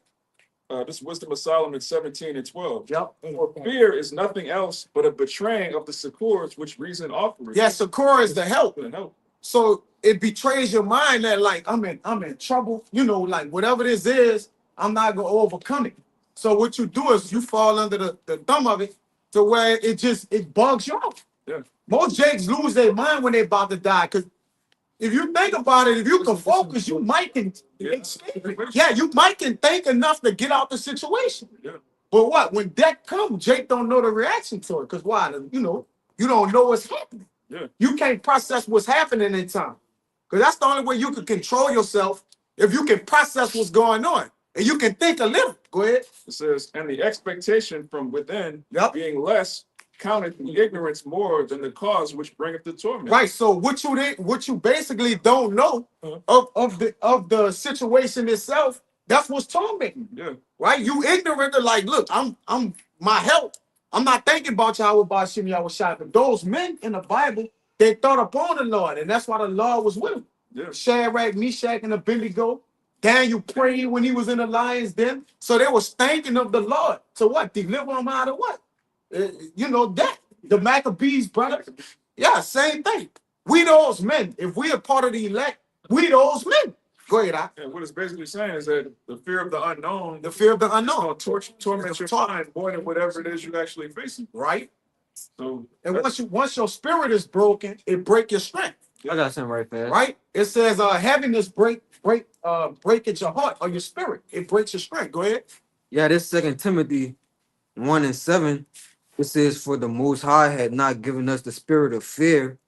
S4: This Wisdom of Solomon 17 and 12.
S2: Yep.
S4: For fear is nothing else but a betraying of the succors which reason offers.
S2: Yeah, succor is the help.
S4: The help.
S2: So it betrays your mind that, like, I'm in trouble, you know, like whatever this is, I'm not gonna overcome it. So what you do is you fall under the thumb of it to where it bugs you out.
S4: Yeah.
S2: Most Jakes lose their mind when they're about to die. Because if you think about it, if you can focus, you might can escape it. Yeah, you might can think enough to get out the situation.
S4: Yeah.
S2: But what? When that comes, Jake don't know the reaction to it. Because why? You don't know what's happening.
S4: Yeah.
S2: You can't process what's happening in time. Because that's the only way you can control yourself, if you can process what's going on. And you can think a little. Go ahead.
S4: It says, and the expectation from within
S2: Yep.
S4: being less counted the ignorance more than the cause which bringeth the torment.
S2: Right. So what you basically don't know of the situation itself, that's what's tormenting.
S4: Yeah.
S2: Right? You ignorant of like, look, I'm my health. I'm not thinking about YAHAWAH, bahasham, YAHAWASHI. But those men in the Bible, they thought upon the Lord, and that's why the Lord was with them.
S4: Yeah.
S2: Shadrach, Meshach, and Abednego. Daniel prayed when he was in the lion's den. So they was thinking of the Lord. So what? Deliver them out of what? Death. The Maccabees, brother. Yeah, same thing. We those men. If we are part of the elect, we those men. Go ahead, Doc.
S4: And what it's basically saying is that the fear of the unknown,
S2: The fear of the
S4: is
S2: unknown.
S4: going to torment your mind more than whatever it is you actually facing.
S2: Right?
S4: So,
S2: And once your spirit is broken, it break your strength.
S7: I got something right fast.
S2: Right? It says heaviness breakage your heart or your spirit. It breaks your strength. Go ahead.
S7: Yeah, this 2 Timothy 1:7. It says, "For the Most High had not given us the spirit of fear,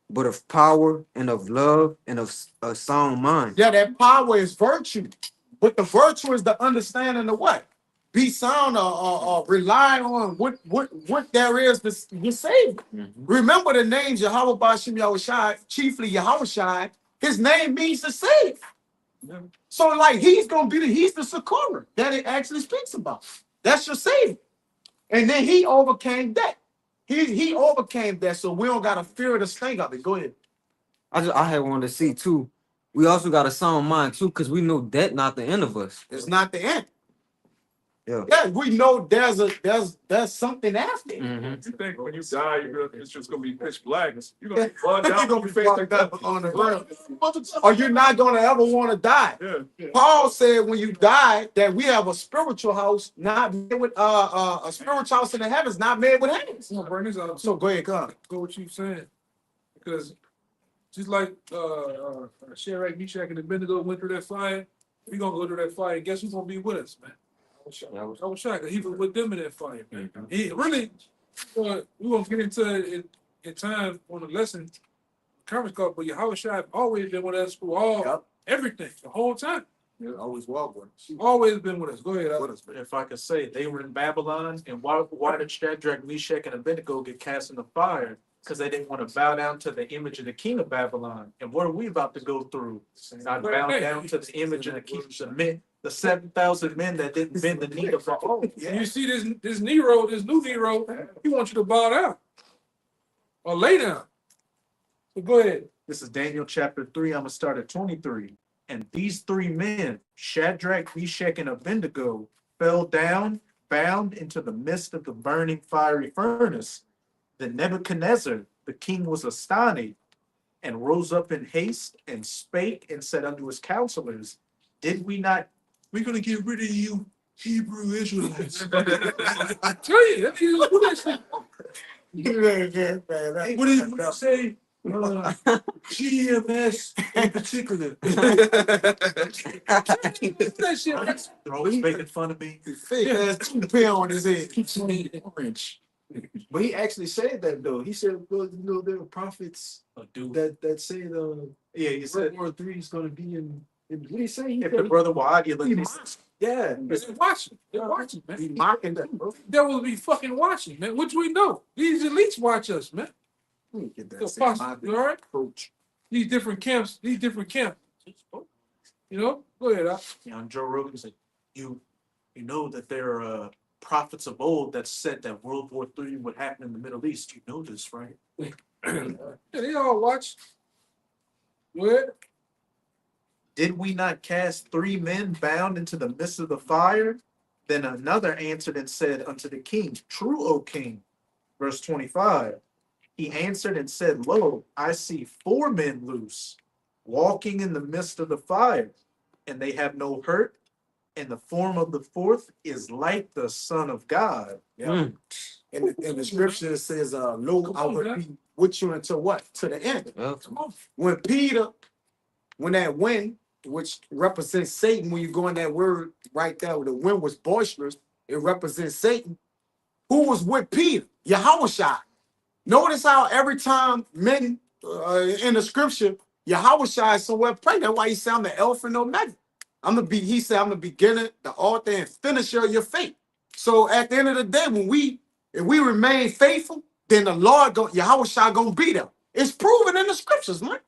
S7: but of power and of love and of a sound mind."
S2: Yeah, that power is virtue. But the virtue is the understanding of what? Be sound or rely on what there is to save. Remember the names YAHAWAH, bahasham, YAHAWASHI, chiefly YAHAWASHI. His name means to save.
S4: yeah.
S2: So like he's the succorer that it actually speaks about. That's your savior. And then he overcame that. He overcame that, so we don't gotta fear the sting of it. Go ahead.
S7: I had wanted to see too. We also got a sound mind too, because we know that not the end of us.
S2: It's not the end.
S7: Yeah.
S2: Yeah, we know there's something after.
S4: You think when you die, it's just going to be pitch black. You're going to be blood
S2: You're
S4: down
S2: gonna
S4: your
S2: be
S4: face
S2: fucked
S4: like that.
S2: up on the ground. Or you're not gonna ever want to die.
S4: Yeah.
S2: Paul said when you die that we have a spiritual house, not made with a spiritual house in the heavens, not made with hands.
S1: I'm gonna bring this out.
S2: So go ahead, come.
S1: Go what you saying, because just like Shadrach, Meshach, and Abednego went through that fire, we gonna go through that fire. And guess who's gonna be with us, man? I was shocked. He was with them in that fire, man. He really. We gonna get into it in time on the lesson conference call, but YAHAWASHI have always been with us through everything the whole time.
S2: Yeah, always walk with us.
S1: Always been with us. Go ahead.
S2: With us.
S3: If I could say, they were in Babylon, and why did Shadrach, Meshach, and Abednego get cast in the fire? Because they didn't want to bow down to the image of the king of Babylon. And what are we about to go through? Not bow down to the image of the king, the 7,000 men that didn't bend the knee of the oath.
S1: And you see this Nero, this new Nero, he wants you to bow down or lay down. So go ahead.
S3: This is Daniel chapter 3. I'm going to start at 23. And these three men, Shadrach, Meshach, and Abednego, fell down, bound into the midst of the burning fiery furnace. Then Nebuchadnezzar, the king, was astonished and rose up in haste and spake and said unto his counselors, Did we not?
S1: We're gonna get rid of you, Hebrew Israelites. I tell you, that is what I say. What did you say? GMS in particular. That shit.
S3: They're always making fun of me.
S2: Fake ass 2 on his head.
S5: Orange. But he actually said that though. He said, well, there are prophets that say
S3: Yeah, he said,
S5: World War III is going to be in what did he say? He
S3: if
S5: said
S3: the brother were
S5: he mocked. Yeah.
S1: They're watching. They're watching,
S2: He
S1: man.
S2: mocking them, bro.
S1: There will be fucking watching, man. Which we know. These elites watch us, man.
S2: Get
S1: The
S2: that
S1: apostle, you all right?
S2: approach.
S1: These different camps. You know? Go ahead, Al.
S3: Joe Rogan said, you know that there are prophets of old that said that World War III would happen in the Middle East. You know this, right?
S1: Yeah, they all watch. Go ahead.
S3: Did we not cast 3 men bound into the midst of the fire? Then another answered and said unto the king, True, O king. Verse 25. He answered and said, Lo, I see 4 men loose, walking in the midst of the fire, and they have no hurt, and the form of the 4th is like the Son of God.
S2: Yeah. in the scripture it says, "Lo, I will be with you until what? To the end."
S7: Yeah.
S1: Come on.
S2: When that wind, which represents Satan, when you go in that word right there, where the wind was boisterous, it represents Satan. Who was with Peter? Yahawashi. Notice how every time men in the scripture, Yahawashi is somewhere present. That's why he sound the Alpha and Omega. He said, I'm the beginner, the author, and finisher of your faith. So at the end of the day, if we remain faithful, then the Lord, Yahawashi gonna be there. It's proven in the scriptures, man.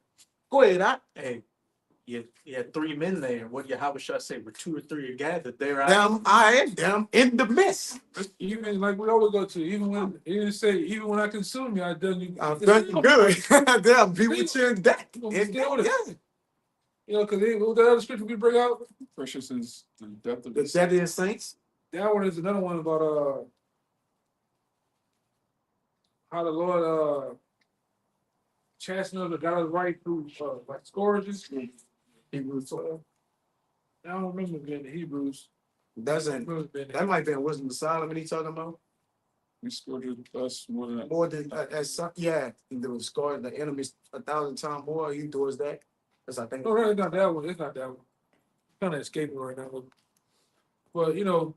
S2: Go ahead,
S3: Hey, you had 3 men there. What Yahweh shall say? Where 2 or 3 are gathered, there
S2: I am them in the midst.
S1: Even like we always go to, even when I consume you, I done you.
S2: I've done you good. They'll be with you in that.
S1: Yeah. You know, because what the other scripture we bring out?
S4: Precious is the depth of
S2: The
S4: the
S2: dead saints.
S1: That one is another one about how the Lord chastened the God right through like scourges. Hebrews 12. I don't remember being the Hebrews.
S2: Doesn't that might be in Wisdom of Solomon he talking about?
S4: we scourged us more than
S2: More than yeah, there was scored the enemies 1,000 times more. He does that. Because I think
S1: No, really not that one. It's not that one. Kind of escaping right now. But you know,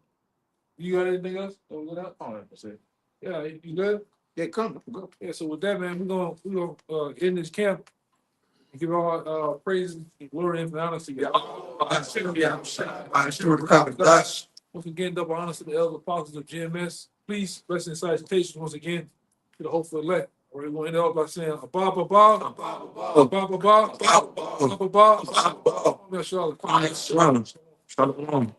S1: you got anything else? Oh, what up?
S3: Oh, that's it.
S1: Yeah, you good?
S2: yeah, come go.
S1: Yeah. So with that, man, we're gonna end this camp and give all praise and glory and honor to you. Once again, double honors to the elder apostles of GMS. Please, blessing and salutations once again to the hopeful elect. We're going to end up by saying, Abba, Abba, Abba, Abba, Abba, Abba, Abba, Abba,
S7: Shalom. Shalom.